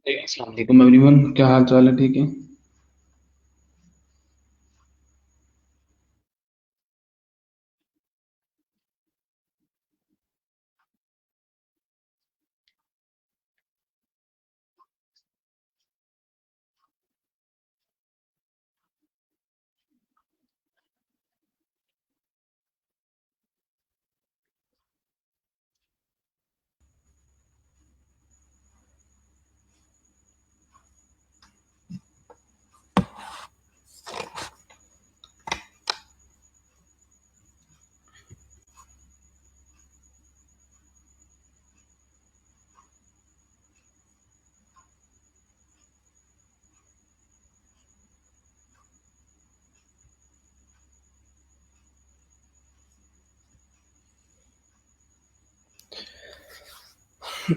अस्सलाम वालेकुम एवरीवन, क्या हाल चाल है? ठीक है।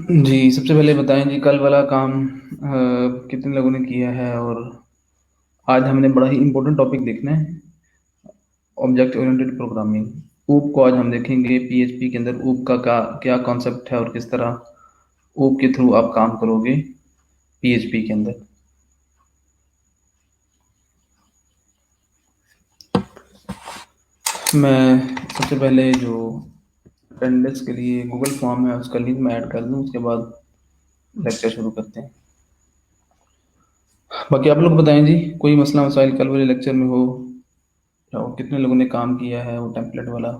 जी, सबसे पहले बताएं जी, कल वाला काम कितने लोगों ने किया है? और आज हमने बड़ा ही इम्पोर्टेंट टॉपिक देखना है, ऑब्जेक्ट ओरिएंटेड प्रोग्रामिंग। ऊप को आज हम देखेंगे। पीएचपी के अंदर ऊप का क्या क्या कॉन्सेप्ट है और किस तरह ऊप के थ्रू आप काम करोगे पीएचपी के अंदर। मैं सबसे पहले जो अटेंडेंस के लिए गूगल फॉर्म है उसका लिंक मैं ऐड कर दूं, उसके बाद लेक्चर शुरू करते हैं। बाकी आप लोग बताएं जी, कोई मसला मसाइल कल वाले लेक्चर में हो, या वो कितने लोगों ने काम किया है वो टेम्पलेट वाला।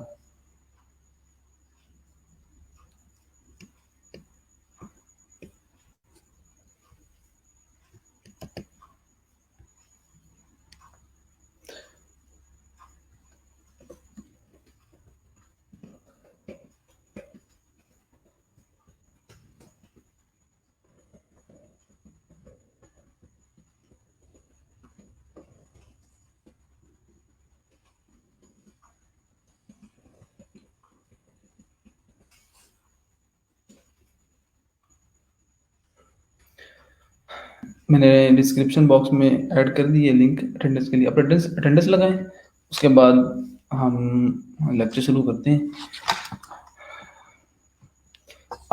मैंने डिस्क्रिप्शन बॉक्स में ऐड कर दी है लिंक अटेंडेंस के लिए। आप अटेंडेंस अटेंडेंस लगाएं, उसके बाद हम लेक्चर शुरू करते हैं।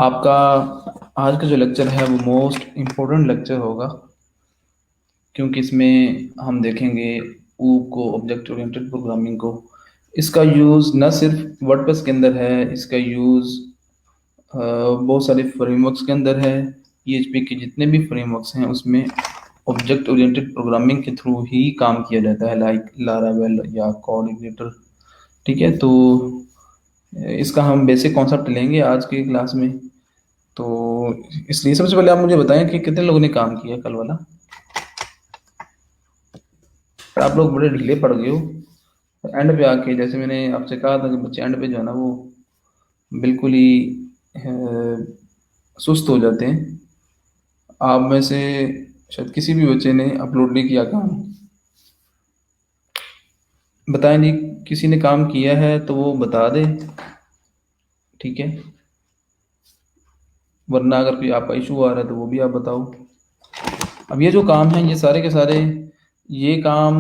आपका आज का जो लेक्चर है वो मोस्ट इम्पोर्टेंट लेक्चर होगा, क्योंकि इसमें हम देखेंगे ऊप को, ऑब्जेक्ट ओरिएंटेड प्रोग्रामिंग को। इसका यूज़ न सिर्फ वर्डप्रेस के अंदर है, इसका यूज़ बहुत सारे फ्रेमवर्क्स के अंदर है। पीएचपी के जितने भी फ्रेमवर्क्स हैं उसमें ऑब्जेक्ट ओरिएंटेड प्रोग्रामिंग के थ्रू ही काम किया जाता है, लाइक लारावेल या कोऑर्डिनेटर। ठीक है, तो इसका हम बेसिक कॉन्सेप्ट लेंगे आज की क्लास में। तो इसलिए सबसे पहले आप मुझे बताएं कि कितने लोगों ने काम किया कल वाला। आप लोग बड़े ढीले पड़ गए हो एंड पे आके। जैसे मैंने आपसे कहा था कि बच्चे एंड पे जो है ना वो बिल्कुल ही सुस्त हो जाते हैं। आप में से शायद किसी भी बच्चे ने अपलोड नहीं किया काम। बताएं नहीं, किसी ने काम किया है तो वो बता दे, ठीक है? वरना अगर कोई आपका इशू आ रहा है तो वो भी आप बताओ। अब ये जो काम है ये सारे के सारे, ये काम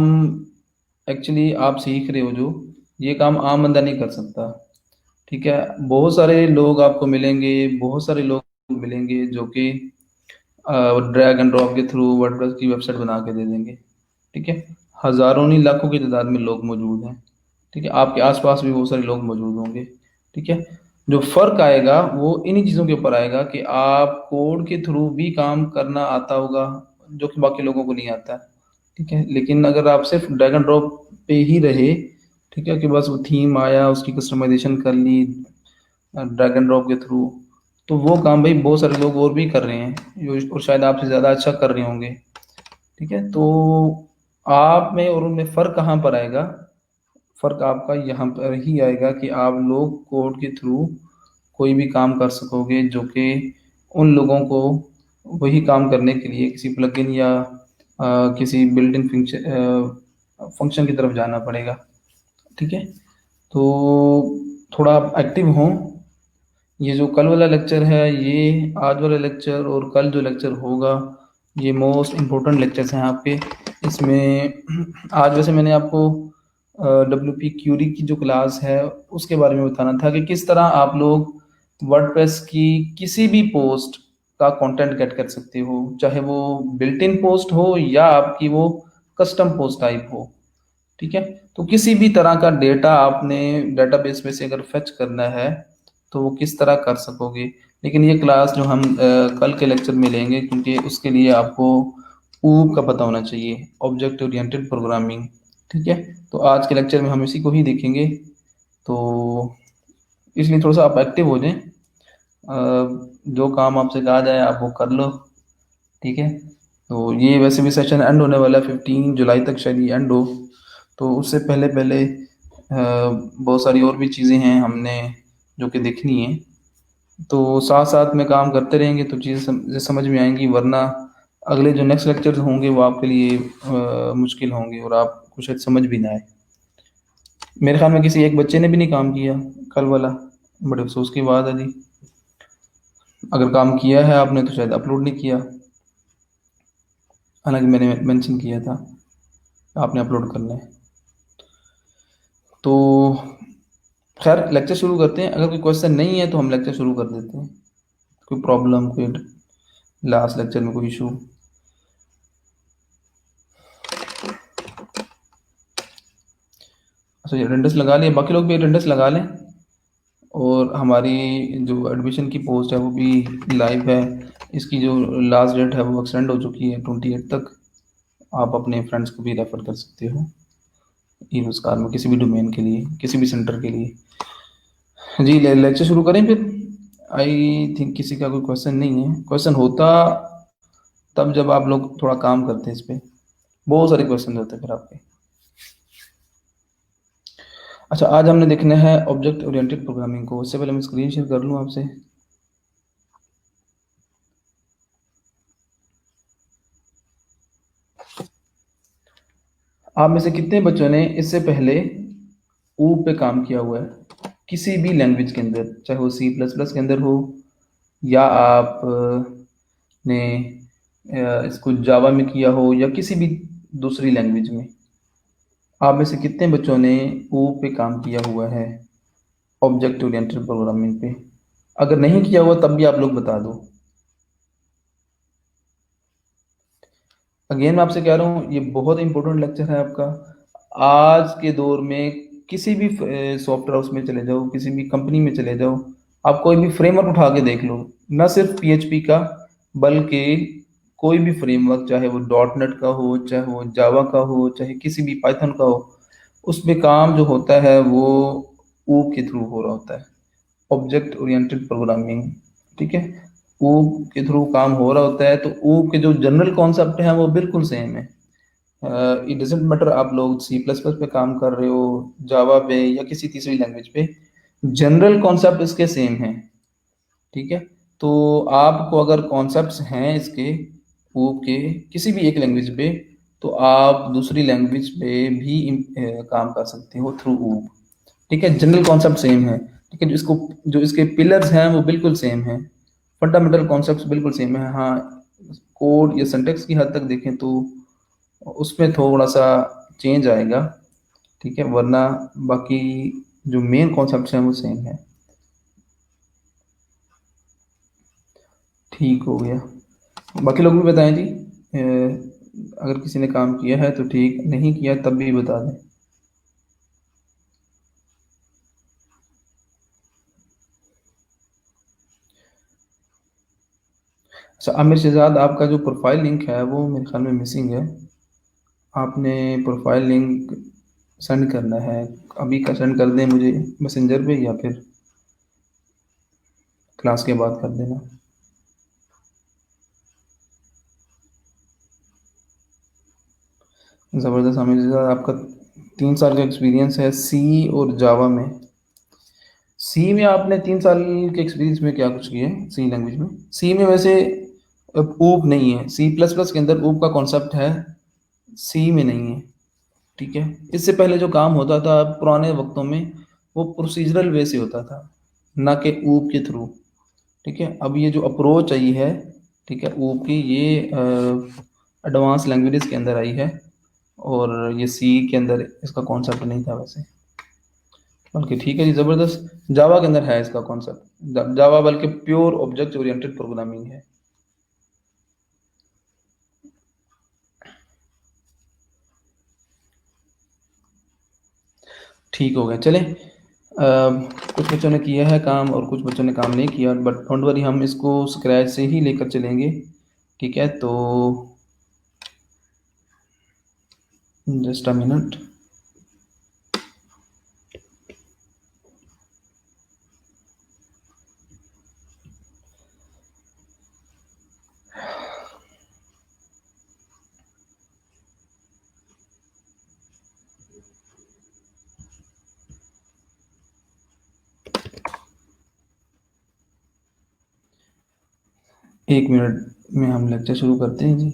एक्चुअली आप सीख रहे हो जो, ये काम आम बंदा नहीं कर सकता। ठीक है, बहुत सारे लोग आपको मिलेंगे, बहुत सारे लोग मिलेंगे जो कि ड्रैग एंड ड्रॉप के थ्रू वर्डप्रेस की वेबसाइट बना के दे देंगे। ठीक है, हजारों नहीं लाखों की तादाद में लोग मौजूद हैं। ठीक है, आपके आसपास भी बहुत सारे लोग मौजूद होंगे। ठीक है, जो फर्क आएगा वो इन्हीं चीज़ों के ऊपर आएगा कि आप कोड के थ्रू भी काम करना आता होगा, जो कि बाकी लोगों को नहीं आता। ठीक है, लेकिन अगर आप सिर्फ ड्रैग एंड ड्रॉप पे ही रहे, ठीक है, कि बस वो थीम आया उसकी कस्टमाइजेशन कर ली ड्रैग एंड ड्रॉप के थ्रू, तो वो काम भाई बहुत सारे लोग और भी कर रहे हैं और शायद आपसे ज़्यादा अच्छा कर रहे होंगे। ठीक है, तो आप में और उनमें फ़र्क कहाँ पर आएगा? फ़र्क आपका यहाँ पर ही आएगा कि आप लोग कोड के थ्रू कोई भी काम कर सकोगे जो कि उन लोगों को वही काम करने के लिए किसी प्लगइन या किसी बिल्ट इन फंक्शन की तरफ जाना पड़ेगा। ठीक है, तो थोड़ा आप एक्टिव हों। ये जो कल वाला लेक्चर है, ये आज वाला लेक्चर और कल जो लेक्चर होगा, ये मोस्ट इम्पोर्टेंट लेक्चर्स हैं आपके। इसमें आज वैसे मैंने आपको डब्ल्यू पी क्यूरी की जो क्लास है उसके बारे में बताना था कि किस तरह आप लोग वर्डप्रेस की किसी भी पोस्ट का कंटेंट गेट कर सकते हो, चाहे वो बिल्ट इन पोस्ट हो या आपकी वो कस्टम पोस्ट टाइप हो। ठीक है, तो किसी भी तरह का डेटा आपने डेटाबेस में से अगर फेच करना है तो वो किस तरह कर सकोगे। लेकिन ये क्लास जो हम कल के लेक्चर में लेंगे, क्योंकि उसके लिए आपको ऊब का पता होना चाहिए, ऑब्जेक्ट ओरिएंटेड प्रोग्रामिंग। ठीक है, तो आज के लेक्चर में हम इसी को ही देखेंगे, तो इसलिए थोड़ा सा आप एक्टिव हो जाएं। जो काम आपसे कहा जाए आप वो कर लो। ठीक है, तो ये वैसे भी सेशन एंड होने वाला है, 15 जुलाई तक शायद ये एंड हो। तो उससे पहले पहले बहुत सारी और भी चीज़ें हैं हमने जो कि देखनी है, तो साथ साथ में काम करते रहेंगे तो चीज़ें समझ में आएंगी, वरना अगले जो नेक्स्ट लेक्चर होंगे वो आपके लिए मुश्किल होंगे और आपको शायद समझ भी ना आए। मेरे ख्याल में किसी एक बच्चे ने भी नहीं काम किया कल वाला, बड़े अफसोस की बात है जी। अगर काम किया है आपने तो शायद अपलोड नहीं किया, हालांकि मैंने मेंशन किया था आपने अपलोड करना है। तो खैर लेक्चर शुरू करते हैं। अगर कोई क्वेश्चन नहीं है तो हम लेक्चर शुरू कर देते हैं। कोई प्रॉब्लम, कोई लास्ट लेक्चर में कोई इशू? अच्छा, ये अटेंडेंस लगा लिया, बाकी लोग भी अटेंडेंस लगा लें। और हमारी जो एडमिशन की पोस्ट है वो भी लाइव है। इसकी जो लास्ट डेट है वो एक्सटेंड हो चुकी है 28 तक। आप अपने फ्रेंड्स को भी रेफर कर सकते हो ई रोजगार में, किसी भी डोमेन के लिए, किसी भी सेंटर के लिए। जी लेक्चर शुरू करें फिर। आई थिंक किसी का कोई क्वेश्चन नहीं है। क्वेश्चन होता तब जब आप लोग थोड़ा काम करते हैं इस पे। बहुत सारे क्वेश्चन होते हैं फिर आपके। अच्छा, आज हमने देखना है ऑब्जेक्ट ओरिएंटेड प्रोग्रामिंग को। उससे पहले मैं स्क्रीन शेयर कर लूँ आपसे। आप में से कितने बच्चों ने इससे पहले ऊब पे काम किया हुआ है किसी भी लैंग्वेज के अंदर, चाहे वो C++ के अंदर हो या आप ने इसको जावा में किया हो या किसी भी दूसरी लैंग्वेज में? आप में से कितने बच्चों ने ऊब पे काम किया हुआ है, ऑब्जेक्ट ओरिएंटेड प्रोग्रामिंग पे? अगर नहीं किया हुआ तब भी आप लोग बता दो। अगेन मैं आपसे कह रहा हूँ, ये बहुत इंपॉर्टेंट लेक्चर है आपका। आज के दौर में किसी भी सॉफ्टवेयर हाउस में चले जाओ, किसी भी कंपनी में चले जाओ, आप कोई भी फ्रेमवर्क उठा के देख लो, ना सिर्फ PHP का बल्कि कोई भी फ्रेमवर्क, चाहे वो .NET का हो, चाहे वो जावा का हो, चाहे किसी भी पाइथन का हो, उसमें काम जो होता है वो ऊब के थ्रू हो रहा होता है, ऑब्जेक्ट ओरिएंटेड प्रोग्रामिंग। ठीक है, ऊब के थ्रू काम हो रहा होता है। तो ऊब के जो जनरल कॉन्सेप्ट हैं वो बिल्कुल सेम है। इट डजेंट मैटर आप लोग C++ पे काम कर रहे हो, जावा पे या किसी तीसरी लैंग्वेज पे, जनरल कॉन्सेप्ट इसके सेम है। ठीक है, तो आपको अगर कॉन्सेप्ट्स हैं इसके ऊब के किसी भी एक लैंग्वेज पे, तो आप दूसरी लैंग्वेज पे भी काम कर सकते हो थ्रू ऊब। ठीक है, जनरल कॉन्सेप्ट सेम है। ठीक है, जो इसके पिलर्स हैं वो बिल्कुल सेम है, फंडामेंटल कॉन्सेप्ट्स बिल्कुल सेम है। हाँ, कोड या सिंटेक्स की हद तक देखें तो उसमें थोड़ा सा चेंज आएगा। ठीक है, वरना बाकी जो मेन कॉन्सेप्ट्स हैं वो सेम है। ठीक हो गया। बाकी लोग भी बताएं जी। अगर किसी ने काम किया है तो ठीक, नहीं किया तब भी बता दें। अच्छा, आमिर शहजाद, आपका जो प्रोफाइल लिंक है वो मेरे ख्याल में मिसिंग है। आपने प्रोफाइल लिंक सेंड करना है, अभी का सेंड कर दें मुझे मैसेंजर पे या फिर क्लास के बाद कर देना। ज़बरदस्त आमिर शहजाद, आपका 3 साल का एक्सपीरियंस है सी और जावा में। सी में आपने 3 साल के एक्सपीरियंस में क्या कुछ किया है सी लैंग्वेज में? सी में वैसे ऊप नहीं है, सी प्लस प्लस के अंदर ऊप का कॉन्सेप्ट है, सी में नहीं है। ठीक है, इससे पहले जो काम होता था पुराने वक्तों में वो प्रोसीजरल वे से होता था, ना कि ऊप के थ्रू। ठीक है, अब ये जो अप्रोच आई है, ठीक है, ऊप की, ये एडवांस लैंग्वेजेस के अंदर आई है, और ये सी के अंदर इसका कॉन्सेप्ट नहीं था वैसे। बल्कि ठीक है जी, ज़बरदस्त। जावा के अंदर है इसका कॉन्सेप्ट, जावा बल्कि प्योर ऑब्जेक्ट ओरिएंटेड प्रोग्रामिंग है। ठीक हो गया, चलें। कुछ बच्चों ने किया है काम और कुछ बच्चों ने काम नहीं किया, बट डोंट वरी, हम इसको स्क्रैच से ही लेकर चलेंगे। ठीक है, तो जस्ट अ मिनट। एक मिनट में हम लेक्चर शुरू करते हैं जी।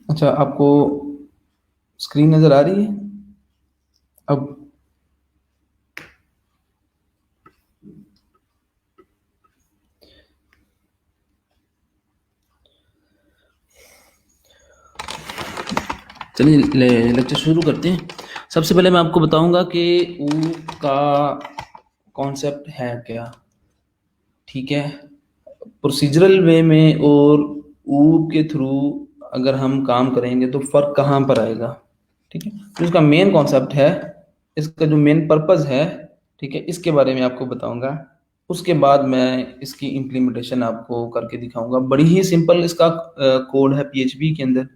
अच्छा, आपको स्क्रीन नज़र आ रही है अब? चलिए लेक्चर शुरू करते हैं। सबसे पहले मैं आपको बताऊंगा कि ऊप का कॉन्सेप्ट है क्या। ठीक है, प्रोसीजरल वे में और ऊप के थ्रू अगर हम काम करेंगे तो फ़र्क कहाँ पर आएगा। ठीक है, तो इसका मेन कॉन्सेप्ट है, इसका जो मेन पर्पस है, ठीक है, इसके बारे में आपको बताऊंगा। उसके बाद मैं इसकी इम्प्लीमेंटेशन आपको करके दिखाऊंगा। बड़ी ही सिंपल इसका कोड है पीएचपी के अंदर।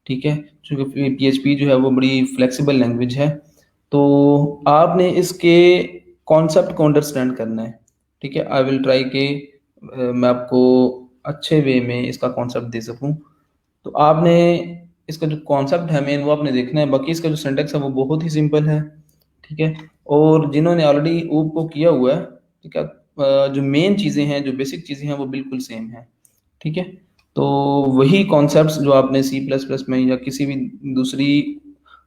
ठीक है, क्योंकि पीएचपी जो है वो बड़ी फ्लेक्सिबल लैंग्वेज है, तो आपने इसके कॉन्सेप्ट को अंडरस्टैंड करना है। ठीक है, आई विल ट्राई के मैं आपको अच्छे वे में इसका कॉन्सेप्ट दे सकूं। तो आपने इसका जो कॉन्सेप्ट है मेन वो आपने देखना है, बाकी इसका जो सिंटेक्स है वो बहुत ही सिंपल है। ठीक है, और जिन्होंने ऑलरेडी ऊप को किया हुआ है, ठीक है, जो मेन चीज़ें हैं, जो बेसिक चीज़ें हैं वो बिल्कुल सेम है। ठीक है, तो वही कॉन्सेप्ट्स जो आपने सी प्लस प्लस में या किसी भी दूसरी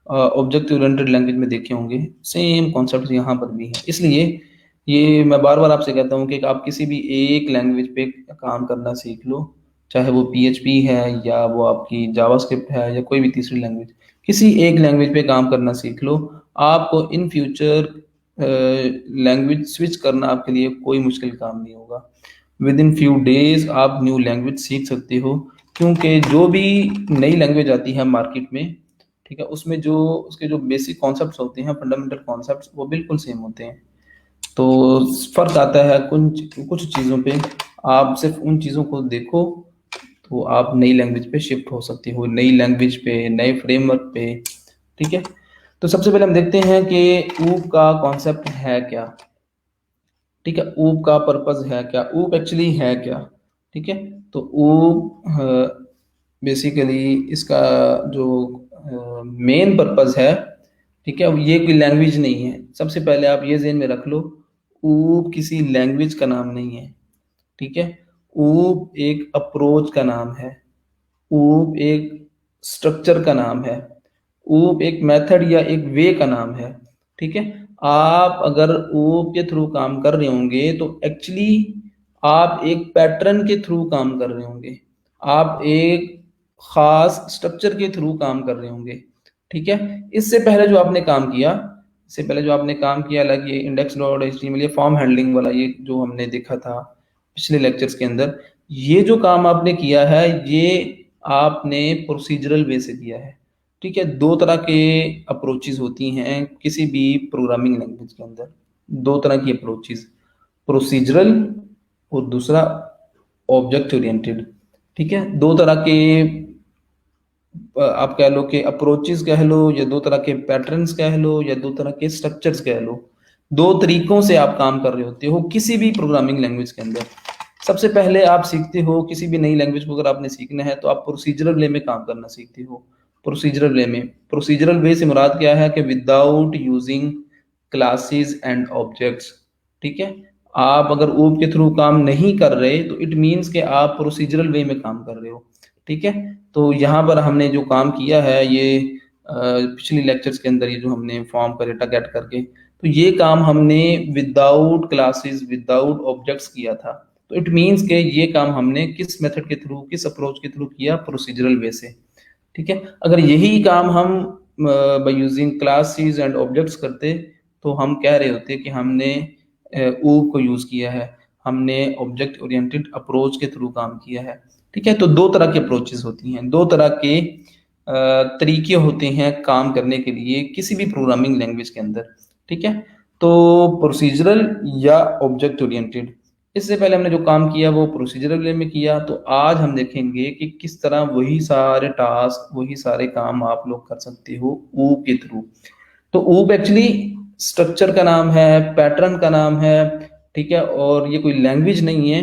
ऑब्जेक्ट ओरिएंटेड लैंग्वेज में देखे होंगे, सेम कॉन्सेप्ट्स यहाँ पर भी हैं। इसलिए ये मैं बार बार आपसे कहता हूँ कि आप किसी भी एक लैंग्वेज पे काम करना सीख लो, चाहे वो पीएचपी है या वो आपकी जावास्क्रिप्ट है या कोई भी तीसरी लैंग्वेज, किसी एक लैंग्वेज पे काम करना सीख लो। आपको इन फ्यूचर लैंग्वेज स्विच करना आपके लिए कोई मुश्किल काम नहीं होगा। विद इन फ्यू डेज आप न्यू लैंग्वेज सीख सकते हो, क्योंकि जो भी नई लैंग्वेज आती है मार्केट में, ठीक है, उसमें जो उसके जो बेसिक कॉन्सेप्ट्स होते हैं, फंडामेंटल कॉन्सेप्ट्स, वो बिल्कुल सेम होते हैं। तो फर्क आता है कुछ कुछ चीज़ों पे। आप सिर्फ उन चीज़ों को देखो तो आप नई लैंग्वेज पे शिफ्ट हो सकते हो, नई लैंग्वेज पे, नए फ्रेमवर्क पे। ठीक है, तो सबसे पहले हम देखते हैं कि ऊप का कॉन्सेप्ट है क्या। ठीक है, ऊप का पर्पस है क्या, ऊप एक्चुअली है क्या। ठीक है, तो ऊप बेसिकली इसका जो मेन पर्पस है, ठीक है, ये कोई लैंग्वेज नहीं है। सबसे पहले आप ये ज़हन में रख लो, ऊप किसी लैंग्वेज का नाम नहीं है। ठीक है, ऊप एक अप्रोच का नाम है, ऊप एक स्ट्रक्चर का नाम है, ऊप एक मेथड या एक वे का नाम है। ठीक है, आप अगर ऊप के थ्रू काम कर रहे होंगे तो एक्चुअली आप एक पैटर्न के थ्रू काम कर रहे होंगे, आप एक खास स्ट्रक्चर के थ्रू काम कर रहे होंगे। ठीक है, इससे पहले जो आपने काम किया, इससे पहले जो आपने काम किया, अलग ये इंडेक्स डॉट एचटीएमएल, ये फॉर्म हैंडलिंग वाला, ये जो हमने देखा था पिछले लेक्चर्स के अंदर, ये जो काम आपने किया है ये आपने प्रोसीजरल वे से किया है। ठीक है, दो तरह के अप्रोचेज होती हैं किसी भी प्रोग्रामिंग लैंग्वेज के अंदर, दो तरह की अप्रोचेज, प्रोसीजरल और दूसरा ऑब्जेक्ट ओरिएंटेड। ठीक है, दो तरह के आप कह लो कि अप्रोचेस कह लो, या दो तरह के पैटर्न्स कह लो, या दो तरह के स्ट्रक्चर्स कह लो। दो तरीकों से आप काम कर रहे होते हो किसी भी प्रोग्रामिंग लैंग्वेज के अंदर। सबसे पहले आप सीखते हो किसी भी नई लैंग्वेज को, अगर आपने सीखना है तो आप प्रोसीजरल वे में काम करना सीखते हो। प्रोसीजरल वे में, प्रोसीजरल वे से मुराद क्या है कि without using classes and objects. ठीक है, आप अगर ऊप के थ्रू काम नहीं कर रहे तो इट मीन्स कि आप प्रोसीजरल वे में काम कर रहे हो। ठीक है, तो यहाँ पर हमने जो काम किया है ये पिछली लेक्चर्स के अंदर, ये जो हमने फॉर्म का डेटा गेट करके, तो ये काम हमने विदाउट क्लासेस विदाउट ऑब्जेक्ट्स किया था। तो इट मीन्स के ये काम हमने किस मेथड के थ्रू, किस अप्रोच के थ्रू किया, प्रोसीजरल वे से। ठीक है, अगर यही काम हम by using classes and objects करते तो हम कह रहे होते कि हमने ऊप को यूज किया है, हमने ऑब्जेक्ट ओरिएंटेड अप्रोच के थ्रू काम किया है। ठीक है, तो दो तरह की अप्रोचेस होती हैं, दो तरह के तरीके होते हैं काम करने के लिए किसी भी प्रोग्रामिंग लैंग्वेज के अंदर। ठीक है, तो प्रोसीजरल या ऑब्जेक्ट ओरिएंटेड, इससे पहले हमने जो काम किया वो प्रोसीजरल वे में किया। तो आज हम देखेंगे कि किस तरह वही सारे टास्क, वही सारे काम आप लोग कर सकते हो ऊप के थ्रू। तो ऊप एक्चुअली स्ट्रक्चर का नाम है, पैटर्न का नाम है। ठीक है, और ये कोई लैंग्वेज नहीं है।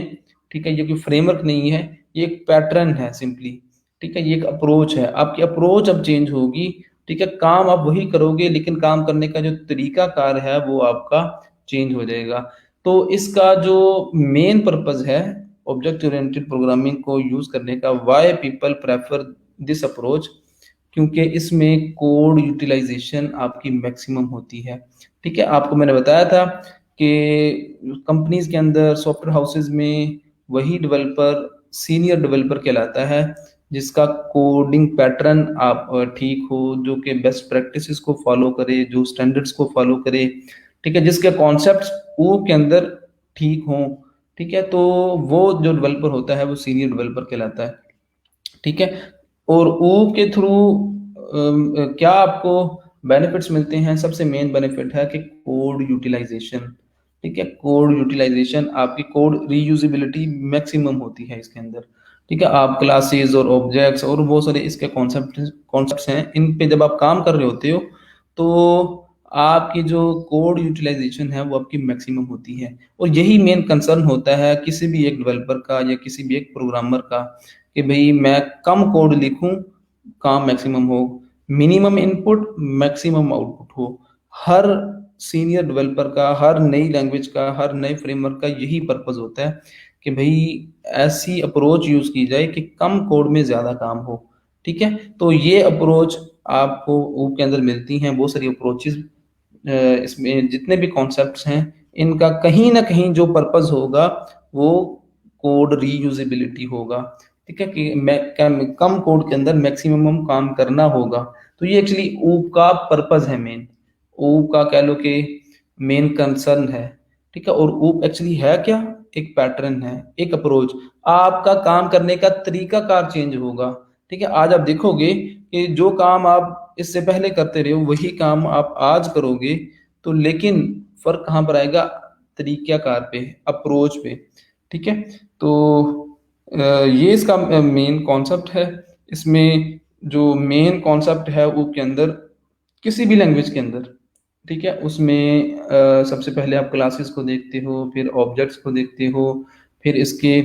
ठीक है, ये कोई फ्रेमवर्क नहीं है, ये एक पैटर्न है सिंपली। ठीक है, ये एक अप्रोच है, आपकी अप्रोच अब चेंज होगी। ठीक है, काम आप वही करोगे लेकिन काम करने का जो तरीका कार है वो आपका चेंज हो जाएगा। तो इसका जो मेन पर्पज है ऑब्जेक्ट ओरिएंटेड प्रोग्रामिंग को यूज करने का, why people prefer this approach, क्योंकि इसमें कोड यूटिलाइजेशन आपकी मैक्सिमम होती है। ठीक है, आपको मैंने बताया था कि कंपनीज के अंदर, सॉफ्टवेयर हाउसेज में, वही डेवलपर सीनियर डेवलपर कहलाता है जिसका कोडिंग पैटर्न आप ठीक हो, जो कि बेस्ट प्रैक्टिसेस को फॉलो करे, जो स्टैंडर्ड्स को फॉलो करे। ठीक है, जिसके कॉन्सेप्ट्स वो के अंदर ठीक हों। ठीक है, तो वो जो डेवलपर होता है वो सीनियर डेवलपर कहलाता है। ठीक है, और ऊ के थ्रू क्या आपको बेनिफिट्स मिलते हैं? सबसे मेन बेनिफिट है कि कोड यूटिलाइजेशन। ठीक है, कोड यूटिलाइजेशन, आपकी कोड रीयूजेबिलिटी मैक्सिमम होती है इसके अंदर। ठीक है, आप क्लासेस और ऑब्जेक्ट्स और बहुत सारे इसके कॉन्सेप्ट्स हैं, इन पे जब आप काम कर रहे होते हो तो आपकी जो कोड यूटिलाइजेशन है वो आपकी मैक्सिमम होती है। और यही मेन कंसर्न होता है किसी भी एक डेवलपर का या किसी भी एक प्रोग्रामर का, कि भाई मैं कम कोड लिखूं, काम मैक्सिमम हो, मिनिमम इनपुट मैक्सिमम आउटपुट हो। हर सीनियर डेवलपर का, हर नई लैंग्वेज का, हर नए फ्रेमवर्क का यही पर्पस होता है कि भाई ऐसी अप्रोच यूज की जाए कि कम कोड में ज्यादा काम हो। ठीक है, तो ये अप्रोच आपको ऊप के अंदर मिलती हैं, बहुत सारी अप्रोचेस। इसमें जितने भी कॉन्सेप्ट्स हैं इनका कहीं ना कहीं जो पर्पस होगा वो कोड रीयूजेबिलिटी होगा। ठीक है, कि कम कोड के अंदर मैक्सिमम काम करना होगा। तो ये एक्चुअली ऊप का पर्पस है मेन, ऊप का कह लो कि मेन कंसर्न है। ठीक है, और ऊप एक्चुअली है क्या? एक पैटर्न है, एक अप्रोच। आपका काम करने का तरीका कार चेंज होगा। ठीक है, आज आप देखोगे कि जो काम आप इससे पहले करते रहे हो वही काम आप आज करोगे, तो लेकिन फर्क कहाँ पर आएगा? तरीका कार पे, अप्रोच पे। ठीक है, तो ये इसका मेन कॉन्सेप्ट है। इसमें जो मेन कॉन्सेप्ट है वो के अंदर, किसी भी लैंग्वेज के अंदर, ठीक है, उसमें सबसे पहले आप क्लासेस को देखते हो, फिर ऑब्जेक्ट्स को देखते हो, फिर इसके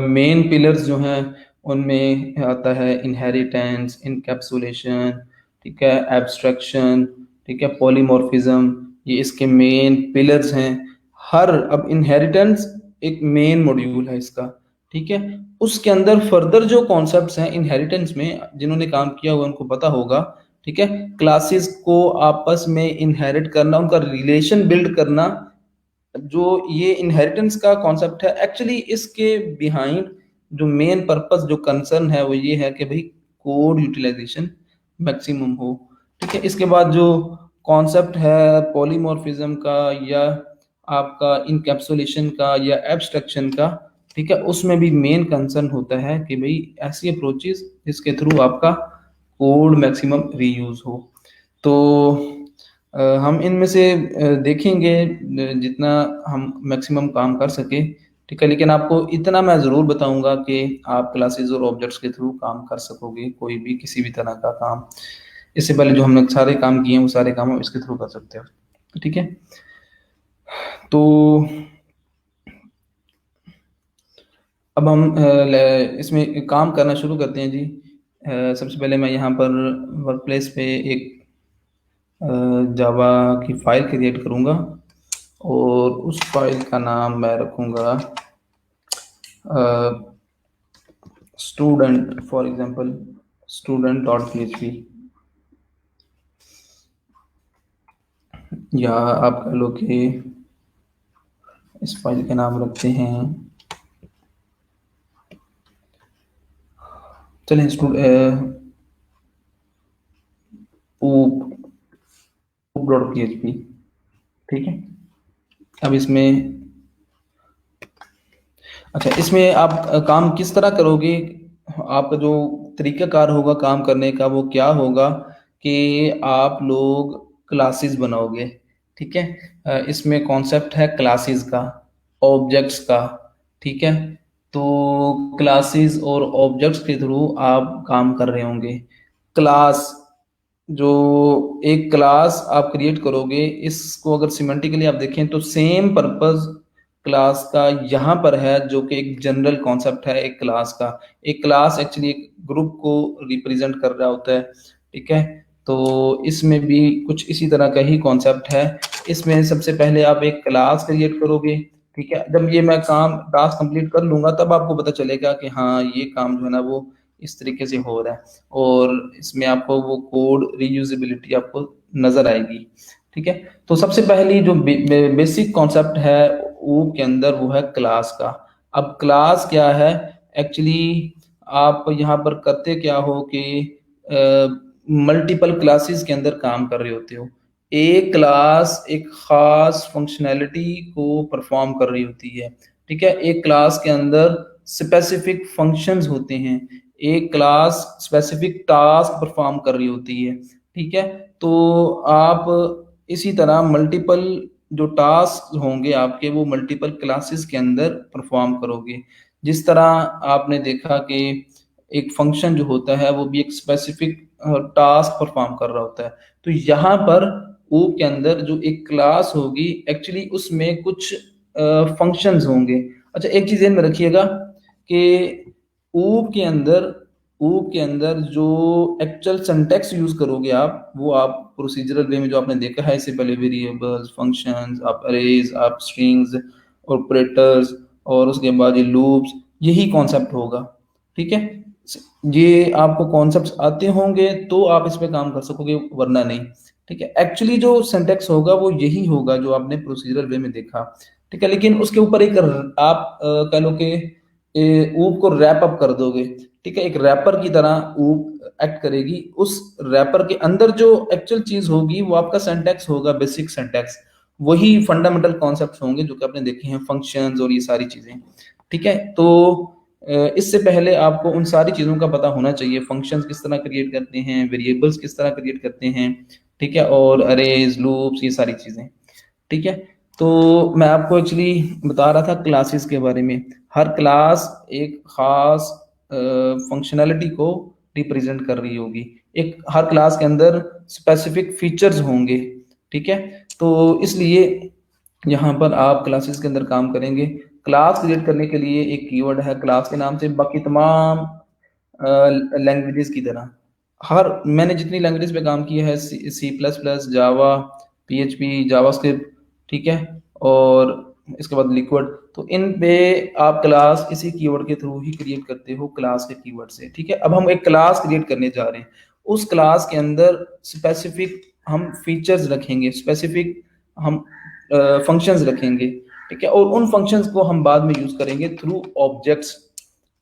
मेन पिलर्स जो हैं उनमें आता है इनहेरिटेंस, इनकैप्सुलेशन, ठीक है, एब्स्ट्रैक्शन, ठीक है, पॉलीमॉर्फिज्म, ये इसके मेन पिलर्स हैं। हर, अब इनहेरिटेंस एक मेन मॉड्यूल है इसका। ठीक है, उसके अंदर फर्दर जो कॉन्सेप्ट्स हैं इनहेरिटेंस में, जिन्होंने काम किया हुआ उनको पता होगा। ठीक है, क्लासेस को आपस में इनहेरिट करना, उनका रिलेशन बिल्ड करना, जो ये इनहेरिटेंस का कॉन्सेप्ट है, एक्चुअली इसके बिहाइंड जो मेन पर्पस, जो कंसर्न है वो ये है कि भाई कोड यूटिलाइजेशन मैक्सिमम हो। ठीक है, इसके बाद जो कॉन्सेप्ट है पॉलीमॉर्फिज्म का, या आपका इनकैप्सुलेशन का, या एब्स्ट्रक्शन का, ठीक है, उसमें भी मेन कंसर्न होता है कि भाई ऐसी अप्रोचेस जिसके थ्रू आपका कोड मैक्सिमम रीयूज हो। तो हम इनमें से देखेंगे जितना हम मैक्सिमम काम कर सके। ठीक है। लेकिन आपको इतना मैं ज़रूर बताऊंगा कि आप क्लासेस और ऑब्जेक्ट्स के थ्रू काम कर सकोगे, कोई भी किसी भी तरह का काम। इससे पहले जो हमने सारे काम किए हैं वो सारे काम हम इसके थ्रू कर सकते हो। ठीक है, तो अब हम इसमें काम करना शुरू करते हैं जी। सबसे पहले मैं यहाँ पर वर्क प्लेस पे एक जावा की फ़ाइल क्रिएट करूँगा और उस फाइल का नाम मैं रखूँगा student, for example student dot php, या आप कह लो कि इस फाइल का नाम रखते हैं, चलें डॉट php। ठीक है, अब इसमें अच्छा, इसमें आप काम किस तरह करोगे, आपका जो तरीकाकार होगा काम करने का वो क्या होगा कि आप लोग क्लासेस बनाओगे। ठीक है, इसमें कॉन्सेप्ट है क्लासेस का, ऑब्जेक्ट्स का। ठीक है, तो क्लासेस और ऑब्जेक्ट्स के थ्रू आप काम कर रहे होंगे। क्लास, जो एक क्लास आप क्रिएट करोगे, इसको अगर सिमेंटिकली आप देखें तो सेम पर्पस क्लास का यहाँ पर है, जो कि एक जनरल कॉन्सेप्ट है एक क्लास का। एक क्लास एक्चुअली एक ग्रुप को रिप्रेजेंट कर रहा होता है। ठीक है, तो इसमें भी कुछ इसी तरह का ही कॉन्सेप्ट है। इसमें सबसे पहले आप एक क्लास क्रिएट करोगे। ठीक है, जब ये मैं काम टास्क कंप्लीट कर लूंगा तब आपको पता चलेगा कि हाँ ये काम जो है ना वो इस तरीके से हो रहा है, और इसमें आपको वो कोड रीयूजेबिलिटी आपको नजर आएगी। ठीक है, तो सबसे पहली जो बेसिक कॉन्सेप्ट है वो के अंदर वो है क्लास का। अब क्लास क्या है एक्चुअली, आप यहाँ पर करते क्या हो कि मल्टीपल क्लासेस के अंदर काम कर रहे होते हो। एक क्लास एक खास फंक्शनैलिटी को परफॉर्म कर रही होती है। ठीक है, एक क्लास के अंदर स्पेसिफिक फंक्शंस होते हैं, एक क्लास स्पेसिफिक टास्क परफॉर्म कर रही होती है। ठीक है, तो आप इसी तरह मल्टीपल जो टास्क होंगे आपके वो मल्टीपल क्लासेस के अंदर परफॉर्म करोगे। जिस तरह आपने देखा कि एक फंक्शन जो होता है वो भी एक स्पेसिफिक टास्क परफॉर्म कर रहा होता है, तो यहाँ पर ओ के अंदर जो एक क्लास होगी एक्चुअली उसमें कुछ फंक्शंस होंगे। अच्छा, एक चीज ध्यान में रखिएगा कि ओ के अंदर जो एक्चुअल सिंटैक्स यूज करोगे आप, वो आप प्रोसीजरल वे में जो आपने देखा है इससे पहले, वेरिएबल्स, फंक्शंस, आप अरेज, आप स्ट्रिंग्स, ऑपरेटर्स, और उसके बाद ये लूप्स, यही कॉन्सेप्ट होगा। ठीक है, ये आपको कॉन्सेप्ट्स आते होंगे तो आप इस पे काम कर सकोगे, वरना नहीं। ठीक है, एक्चुअली जो सिंटैक्स होगा वो यही होगा जो आपने प्रोसीजरल वे में देखा। ठीक है, लेकिन उसके ऊपर एक आप कह लो कि ऊप को रैप अप कर दोगे। ठीक है, एक रैपर की तरह ऊप एक्ट करेगी। उस रैपर के अंदर जो एक्चुअल चीज होगी वो आपका सिंटैक्स होगा, बेसिक सिंटैक्स। वही फंडामेंटल कॉन्सेप्ट्स होंगे जो कि आपने देखे हैं, फंक्शंस और ये सारी चीजें। ठीक है, तो इससे पहले आपको उन सारी चीज़ों का पता होना चाहिए, फंक्शंस किस तरह क्रिएट करते हैं, वेरिएबल्स किस तरह क्रिएट करते हैं। ठीक है, और अरेज, लूप्स, ये सारी चीज़ें। ठीक है, तो मैं आपको एक्चुअली बता रहा था क्लासेस के बारे में। हर क्लास एक खास फंक्शनैलिटी को रिप्रेजेंट कर रही होगी। एक हर क्लास के अंदर स्पेसिफिक फीचर्स होंगे। ठीक है, तो इसलिए यहाँ पर आप क्लासेस के अंदर काम करेंगे। क्लास क्रिएट करने के लिए एक कीवर्ड है क्लास के नाम से, बाकी तमाम लैंग्वेजेस की तरह हर मैंने जितनी लैंग्वेजेस पे काम किया है, सी प्लस प्लस, जावा, पीएचपी, जावास्क्रिप्ट, ठीक है, और इसके बाद लिक्विड, तो इन पे आप क्लास इसी कीवर्ड के थ्रू ही क्रिएट करते हो, क्लास के कीवर्ड से। ठीक है, अब हम एक क्लास क्रिएट करने जा रहे हैं। उस क्लास के अंदर स्पेसिफिक हम फीचर्स रखेंगे, स्पेसिफिक हम फंक्शंस रखेंगे। ठीक है, और उन फंक्शंस को हम बाद में यूज करेंगे थ्रू ऑब्जेक्ट्स।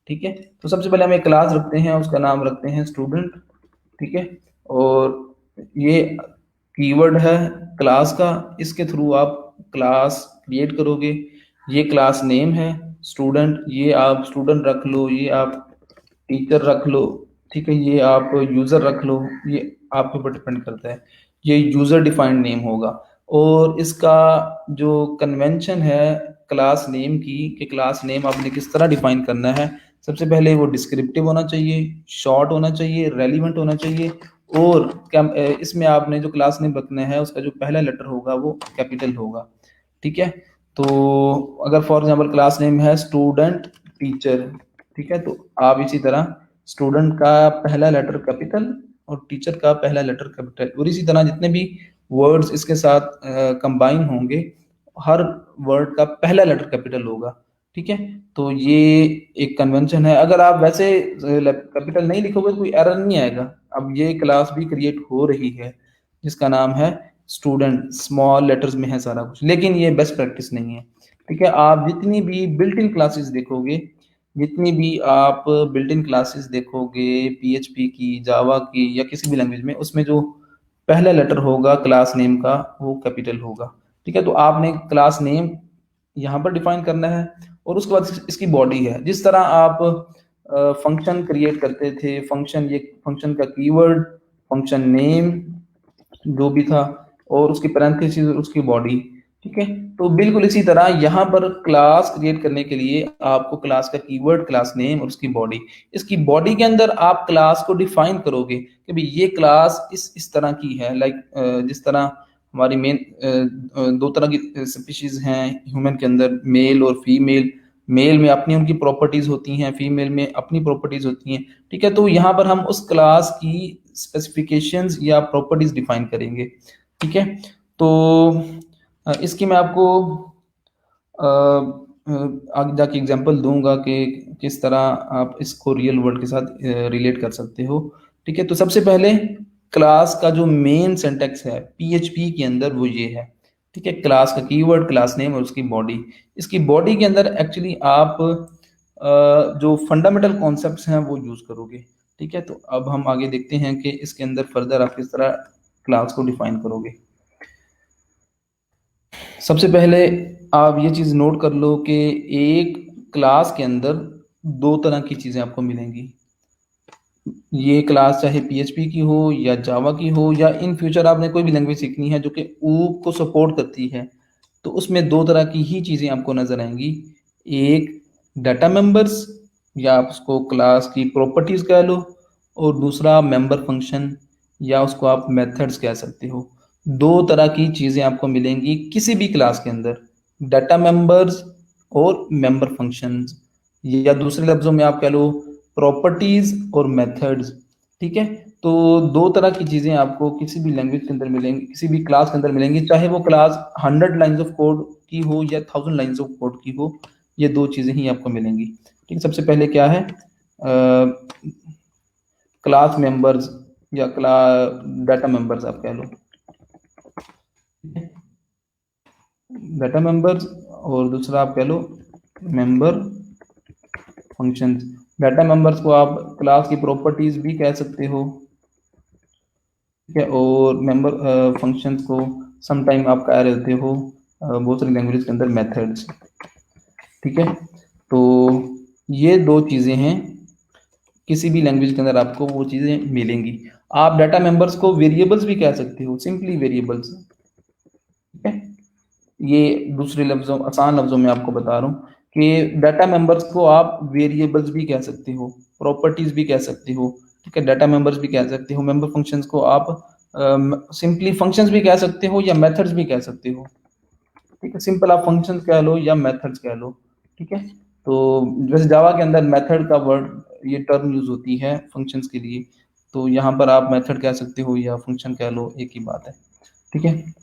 ठीक है, तो सबसे पहले हम एक क्लास रखते हैं, उसका नाम रखते हैं स्टूडेंट। ठीक है, और ये कीवर्ड है क्लास का, इसके थ्रू आप क्लास क्रिएट करोगे। ये क्लास नेम है स्टूडेंट, ये आप स्टूडेंट रख लो, ये आप टीचर रख लो। ठीक है, ये आप यूजर रख लो, ये आपके ऊपर डिपेंड करता है। ये यूजर डिफाइंड नेम होगा। और इसका जो कन्वेंशन है क्लास नेम की, कि क्लास नेम आपने किस तरह डिफाइन करना है। सबसे पहले वो डिस्क्रिप्टिव होना चाहिए, शॉर्ट होना चाहिए, रेलिवेंट होना चाहिए, और क्या इसमें आपने जो क्लास नेम रखना है उसका जो पहला लेटर होगा वो कैपिटल होगा। ठीक है, तो अगर फॉर एग्जांपल क्लास नेम है स्टूडेंट टीचर, ठीक है, तो आप इसी तरह स्टूडेंट का पहला लेटर कैपिटल और टीचर का पहला लेटर कैपिटल, और इसी तरह जितने भी वर्ड्स इसके साथ कंबाइन होंगे हर वर्ड का पहला लेटर कैपिटल होगा। ठीक है, तो ये एक कन्वेंशन है। अगर आप वैसे कैपिटल नहीं लिखोगे तो कोई एरर नहीं आएगा। अब ये क्लास भी क्रिएट हो रही है जिसका नाम है स्टूडेंट, स्मॉल लेटर्स में है सारा कुछ, लेकिन ये बेस्ट प्रैक्टिस नहीं है। ठीक है, आप जितनी भी बिल्ट इन क्लासेस देखोगे, जितनी भी आप बिल्ट इन क्लासेस देखोगे पीएचपी की, जावा की या किसी भी लैंग्वेज में, उसमें जो पहला लेटर होगा क्लास नेम का वो कैपिटल होगा। ठीक है, तो आपने क्लास नेम यहाँ पर डिफाइन करना है, और उसके बाद इसकी बॉडी है। जिस तरह आप फंक्शन क्रिएट करते थे, फंक्शन, ये फंक्शन का कीवर्ड, फंक्शन नेम जो भी था, और उसकी पैरेंथेसिस और उसकी बॉडी। ठीक है, तो बिल्कुल इसी तरह यहाँ पर क्लास क्रिएट करने के लिए आपको क्लास का कीवर्ड, क्लास नेम और उसकी बॉडी, इसकी बॉडी के अंदर आप क्लास को डिफाइन करोगे कि भाई ये क्लास इस तरह की है। लाइक जिस तरह हमारी मेन दो तरह की स्पीशीज हैं ह्यूमन के अंदर, मेल और फीमेल। मेल में अपनी उनकी प्रॉपर्टीज होती हैं, फीमेल में अपनी प्रॉपर्टीज होती हैं। ठीक है, तो यहाँ पर हम उस क्लास की स्पेसिफिकेशंस या प्रॉपर्टीज डिफाइन करेंगे। ठीक है, तो इसकी मैं आपको आगे जाके एग्जांपल दूंगा कि किस तरह आप इसको रियल वर्ल्ड के साथ रिलेट कर सकते हो। ठीक है, तो सबसे पहले क्लास का जो मेन सिंटैक्स है पीएचपी के अंदर वो ये है। ठीक है, क्लास का कीवर्ड, क्लास नेम और उसकी बॉडी। इसकी बॉडी के अंदर एक्चुअली आप जो फंडामेंटल कॉन्सेप्ट्स हैं वो यूज करोगे। ठीक है, तो अब हम आगे देखते हैं कि इसके अंदर फर्दर आप किस तरह क्लास को डिफाइन करोगे। सबसे पहले आप ये चीज नोट कर लो कि एक क्लास के अंदर दो तरह की चीजें आपको मिलेंगी। ये क्लास चाहे पीएचपी की हो या जावा की हो, या इन फ्यूचर आपने कोई भी लैंग्वेज सीखनी है जो कि ऊप को सपोर्ट करती है, तो उसमें दो तरह की ही चीजें आपको नजर आएंगी। एक डाटा मेंबर्स, या आप उसको क्लास की प्रॉपर्टीज कह लो, और दूसरा मेंबर फंक्शन, या उसको आप मेथड्स कह सकते हो। दो तरह की चीजें आपको मिलेंगी किसी भी क्लास के अंदर, डाटा मेंबर्स और मेंबर फंक्शंस, या दूसरे लफ्जों में आप कह लो प्रॉपर्टीज और मेथड्स। ठीक है, तो दो तरह की चीजें आपको किसी भी लैंग्वेज के अंदर मिलेंगी, किसी भी क्लास के अंदर मिलेंगी, चाहे वो क्लास 100 लाइन्स ऑफ कोड की हो या 1000 लाइन्स ऑफ कोड की हो, ये दो चीजें ही आपको मिलेंगी। ठीक है, सबसे पहले क्या है, क्लास मेंबर्स या क्लास डाटा मेंबर्स आप कह लो, डाटा मेंबर्स, और दूसरा आप कह लो मेंबर फंक्शंस। डाटा मेंबर्स को आप क्लास की प्रॉपर्टीज भी कह सकते हो। ठीक है, और मेंबर फंक्शंस को समटाइम आप कह रहते हो बहुत सारी लैंग्वेज के अंदर मेथड्स। ठीक है, तो ये दो चीजें हैं, किसी भी लैंग्वेज के अंदर आपको वो चीजें मिलेंगी। आप डाटा मेंबर्स को वेरिएबल्स भी कह सकते हो, सिंपली वेरिएबल्स। ठीक है, ये दूसरे लफ्जों, आसान लफ्जों में आपको बता रहा हूँ कि डाटा मेंबर्स को आप वेरिएबल्स भी कह सकते हो, प्रॉपर्टीज भी कह सकते हो। ठीक है, डाटा मेंबर्स भी कह सकते हो, मेंबर फंक्शंस को आप सिंपली फंक्शंस भी कह सकते हो या मेथड्स भी कह सकते हो। ठीक है, सिंपल आप फंक्शंस कह लो या मेथड्स कह लो। ठीक है, तो जैसे जावा के अंदर मेथड का वर्ड, ये टर्म यूज होती है फंक्शंस के लिए, तो यहाँ पर आप मेथड कह सकते हो या फंक्शन कह लो, एक ही बात है। ठीक है,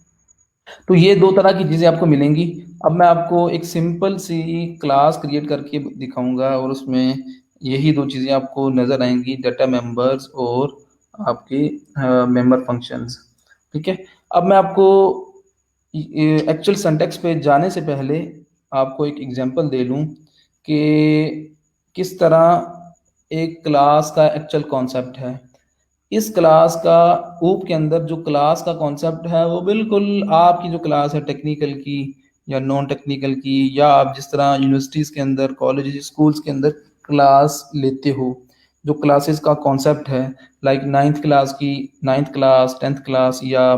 तो ये दो तरह की चीजें आपको मिलेंगी। अब मैं आपको एक सिंपल सी क्लास क्रिएट करके दिखाऊंगा, और उसमें यही दो चीजें आपको नजर आएंगी, डाटा मेंबर्स और आपके मेंबर फंक्शंस। ठीक है, अब मैं आपको एक्चुअल सिंटैक्स पे जाने से पहले आपको एक एग्जांपल दे लूं कि किस तरह एक क्लास का एक्चुअल कॉन्सेप्ट है। इस क्लास का ऊप के अंदर जो क्लास का कॉन्सेप्ट है वो बिल्कुल आपकी जो क्लास है टेक्निकल की या नॉन टेक्निकल की, या आप जिस तरह यूनिवर्सिटीज़ के अंदर, कॉलेज, स्कूल्स के अंदर क्लास लेते हो, जो क्लासेस का कॉन्सेप्ट है, लाइक नाइन्थ क्लास की नाइन्थ क्लास, 10th क्लास, या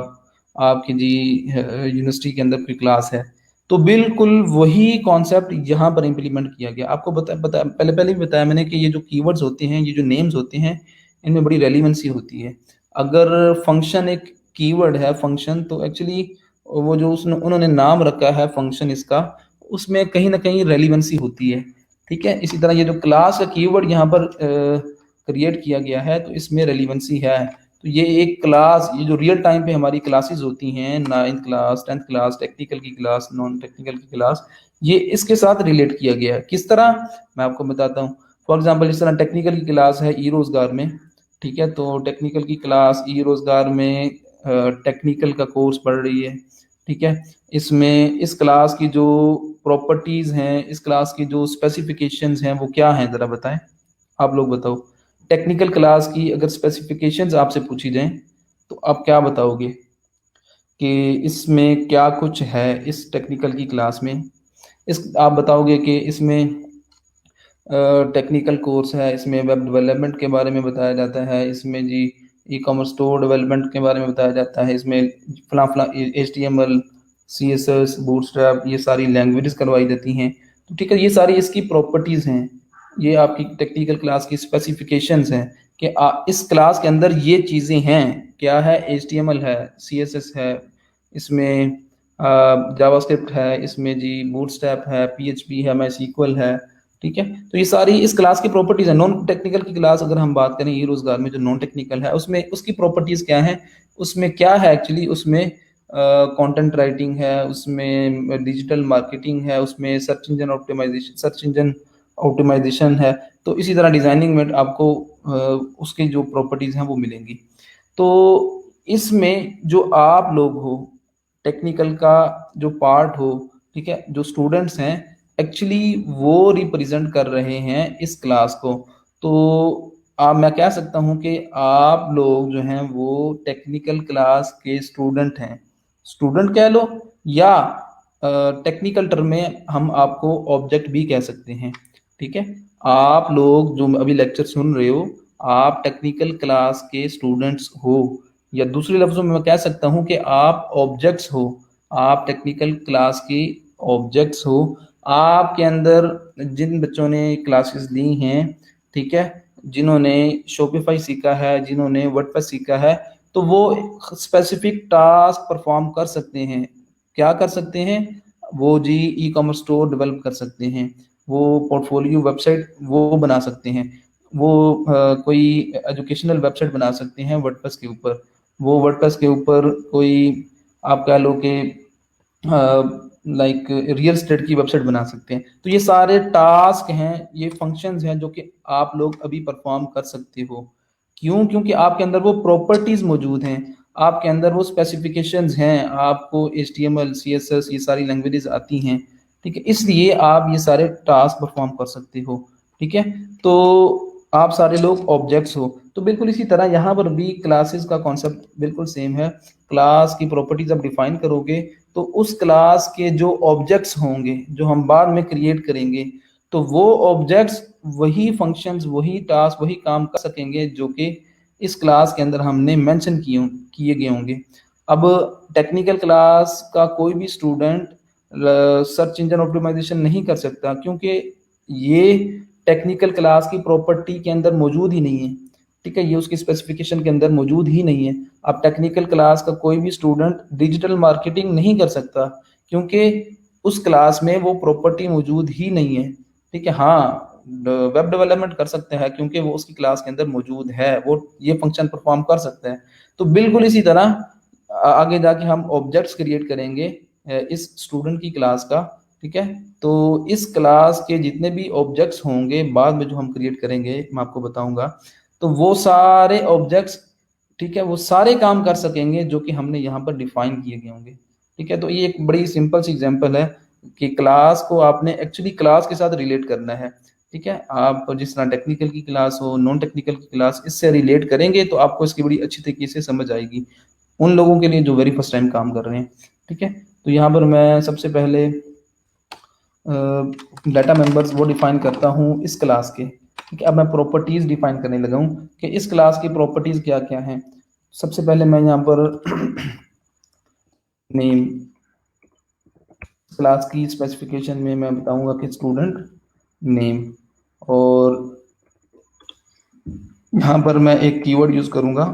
आपकी जी यूनिवर्सिटी के अंदर कोई क्लास है, तो बिल्कुल वही कॉन्सेप्ट यहाँ पर इम्प्लीमेंट किया गया। आपको पहले भी बताया मैंने कि ये जो कीवर्ड्स होते हैं, ये जो नेम्स होते हैं, इनमें बड़ी रेलिवेंसी होती है। अगर फंक्शन एक कीवर्ड है फंक्शन, तो एक्चुअली वो जो उसने उन्होंने नाम रखा है फंक्शन इसका, उसमें कहीं ना कहीं रेलिवेंसी होती है। ठीक है, इसी तरह ये जो क्लास का कीवर्ड यहाँ पर क्रिएट किया गया है, तो इसमें रेलिवेंसी है। तो ये एक क्लास, ये जो रियल टाइम पे हमारी क्लासेस होती हैं, 9th class, 10th class, technical की क्लास, नॉन टेक्निकल की क्लास, ये इसके साथ रिलेट किया गया है। किस तरह, मैं आपको बताता हूँ। फॉर एग्जाम्पल, जिस तरह टेक्निकल की क्लास है ई रोजगार में, ठीक है, तो टेक्निकल की क्लास ई रोजगार में टेक्निकल का कोर्स पढ़ रही है। ठीक है, इसमें इस क्लास की जो प्रॉपर्टीज हैं, इस क्लास की जो स्पेसिफिकेशंस हैं, वो क्या हैं, जरा बताएं। आप लोग बताओ, टेक्निकल क्लास की अगर स्पेसिफिकेशंस आपसे पूछी जाएं, तो आप क्या बताओगे कि इसमें क्या कुछ है इस टेक्निकल की क्लास में। इस आप बताओगे कि इसमें टेक्निकल कोर्स है, इसमें वेब डेवलपमेंट के बारे में बताया जाता है, इसमें जी ई कॉमर्स स्टोर डेवलपमेंट के बारे में बताया जाता है, इसमें फला फला HTML, CSS, बूटस्ट्रैप, ये सारी लैंग्वेजेस करवाई जाती हैं। तो ठीक है, ये सारी इसकी प्रॉपर्टीज़ हैं, ये आपकी टेक्निकल क्लास की स्पेसिफिकेशंस हैं कि इस क्लास के अंदर ये चीज़ें हैं। क्या है, HTML है, CSS है, इसमें जावास्क्रिप्ट है, इसमें जी बूटस्ट्रैप है, PHP है, MySQL है। ठीक है, तो ये सारी इस क्लास की प्रॉपर्टीज है। नॉन टेक्निकल की क्लास अगर हम बात करें, ये रोजगार में जो नॉन टेक्निकल है, उसमें उसकी प्रॉपर्टीज क्या है, उसमें क्या है एक्चुअली, उसमें कंटेंट राइटिंग है, उसमें डिजिटल मार्केटिंग है, उसमें सर्च इंजन ऑप्टिमाइजेशन है। तो इसी तरह डिजाइनिंग में आपको उसकी जो प्रॉपर्टीज हैं वो मिलेंगी। तो इसमें जो आप लोग हो, टेक्निकल का जो पार्ट हो, ठीक है, जो स्टूडेंट्स हैं, एक्चुअली वो रिप्रेजेंट कर रहे हैं इस क्लास को। तो मैं कह सकता हूं कि आप लोग जो हैं वो टेक्निकल क्लास के स्टूडेंट हैं, स्टूडेंट कह लो, या टेक्निकल टर्म में हम आपको ऑब्जेक्ट भी कह सकते हैं। ठीक है, आप लोग जो अभी लेक्चर सुन रहे हो, आप टेक्निकल क्लास के स्टूडेंट्स हो, या दूसरे लफ्जों में मैं कह सकता हूं कि आप ऑब्जेक्ट्स हो, आप टेक्निकल क्लास के ऑब्जेक्ट्स हो। आपके अंदर जिन बच्चों ने क्लासेस ली हैं, ठीक है, जिन्होंने शॉपिफाई सीखा है, जिन्होंने वर्डप्रेस सीखा है, तो वो स्पेसिफिक टास्क परफॉर्म कर सकते हैं। क्या कर सकते हैं वो जी, ई कॉमर्स स्टोर डेवलप कर सकते हैं, वो पोर्टफोलियो वेबसाइट वो बना सकते हैं, वो कोई एजुकेशनल वेबसाइट बना सकते हैं वर्डप्रेस के ऊपर, वो वर्डप्रेस के ऊपर कोई आप कह लो कि लाइक रियल स्टेट की वेबसाइट बना सकते हैं। तो ये सारे टास्क हैं, ये फंक्शंस हैं जो कि आप लोग अभी परफॉर्म कर सकते हो। क्यों? क्योंकि आपके अंदर वो प्रॉपर्टीज मौजूद हैं, आपके अंदर वो स्पेसिफिकेशंस हैं, आपको HTML, CSS, ये सारी लैंग्वेजेस आती हैं। ठीक है, इसलिए आप ये सारे टास्क परफॉर्म कर सकते हो। ठीक है, तो आप सारे लोग ऑब्जेक्ट्स हो। तो बिल्कुल इसी तरह यहाँ पर भी क्लासेस का कॉन्सेप्ट बिल्कुल सेम है। क्लास की प्रॉपर्टीज आप डिफाइन करोगे, तो उस क्लास के जो ऑब्जेक्ट्स होंगे, जो हम बाद में क्रिएट करेंगे, तो वो ऑब्जेक्ट्स वही फंक्शंस, वही टास्क, वही काम कर सकेंगे जो कि इस क्लास के अंदर हमने मेंशन किए गए होंगे। अब टेक्निकल क्लास का कोई भी स्टूडेंट सर्च इंजन ऑप्टिमाइजेशन नहीं कर सकता, क्योंकि ये टेक्निकल क्लास की प्रॉपर्टी के अंदर मौजूद ही नहीं है। ठीक है, ये उसकी स्पेसिफिकेशन के अंदर मौजूद ही नहीं है। अब टेक्निकल क्लास का कोई भी स्टूडेंट डिजिटल मार्केटिंग नहीं कर सकता, क्योंकि उस क्लास में वो प्रॉपर्टी मौजूद ही नहीं है। ठीक है, हाँ, वेब डेवलपमेंट कर सकते हैं क्योंकि वो उसकी क्लास के अंदर मौजूद है, वो ये फंक्शन परफॉर्म कर सकते हैं। तो बिल्कुल इसी तरह आगे जाके हम ऑब्जेक्ट्स क्रिएट करेंगे इस स्टूडेंट की क्लास का। ठीक है, तो इस क्लास के जितने भी ऑब्जेक्ट्स होंगे बाद में जो हम क्रिएट करेंगे, मैं आपको बताऊंगा, तो वो सारे ऑब्जेक्ट्स, ठीक है, वो सारे काम कर सकेंगे जो कि हमने यहाँ पर डिफाइन किए गए होंगे। ठीक है, तो ये एक बड़ी सिंपल सी एग्जांपल है कि क्लास को आपने एक्चुअली क्लास के साथ रिलेट करना है। ठीक है, आप जिस तरह टेक्निकल की क्लास हो, नॉन टेक्निकल की क्लास, इससे रिलेट करेंगे तो आपको इसकी बड़ी अच्छी तरीके से समझ आएगी उन लोगों के लिए जो वेरी फर्स्ट टाइम काम कर रहे हैं। ठीक है, तो यहाँ पर मैं सबसे पहले डाटा मेंबर्स वो डिफाइन करता हूँ इस क्लास के। ठीक है, अब मैं प्रॉपर्टीज डिफाइन करने लगा हूँ कि इस क्लास की प्रॉपर्टीज क्या क्या हैं। सबसे पहले मैं यहाँ पर नेम, क्लास की स्पेसिफिकेशन में मैं बताऊंगा कि स्टूडेंट नेम, और यहाँ पर मैं एक कीवर्ड यूज करूंगा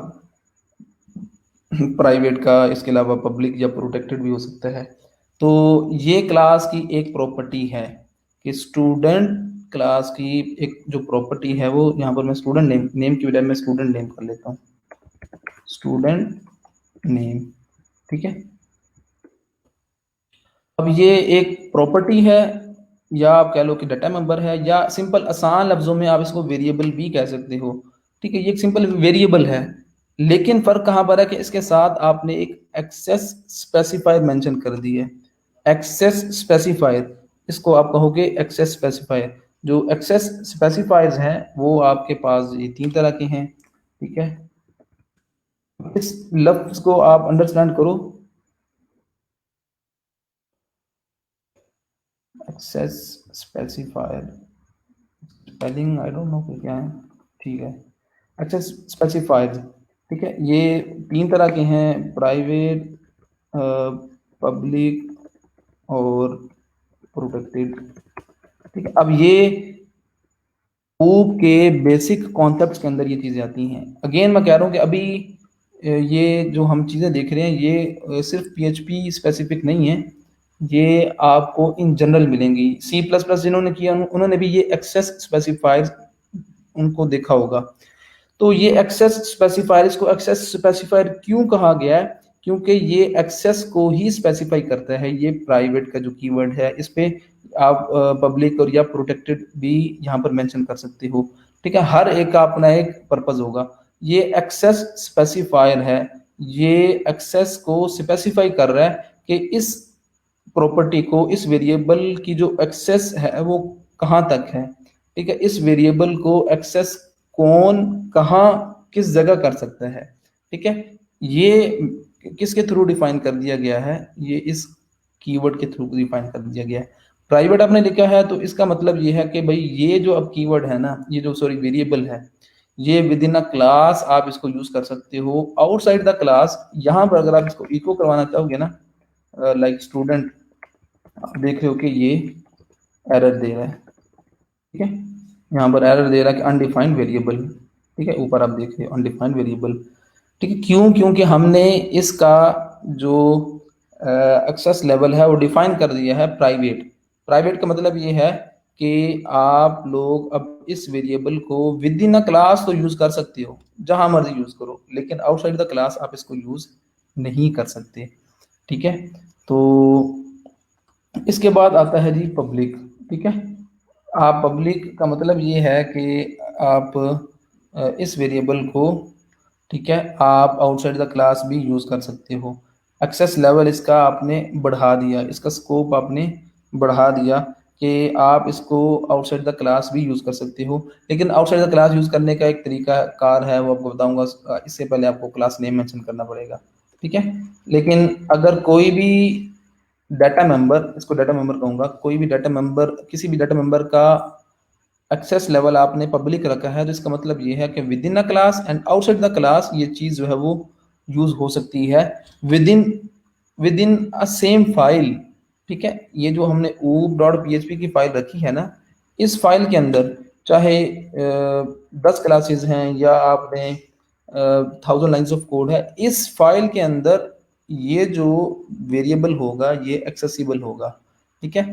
प्राइवेट का, इसके अलावा पब्लिक या प्रोटेक्टेड भी हो सकता है। तो ये क्लास की एक प्रॉपर्टी है कि स्टूडेंट क्लास की एक जो प्रॉपर्टी है वो, यहाँ पर मैं स्टूडेंट नेम, नेम की बजाय मैं स्टूडेंट नेम कर लेता हूँ, स्टूडेंट नेम। ठीक है, अब ये एक प्रॉपर्टी है, या आप कह लो कि डाटा मेंबर है, या सिंपल आसान लफ्जों में आप इसको वेरिएबल भी कह सकते हो। ठीक है, ये एक सिंपल वेरिएबल है, लेकिन फर्क कहाँ पर है कि इसके साथ आपने एक एक्सेस स्पेसिफायर मेंशन कर दी है। एक्सेस स्पेसिफायर, इसको आप कहोगे एक्सेस स्पेसिफायर। जो एक्सेस स्पेसिफायर्स हैं वो आपके पास ये तीन तरह के हैं। ठीक है, इस लफ्ज को आप अंडरस्टैंड करो। Access specifier, spelling I don't know कि क्या है। ठीक है, एक्सेस स्पेसिफायर्स, ठीक है, ये तीन तरह के हैं, प्राइवेट, पब्लिक और प्रोटेक्टेड। ठीक है, अब ये ऊप के बेसिक कॉन्सेप्ट्स के अंदर ये चीज़ें आती हैं। अगेन मैं कह रहा हूँ कि अभी ये जो हम चीज़ें देख रहे हैं ये सिर्फ पीएचपी स्पेसिफिक नहीं है, ये आपको इन जनरल मिलेंगी। सी प्लस प्लस जिन्होंने किया उन्होंने भी ये एक्सेस स्पेसिफायर उनको देखा होगा। तो ये एक्सेस स्पेसिफायर, इसको एक्सेस स्पेसिफायर क्यों कहा गया है? क्योंकि ये एक्सेस को ही स्पेसिफाई करता है। ये प्राइवेट का जो कीवर्ड है, इस पे आप पब्लिक और या प्रोटेक्टेड भी यहाँ पर मेंशन कर सकते हो। ठीक है, हर एक का अपना एक पर्पस होगा। ये एक्सेस स्पेसिफायर है, ये एक्सेस को स्पेसिफाई कर रहा है कि इस प्रॉपर्टी को, इस वेरिएबल की जो एक्सेस है वो कहाँ तक है। ठीक है, इस वेरिएबल को एक्सेस कौन कहाँ किस जगह कर सकता है। ठीक है, ये किसके थ्रू डिफाइन कर दिया गया है? ये इस कीवर्ड के थ्रू डिफाइन कर दिया गया है। प्राइवेट आपने लिखा है तो इसका मतलब ये है कि भाई ये जो अब कीवर्ड है ना, ये जो सॉरी वेरिएबल है, ये विद इन अ क्लास आप इसको यूज कर सकते हो। आउटसाइड द क्लास, यहाँ पर अगर आप इसको इको करवाना चाहोगे ना, लाइक स्टूडेंट, आप देख रहे हो कि ये एरर दे रहा है। ठीक है, यहाँ पर एरर दे रहा है कि अनडिफाइंड वेरिएबल। ठीक है, ऊपर आप देख रहे हो अनडिफाइंड वेरिएबल। ठीक है, क्यों? क्योंकि हमने इसका जो एक्सेस लेवल है वो डिफाइन कर दिया है प्राइवेट। प्राइवेट का मतलब ये है कि आप लोग अब इस वेरिएबल को विद इन अ क्लास तो यूज कर सकते हो, जहां मर्जी यूज करो, लेकिन आउटसाइड द क्लास आप इसको यूज नहीं कर सकते। ठीक है, तो इसके बाद आता है जी पब्लिक। ठीक है, आप पब्लिक का मतलब ये है कि आप इस वेरिएबल को, ठीक है, आप आउटसाइड द क्लास भी यूज कर सकते हो। एक्सेस लेवल इसका आपने बढ़ा दिया, इसका स्कोप आपने बढ़ा दिया कि आप इसको आउटसाइड द क्लास भी यूज कर सकते हो। लेकिन आउटसाइड द क्लास यूज करने का एक तरीका कार है, वो आपको बताऊंगा। इससे पहले आपको क्लास नेम मेंशन करना पड़ेगा। ठीक है, लेकिन अगर कोई भी डाटा मेंबर, इसको डाटा मेंबर कहूंगा, कोई भी डाटा मेंबर, किसी भी डाटा मेंबर का एक्सेस लेवल आपने पब्लिक रखा है, तो इसका मतलब ये है कि with in a class and outside the class ये चीज जो है वो यूज हो सकती है with in a same file. ठीक है, ये जो हमने oop.php की फाइल रखी है ना, इस फाइल के अंदर चाहे 10 क्लासेस हैं या आपने 1000 लाइन्स ऑफ कोड है, इस फाइल के अंदर ये जो वेरिएबल होगा ये एक्सेसिबल होगा। ठीक है,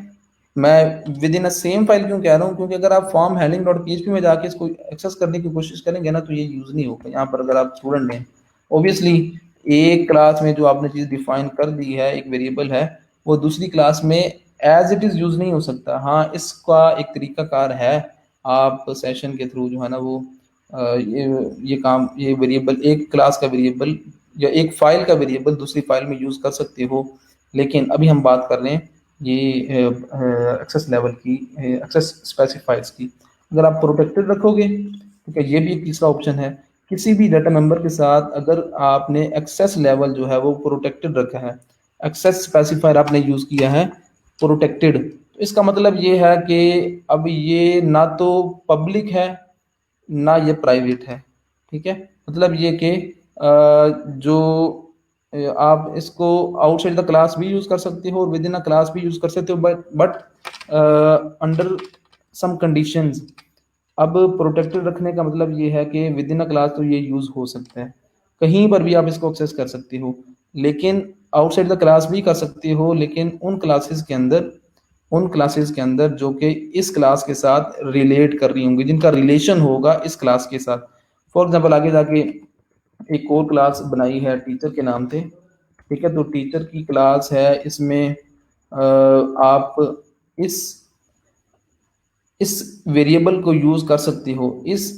मैं with in a same file क्यों कह रहा हूँ? क्योंकि अगर आप फॉर्म हैंडलिंग डॉट पीएचपी में जाके इसको एक्सेस करने की कोशिश करेंगे ना, तो ये यूज नहीं होगा। यहाँ पर अगर आप स्टूडेंट हैं, ऑब्वियसली एक क्लास में जो आपने चीज डिफाइन कर दी है, एक वेरिएबल है, वो दूसरी क्लास में एज इट इज यूज नहीं हो सकता। हाँ, इसका एक तरीका कार है, आप सेशन के थ्रू जो है ना वो ये काम, ये वेरिएबल, एक क्लास का वेरिएबल या एक फाइल का वेरिएबल दूसरी फाइल में यूज कर सकते हो। लेकिन अभी हम बात कर रहे हैं ये एक्सेस लेवल की, एक्सेस स्पेसिफायर्स की। अगर आप प्रोटेक्टेड रखोगे, ठीक है, ये भी एक तीसरा ऑप्शन है। किसी भी डाटा मेंबर के साथ अगर आपने एक्सेस लेवल जो है वो प्रोटेक्टेड रखा है, एक्सेस स्पेसिफायर आपने यूज किया है प्रोटेक्टेड, तो इसका मतलब ये है कि अब ये ना तो पब्लिक है ना ये प्राइवेट है। ठीक है, मतलब ये कि जो आप इसको आउटसाइड द क्लास भी यूज कर सकते हो और विद इन अ क्लास भी यूज कर सकते हो, बट अंडर सम कंडीशंस। अब प्रोटेक्टेड रखने का मतलब ये है कि विद इन अ क्लास तो ये यूज हो सकता है, कहीं पर भी आप इसको एक्सेस कर सकते हो, लेकिन आउटसाइड द क्लास भी कर सकते हो, लेकिन उन क्लासेस के अंदर जो कि इस क्लास के साथ रिलेट कर रही होंगी, जिनका रिलेशन होगा इस क्लास के साथ। फॉर एग्जाम्पल आगे जाके एक और क्लास बनाई है टीचर के नाम से, ठीक है, तो टीचर की क्लास है, इसमें आप इस इस वेरिएबल को यूज कर सकते हो, इस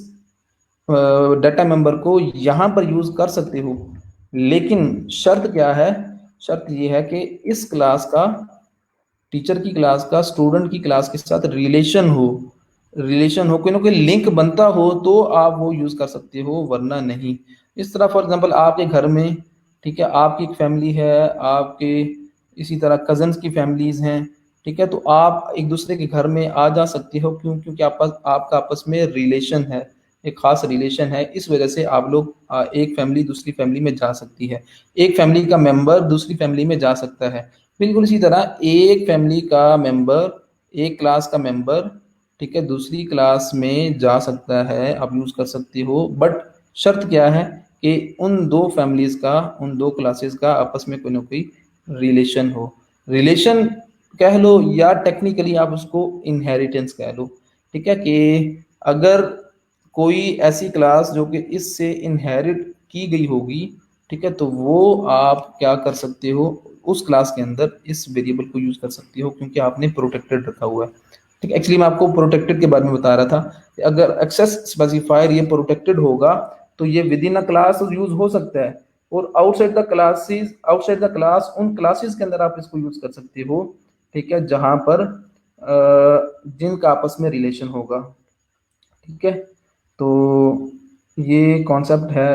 डाटा मेंबर को यहाँ पर यूज कर सकते हो, लेकिन शर्त क्या है? शर्त ये है कि इस क्लास का, टीचर की क्लास का स्टूडेंट की क्लास के साथ रिलेशन हो, कोई ना कोई लिंक बनता हो तो आप वो यूज कर सकते हो, वरना नहीं। इस तरह फॉर एग्जांपल आपके घर में, ठीक है, आपकी एक फैमिली है, आपके इसी तरह कजन्स की फैमिलीज हैं, ठीक है, तो आप एक दूसरे के घर में आ जा सकते हो, क्योंकि आपका आपस में रिलेशन है, एक खास रिलेशन है, इस वजह से आप लोग एक फैमिली दूसरी फैमिली में जा सकती है, एक फैमिली का मेंबर दूसरी फैमिली में जा सकता है। बिल्कुल इसी तरह एक फैमिली का मेंबर, एक क्लास का मेंबर, ठीक है, दूसरी क्लास में जा सकता है, आप यूज कर सकते हो, बट शर्त क्या है कि उन दो फैमिलीज का, उन दो क्लासेस का आपस में कोई ना कोई रिलेशन हो। रिलेशन कह लो या टेक्निकली आप उसको इनहेरिटेंस कह लो, ठीक है, कि अगर कोई ऐसी क्लास जो कि इससे इनहेरिट की गई होगी, ठीक है, तो वो आप क्या कर सकते हो, उस क्लास के अंदर इस वेरिएबल को यूज कर सकते हो, क्योंकि आपने प्रोटेक्टेड रखा हुआ है। ठीक है, एक्चुअली मैं आपको प्रोटेक्टेड के बारे में बता रहा था कि अगर एक्सेस स्पेसिफायर ये प्रोटेक्टेड होगा तो ये with in a class use हो सकता है, और आउटसाइड द क्लास उन क्लासेस के अंदर आप इसको यूज कर सकते हो, ठीक है, जहां पर जिनका आपस में रिलेशन होगा। ठीक है, तो ये कॉन्सेप्ट है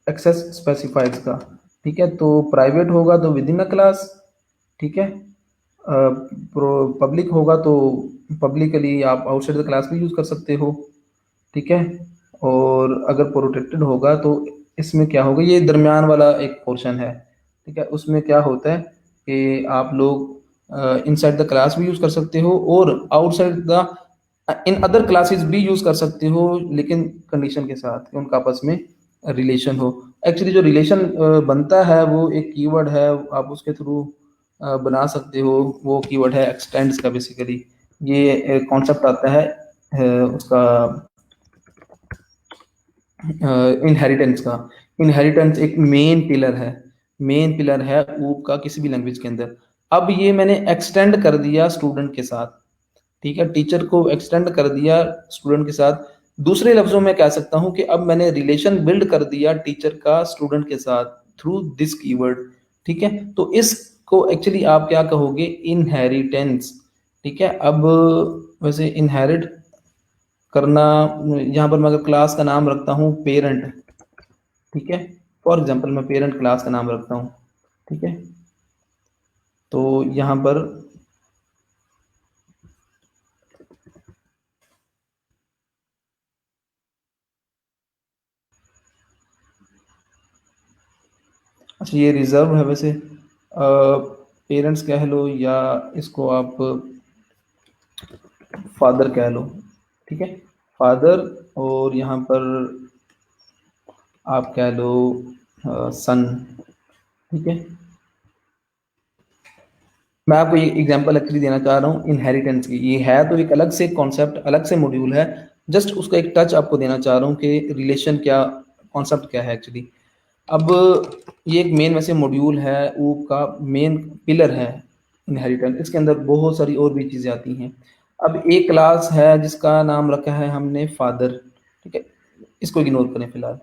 एक्सेस स्पेसिफाइड्स का। ठीक है, तो प्राइवेट होगा तो विद इन अ क्लास, ठीक है, पब्लिक होगा तो पब्लिकली आप आउटसाइड द क्लास भी यूज कर सकते हो। ठीक है, और अगर प्रोटेक्टेड होगा तो इसमें क्या होगा, ये दरमियान वाला एक पोर्शन है, ठीक है, उसमें क्या होता है कि आप लोग इनसाइड द क्लास भी यूज कर सकते हो और outside the in other classes भी यूज कर सकते हो, लेकिन कंडीशन के साथ कि उनका आपस में रिलेशन हो। एक्चुअली जो रिलेशन बनता है वो एक कीवर्ड है, आप उसके थ्रू बना सकते हो, वो कीवर्ड है एक्सटेंड्स का। बेसिकली ये कॉन्सेप्ट आता है उसका इनहेरिटेंस का। इनहेरिटेंस एक मेन पिलर है ऊप का किसी भी लैंग्वेज के अंदर। अब ये मैंने एक्सटेंड कर दिया स्टूडेंट के साथ, ठीक है, टीचर को एक्सटेंड कर दिया स्टूडेंट के साथ। दूसरे लफ्जों में कह सकता हूं कि अब मैंने रिलेशन बिल्ड कर दिया टीचर का स्टूडेंट के साथ थ्रू दिस कीवर्ड। ठीक है, तो इसको एक्चुअली आप क्या कहोगे, इनहेरिटेंस। ठीक है, अब वैसे इनहेरिट करना, यहाँ पर मैं अगर क्लास का नाम रखता हूँ पेरेंट, ठीक है, फॉर एग्जांपल मैं पेरेंट क्लास का नाम रखता हूँ, ठीक है, तो यहाँ पर अच्छा ये रिजर्व है वैसे, पेरेंट्स कह लो या इसको आप फादर कह लो, ठीक है, फादर, और यहाँ पर आप कह लो सन। ठीक है, मैं आपको ये एग्जांपल एक्चुअली देना चाह रहा हूँ इनहेरिटेंस की, ये है तो एक अलग से कॉन्सेप्ट, अलग से मॉड्यूल है, जस्ट उसका एक टच आपको देना चाह रहा हूँ कि रिलेशन क्या, कॉन्सेप्ट क्या है एक्चुअली। अब ये एक मेन वैसे मॉड्यूल है, ऊप का मेन पिलर है इनहेरिटेंस, इसके अंदर बहुत सारी और भी चीज़ें आती हैं। अब एक क्लास है जिसका नाम रखा है हमने फादर, ठीक है, इसको इग्नोर करें फिलहाल।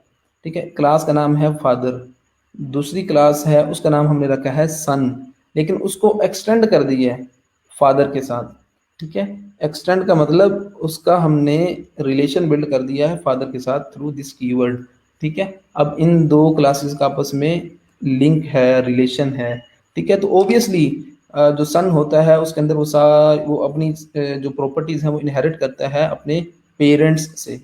ठीक है, क्लास का नाम है फादर। दूसरी क्लास है उसका नाम हमने रखा है सन, लेकिन उसको एक्सटेंड कर दिया है फादर के साथ। ठीक है, एक्सटेंड का मतलब उसका हमने रिलेशन बिल्ड कर दिया है फादर के साथ थ्रू दिस कीवर्ड। ठीक है, अब इन दो क्लासेस का आपस में लिंक है, रिलेशन है। ठीक है, तो ऑब्वियसली जो सन होता है उसके अंदर वो अपनी जो प्रॉपर्टीज हैं वो इनहेरिट करता है अपने पेरेंट्स से।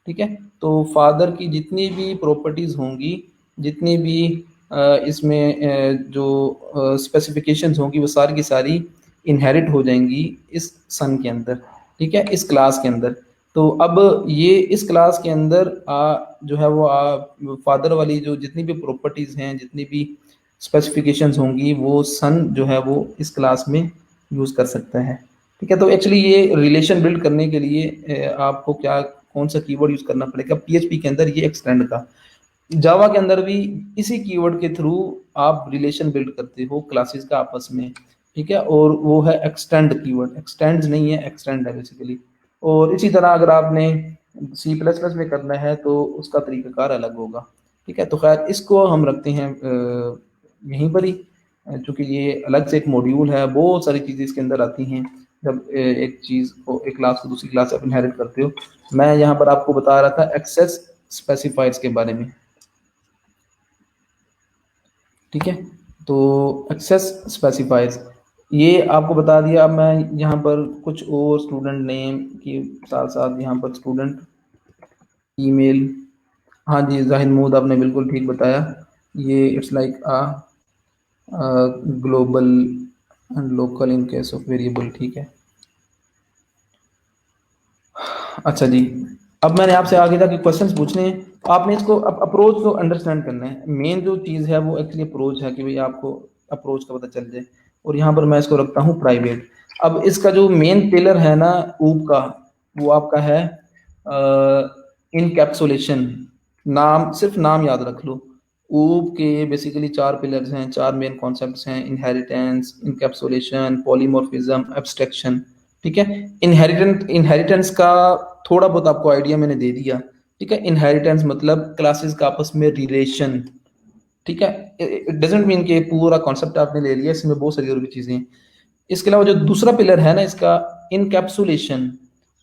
ठीक है, तो फादर की जितनी भी प्रॉपर्टीज होंगी, जितनी भी इसमें जो स्पेसिफिकेशंस होंगी वो सारी की सारी इनहेरिट हो जाएंगी इस सन के अंदर, ठीक है, इस क्लास के अंदर। तो अब ये इस क्लास के अंदर जो है वो फादर वाली जो जितनी भी प्रॉपर्टीज हैं, जितनी भी स्पेसिफिकेशंस होंगी, वो सन जो है वो इस क्लास में यूज कर सकता है, ठीक है। तो एक्चुअली ये रिलेशन बिल्ड करने के लिए आपको क्या कौन सा कीवर्ड यूज करना पड़ेगा पीएचपी के अंदर, ये एक्सटेंड का। जावा के अंदर भी इसी कीवर्ड के थ्रू आप रिलेशन बिल्ड करते हो क्लासेस का आपस में, ठीक है। और वो है एक्सटेंड कीवर्ड, एक्सटेंड नहीं है, एक्सटेंड है बेसिकली। और इसी तरह अगर आपने सी प्लस प्लस में करना है तो उसका तरीकाकार अलग होगा, ठीक है। तो खैर इसको हम रखते हैं यहीं पर ही, चूंकि ये अलग से एक मॉड्यूल है, बहुत सारी चीज़ें इसके अंदर आती हैं जब एक चीज़ को, एक क्लास को दूसरी क्लास से आप इनहेरिट करते हो। मैं यहाँ पर आपको बता रहा था एक्सेस स्पेसिफायर्स के बारे में, ठीक है। तो एक्सेस स्पेसिफायर्स ये आपको बता दिया। अब मैं यहाँ पर कुछ और स्टूडेंट नेम के साथ साथ यहाँ पर स्टूडेंट ईमेल, हाँ जी जाहिद महमूद आपने बिल्कुल ठीक बताया, ये it's like global and local in case of variable, ठीक है। अच्छा जी, अब मैंने आपसे आगे जाके क्वेश्चंस पूछने हैं, तो आपने इसको अप्रोच को अंडरस्टैंड करना है। मेन जो चीज़ है वो एक्चुअली अप्रोच है, कि भाई आपको अप्रोच का पता चल जाए। और यहाँ पर मैं इसको रखता हूँ प्राइवेट। अब इसका जो मेन पिलर है ना ऊप का, वो आपका है इनकैप्सुलेशन। नाम, सिर्फ नाम याद रख लो। ऊप के बेसिकली चार पिलर्स हैं, चार मेन कॉन्सेप्ट्स हैं: इनहेरिटेंस, इनकैप्सुलेशन, पॉलीमॉर्फिज्म, एब्स्ट्रैक्शन, ठीक है। इनहेरिटेंस का थोड़ा बहुत आपको आइडिया मैंने दे दिया, ठीक है। इनहेरिटेंस मतलब क्लासेस का आपस में रिलेशन, ठीक है। इट डजेंट मीन कि पूरा कॉन्सेप्ट आपने ले लिया, इसमें बहुत सारी और भी चीजें हैं। इसके अलावा जो दूसरा पिलर है ना इसका, इनकैप्सुलेशन,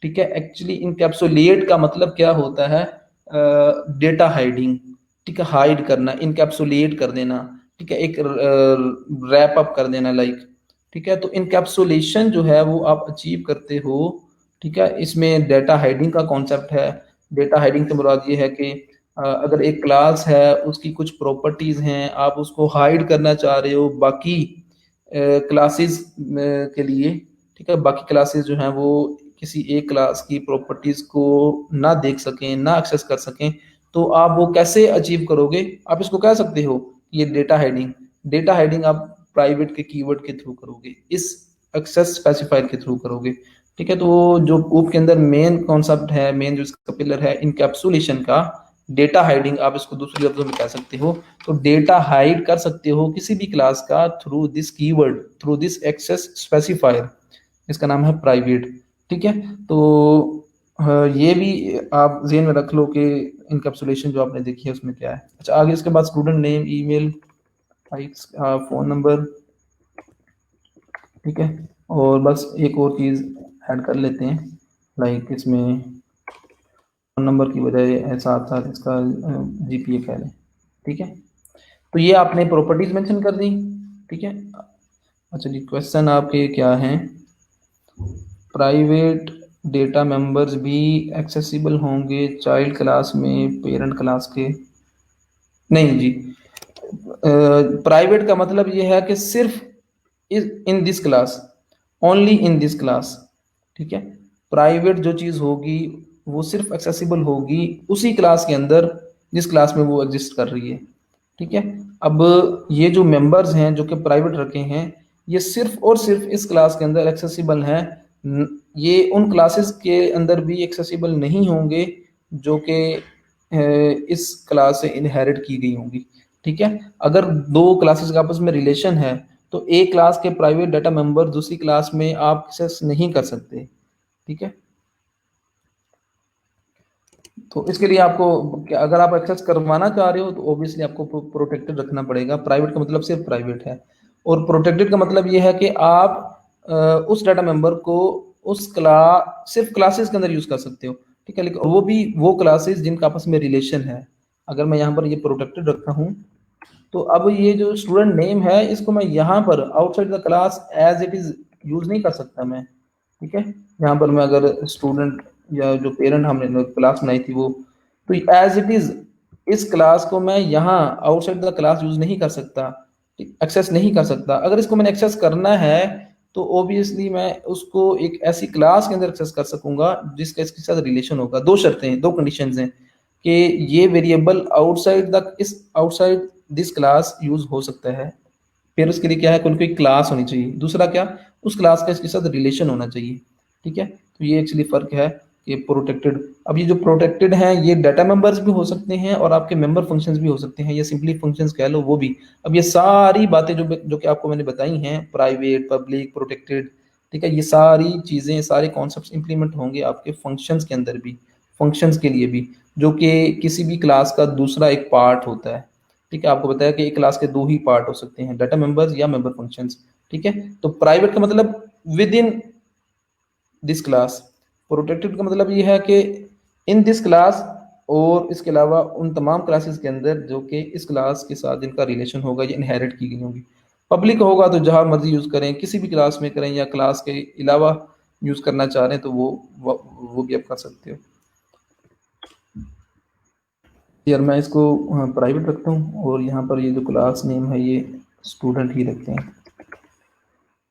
ठीक है। एक्चुअली इनकैप्सुलेट का मतलब क्या होता है, डेटा हाइडिंग, ठीक है, हाइड करना, इनकैप्सुलेट कर देना, ठीक है, एक रैप अप कर देना लाइक, ठीक है। तो इनकैप्सुलेशन जो है वो आप अचीव करते हो, ठीक है। इसमें डेटा हाइडिंग का कॉन्सेप्ट है। डेटा हाइडिंग से मुराद ये है कि अगर एक क्लास है उसकी कुछ प्रॉपर्टीज हैं, आप उसको हाइड करना चाह रहे हो बाकी क्लासेस के लिए, ठीक है। बाकी क्लासेस जो हैं वो किसी एक क्लास की प्रॉपर्टीज को ना देख सकें, ना एक्सेस कर सकें, तो आप वो कैसे अचीव करोगे? आप इसको कह सकते हो ये डेटा हाइडिंग। डेटा हाइडिंग आप प्राइवेट के कीवर्ड के थ्रू करोगे, इस एक्सेस स्पेसिफायर के थ्रू करोगे, ठीक है। तो जो ऊप के अंदर मेन कॉन्सेप्ट है, मेन जो इसका पिलर है इनकैप्सुलेशन का, डेटा हाइडिंग आप इसको दूसरे लफ्जों में कह सकते हो। तो डेटा हाइड कर सकते हो किसी भी क्लास का through this keyword, through this access specifier, इसका नाम है प्राइवेट, ठीक है। तो ये भी आप जेन में रख लो कि इनकैप्सुलेशन जो आपने देखी है उसमें क्या है। अच्छा, आगे इसके बाद student name, email, phone number, ठीक है। और बस एक और चीज ऐड कर लेते हैं, लाइक इसमें फोन नंबर की बजाय साथ साथ इसका जीपीए कह लें, ठीक है। तो ये आपने प्रॉपर्टीज मेंशन कर दी, ठीक है। अच्छा जी, क्वेश्चन आपके क्या हैं? प्राइवेट डेटा मेंबर्स भी एक्सेसिबल होंगे चाइल्ड क्लास में पेरेंट क्लास के? नहीं जी, प्राइवेट का मतलब ये है कि सिर्फ in this class, only in this class, ठीक है। प्राइवेट जो चीज़ होगी वो सिर्फ एक्सेसिबल होगी उसी क्लास के अंदर जिस क्लास में वो एग्जिस्ट कर रही है, ठीक है। अब ये जो मेंबर्स हैं जो कि प्राइवेट रखे हैं, ये सिर्फ और सिर्फ इस क्लास के अंदर एक्सेसिबल हैं। ये उन क्लासेस के अंदर भी एक्सेसिबल नहीं होंगे जो कि इस क्लास से इनहेरिट की गई होंगी, ठीक है। अगर दो क्लासेस का आपस में रिलेशन है तो एक क्लास के प्राइवेट डाटा मेंबर दूसरी क्लास में आप एक्सेस नहीं कर सकते, ठीक है। तो इसके लिए आपको अगर आप एक्सेस करवाना चाह रहे हो तो ऑब्वियसली आपको प्रोटेक्टेड रखना पड़ेगा। प्राइवेट का मतलब सिर्फ प्राइवेट है, और प्रोटेक्टेड का मतलब ये है कि आप उस डाटा मेंबर को उस क्लास, सिर्फ क्लासेस के अंदर यूज कर सकते हो, ठीक है। लेकिन वो भी वो क्लासेस जिनका आपस में रिलेशन है। अगर मैं यहाँ पर ये प्रोटेक्टेड रखता हूँ तो अब ये जो स्टूडेंट नेम है इसको मैं यहाँ पर outside the class as it is use नहीं कर सकता मैं, ठीक है। यहाँ पर मैं अगर स्टूडेंट या जो पेरेंट हमने क्लास बनाई थी वो, तो एज इट इज इस क्लास को मैं यहाँ आउटसाइड द क्लास यूज नहीं कर सकता, एक्सेस नहीं कर सकता। अगर इसको मैंने एक्सेस करना है तो ऑब्वियसली मैं उसको एक ऐसी क्लास के अंदर एक्सेस कर सकूंगा जिसका इसके साथ रिलेशन होगा। दो शर्तें हैं, दो कंडीशंस हैं कि ये variable outside this class use हो सकता है। फिर उसके लिए क्या है, कोई कोई क्लास होनी चाहिए। दूसरा क्या, उस क्लास का इसके साथ रिलेशन होना चाहिए। ठीक है, तो ये एक्चुअली फर्क है कि प्रोटेक्टेड। अब ये जो प्रोटेक्टेड हैं ये डाटा मेंबर्स भी हो सकते हैं और आपके मेंबर फंक्शंस भी हो सकते हैं, या सिंपली फंक्शंस कह लो वो भी। अब ये सारी बातें जो जो कि आपको मैंने बताई हैं, प्राइवेट, पब्लिक, प्रोटेक्टेड, ठीक है, ये सारी चीजें, सारे कॉन्सेप्ट्स इंप्लीमेंट होंगे आपके फंक्शंस के अंदर भी, फंक्शंस के लिए भी, जो कि किसी भी क्लास का दूसरा एक पार्ट होता है। ठीक है, आपको बताया कि एक क्लास के दो ही पार्ट हो सकते हैं, डाटा मेंबर्स या मेंबर फंक्शंस। ठीक है, तो प्राइवेट का मतलब with in this class, protected का मतलब ये है कि इन दिस क्लास, और इसके अलावा उन तमाम क्लासेस के अंदर जो कि इस क्लास के साथ इनका रिलेशन होगा या इनहेरिट की गई होंगी। पब्लिक होगा तो जहां मर्जी यूज करें, किसी भी क्लास में करें, या क्लास के अलावा यूज करना चाह रहे हैं तो वो भी आप कर सकते हो। यार मैं इसको प्राइवेट रखता हूँ, और यहाँ पर ये जो क्लास नेम है ये स्टूडेंट ही रखते हैं,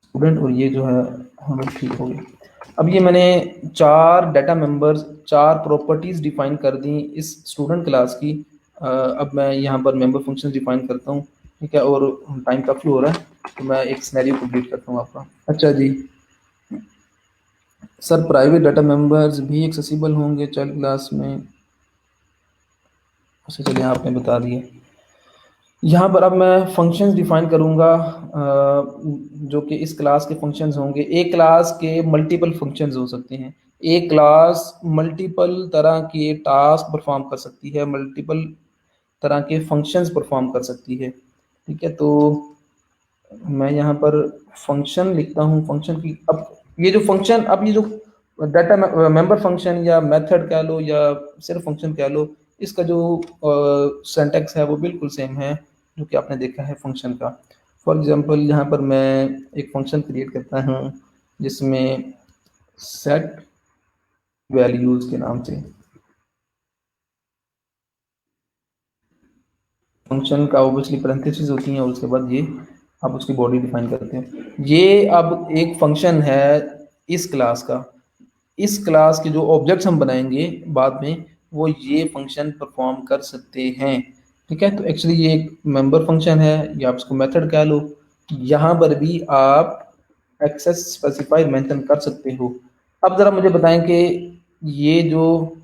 स्टूडेंट, और ये जो है हमें ठीक हो गया। अब ये मैंने चार डाटा मेंबर्स, चार प्रॉपर्टीज डिफाइन कर दी इस स्टूडेंट क्लास की। अब मैं यहाँ पर मेंबर फंक्शन डिफाइन करता हूँ। ठीक है, और टाइम काफ़ी हो रहा है तो मैं एक सिनेरियो कंप्लीट करता हूँ आपका। अच्छा जी सर, प्राइवेट डाटा मेंबर्स भी एक्सेसिबल होंगे चाइल्ड क्लास में? अच्छा चलिए, आपने बता दिया। यहाँ पर अब मैं फंक्शंस डिफाइन करूँगा जो कि इस क्लास के फंक्शंस होंगे। एक क्लास के मल्टीपल फंक्शंस हो सकते हैं, एक क्लास मल्टीपल तरह के टास्क परफॉर्म कर सकती है, मल्टीपल तरह के फंक्शंस परफॉर्म कर सकती है। ठीक है, तो मैं यहाँ पर फंक्शन लिखता हूँ। फंक्शन की, अब ये जो फंक्शन, अब ये जो डाटा मेंबर फंक्शन या मेथड कह लो या सिर्फ फंक्शन कह लो, इसका जो सिंटैक्स है वो बिल्कुल सेम है जो कि आपने देखा है फंक्शन का। फॉर एग्जांपल यहाँ पर मैं एक फंक्शन क्रिएट करता हूँ जिसमें सेट वैल्यूज के नाम से, फंक्शन का ऑब्वियसली पैरेंथेसिस होती हैं और उसके बाद ये आप उसकी बॉडी डिफाइन करते हैं। ये अब एक फंक्शन है इस क्लास का। इस क्लास के जो ऑब्जेक्ट्स हम बनाएंगे बाद में, वो ये फंक्शन परफॉर्म कर सकते हैं। ठीक है, तो एक्चुअली ये एक मेंबर फंक्शन है या आप इसको मेथड कह लो। यहाँ पर भी आप एक्सेस स्पेसिफायर मेंशन कर सकते हो। अब जरा मुझे बताएं कि ये जो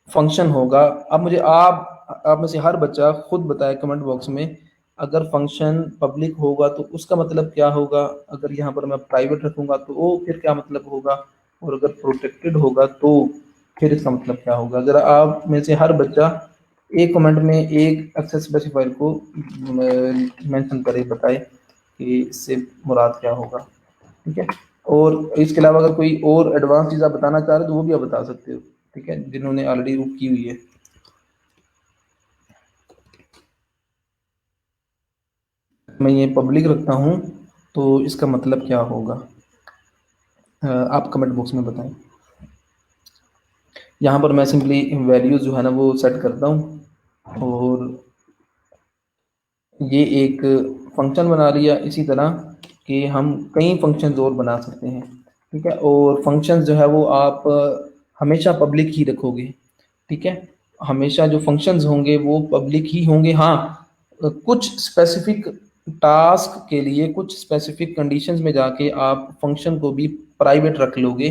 फंक्शन होगा, अब मुझे आप में से हर बच्चा खुद बताए कमेंट बॉक्स में, अगर फंक्शन पब्लिक होगा तो उसका मतलब क्या होगा, अगर यहाँ पर मैं प्राइवेट रखूंगा तो वो फिर क्या मतलब होगा, और अगर प्रोटेक्टेड होगा तो फिर इसका मतलब क्या होगा। जरा आप में से हर बच्चा एक कमेंट में एक एक्सेस स्पेसिफायर को मेंशन करे, बताए कि इससे मुराद क्या होगा। ठीक है, और इसके अलावा अगर कोई और एडवांस चीज़ आप बताना चाह रहे हो तो वो भी आप बता सकते हो। ठीक है, जिन्होंने ऑलरेडी बुक की हुई है। मैं ये पब्लिक रखता हूँ तो इसका मतलब क्या होगा, आप कमेंट बॉक्स में बताएं। यहाँ पर मैं सिंपली वैल्यूज जो है ना वो सेट करता हूँ, और ये एक फंक्शन बना लिया। इसी तरह कि हम कई फंक्शंस और बना सकते हैं। ठीक है, और फंक्शंस जो है वो आप हमेशा पब्लिक ही रखोगे। ठीक है, हमेशा जो फंक्शंस होंगे वो पब्लिक ही होंगे। हाँ, कुछ स्पेसिफिक टास्क के लिए, कुछ स्पेसिफिक कंडीशंस में जाके आप फंक्शन को भी प्राइवेट रख लोगे।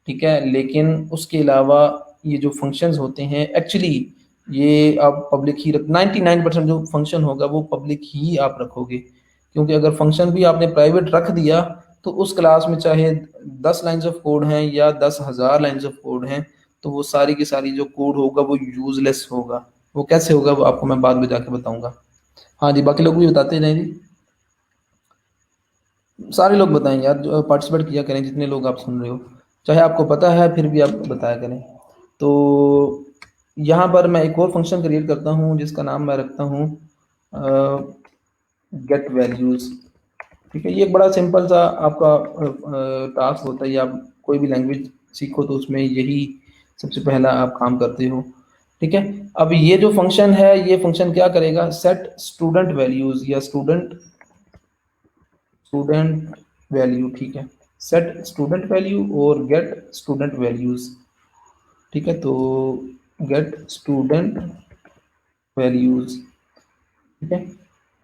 ठीक है, लेकिन उसके अलावा ये जो फंक्शंस होते हैं एक्चुअली ये आप पब्लिक ही रख, 99% जो फंक्शन होगा वो पब्लिक ही आप रखोगे। क्योंकि अगर फंक्शन भी आपने प्राइवेट रख दिया तो उस क्लास में चाहे 10 लाइन्स ऑफ कोड हैं या 10,000 लाइन्स ऑफ कोड हैं, तो वो सारी की सारी जो कोड होगा वो यूजलेस होगा। वो कैसे होगा वो आपको मैं बाद में जाके बताऊंगा। हाँ जी, बाकी लोग भी बताते रहें जी, सारे लोग बताएं यार, जो पार्टिसिपेट किया करें, जितने लोग आप सुन रहे हो, चाहे आपको पता है फिर भी आप बताया करें। तो यहाँ पर मैं एक और फंक्शन क्रिएट करता हूँ जिसका नाम मैं रखता हूँ गेट वैल्यूज। ठीक है, ये एक बड़ा सिंपल सा आपका टास्क होता है, या आप कोई भी लैंग्वेज सीखो तो उसमें यही सबसे पहला आप काम करते हो। ठीक है। अब ये जो फंक्शन है, ये फंक्शन क्या करेगा, सेट स्टूडेंट वैल्यूज या स्टूडेंट स्टूडेंट वैल्यू, ठीक है, सेट स्टूडेंट वैल्यू और गेट स्टूडेंट वैल्यूज, ठीक है। तो गेट स्टूडेंट वैल्यूज, ठीक है।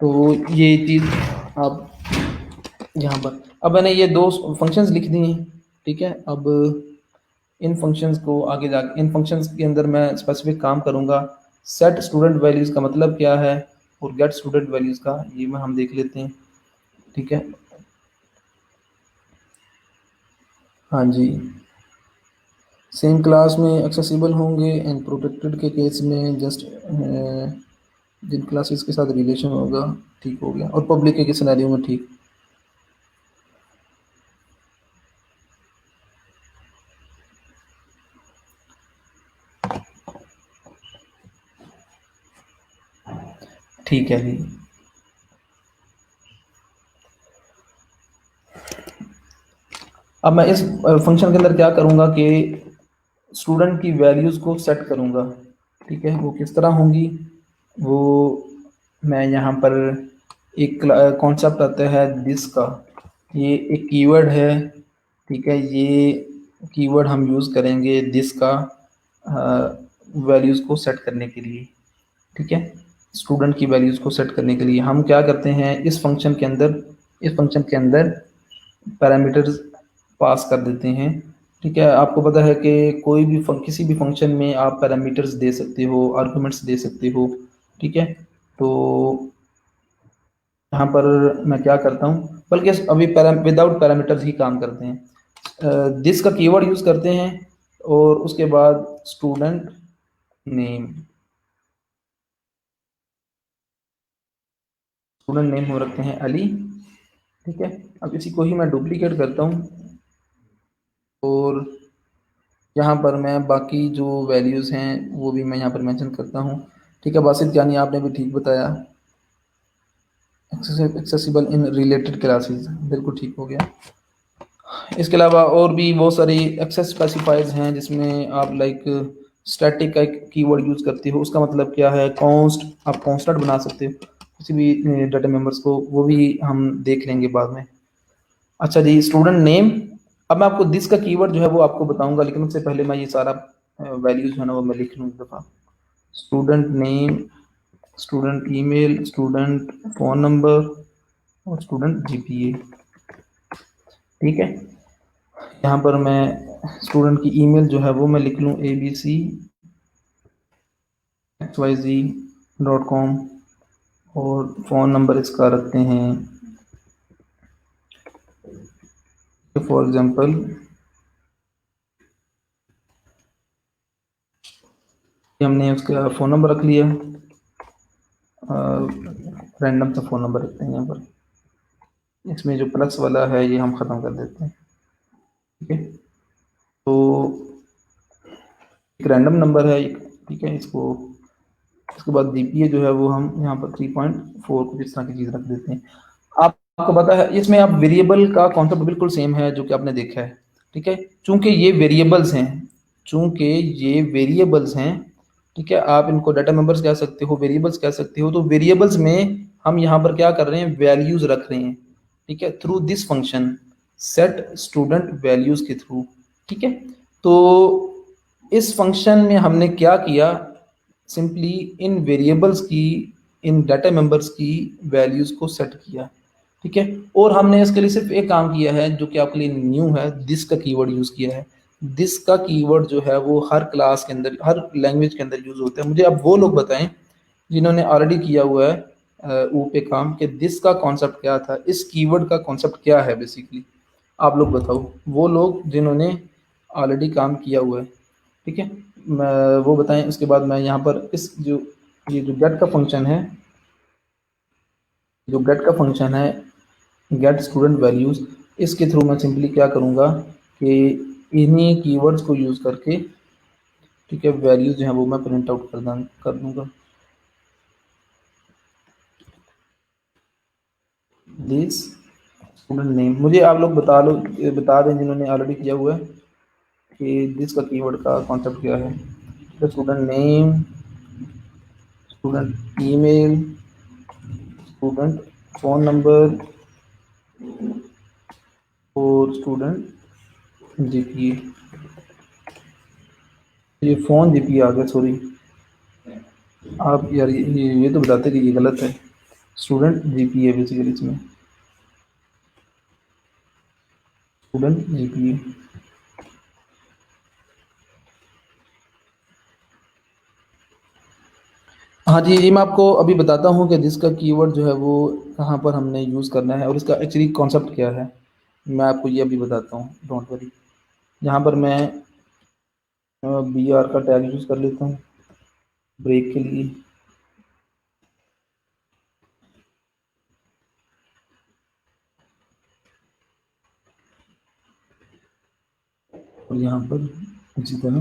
तो ये चीज आप यहाँ पर, अब मैंने ये दो फंक्शंस लिख दी हैं, ठीक है। अब इन फंक्शंस को आगे जाके, इन फंक्शंस के अंदर मैं स्पेसिफिक काम करूंगा। सेट स्टूडेंट वैल्यूज का मतलब क्या है और गेट स्टूडेंट वैल्यूज का, ये में हम देख लेते हैं, ठीक है। हाँ जी, सेम क्लास में एक्सेसिबल होंगे एंड प्रोटेक्टेड के केस में जस्ट जिन क्लासेस के साथ रिलेशन होगा, ठीक हो गया, और पब्लिक के सिनेरियो में ठीक। ठीक है जी। अब मैं इस फंक्शन के अंदर क्या करूंगा कि स्टूडेंट की वैल्यूज को सेट करूंगा, ठीक है। वो किस तरह होंगी, वो मैं यहाँ पर एक कॉन्सेप्ट आता है दिस का, ये एक कीवर्ड है, ठीक है। ये कीवर्ड हम यूज़ करेंगे दिस का वैल्यूज़ को सेट करने के लिए, ठीक है। स्टूडेंट की वैल्यूज़ को सेट करने के लिए हम क्या करते हैं, इस फंक्शन के अंदर, इस फंक्शन के अंदर पैरामीटर्स पास कर देते हैं, ठीक है। आपको पता है कि कोई भी किसी भी फंक्शन में आप पैरामीटर्स दे सकते हो, आर्गुमेंट्स दे सकते हो, ठीक है। तो यहाँ पर मैं क्या करता हूँ, बल्कि अभी विदाउट पैरामीटर्स ही काम करते हैं, दिस का कीवर्ड यूज करते हैं और उसके बाद स्टूडेंट नेम, स्टूडेंट नेम हो रखते हैं अली, ठीक है। अब इसी को ही मैं डुप्लीकेट करता हूँ और यहाँ पर मैं बाकी जो वैल्यूज़ हैं वो भी मैं यहाँ पर मेंशन करता हूँ, ठीक है। बासित यानी आपने भी ठीक बताया, एक्सेसिबल इन रिलेटेड क्लासेस, बिल्कुल ठीक हो गया। इसके अलावा और भी बहुत सारी एक्सेस स्पेसिफायर्स हैं जिसमें आप लाइक स्टैटिक का एक कीवर्ड यूज करते हो, उसका मतलब क्या है, कॉन्स्ट, आप कॉन्स्टेंट बना सकते हो किसी भी डाटा मेंबर्स को, वो भी हम देख लेंगे बाद में। अच्छा जी, स्टूडेंट नेम, अब मैं आपको दिस का कीवर्ड जो है वो आपको बताऊंगा, लेकिन उससे पहले मैं ये सारा वैल्यूज जो है ना वो मैं लिख लूँ एक दफ़ा। Student name, student email, student phone number और स्टूडेंट जीपीए, ठीक है। यहाँ पर मैं स्टूडेंट की ईमेल जो है वो मैं लिख लूँ abcxyz.com और फ़ोन नंबर इसका रखते हैं फॉर एग्जांपल हमने उसका फ़ोन नंबर रख लिया, रैंडम सा फ़ोन नंबर रखते हैं यहाँ पर, इसमें जो प्लस वाला है ये हम ख़त्म कर देते हैं, ठीक है। तो एक रैंडम नंबर है, ठीक है, इसको, उसके बाद जीपीए जो है वो हम यहाँ पर 3.4 कुछ इस तरह की चीज़ रख देते हैं। आपको पता है इसमें आप वेरिएबल का कॉन्सेप्ट बिल्कुल सेम है जो कि आपने देखा है, ठीक है। चूंकि ये वेरिएबल्स हैं, चूंकि ये वेरिएबल्स हैं, ठीक है, आप इनको डाटा मेंबर्स कह सकते हो, वेरिएबल्स कह सकते हो। तो वेरिएबल्स में हम यहाँ पर क्या कर रहे हैं, वैल्यूज रख रहे हैं, ठीक है, through this function set student values के थ्रू, ठीक है। तो इस फंक्शन में हमने क्या किया, सिंपली इन वेरिएबल्स की, इन डाटा मेंबर्स की वैल्यूज को सेट किया, ठीक है। और हमने इसके लिए सिर्फ एक काम किया है जो कि आपके लिए न्यू है, दिस का कीवर्ड यूज किया है। दिस का कीवर्ड जो है वो हर क्लास के अंदर, हर लैंग्वेज के अंदर यूज होता है। मुझे अब वो लोग बताएं जिन्होंने ऑलरेडी किया हुआ है ऊ पे काम, कि दिस का कॉन्सेप्ट क्या था, इस कीवर्ड का कॉन्सेप्ट क्या है बेसिकली, आप लोग बताओ, वो लोग जिन्होंने ऑलरेडी काम किया हुआ है, ठीक है, वो बताएं। उसके बाद मैं यहाँ पर इस जो ये जो गेट का फंक्शन है, जो गेट का फंक्शन है, गेट स्टूडेंट वैल्यूज, इसके थ्रू मैं सिंपली क्या करूँगा कि इन्हीं कीवर्ड्स को यूज़ करके, ठीक है, वैल्यूज जो है वो मैं प्रिंट आउट कर दूंगा। दिस स्टूडेंट नेम, मुझे आप लोग बता दें जिन्होंने ऑलरेडी किया हुआ है कि दिस का कीवर्ड का कॉन्सेप्ट क्या है। Student name student email, student phone number और स्टूडेंट जीपीए। ये फ़ोन जीपीए आ गया, सॉरी। आप यार ये तो बताते कि ये गलत है। स्टूडेंट जीपीए बेसिकली इसमें स्टूडेंट जीपीए। हाँ जी, ये मैं आपको अभी बताता हूँ कि जिसका कीवर्ड जो है वो कहाँ पर हमने यूज़ करना है और इसका एक्चुअली कॉन्सेप्ट क्या है। मैं आपको ये अभी बताता हूँ, डोंट वरी। यहाँ पर मैं बी आर का टैग यूज़ कर लेता हूँ ब्रेक के लिए। और यहाँ पर इसी तरह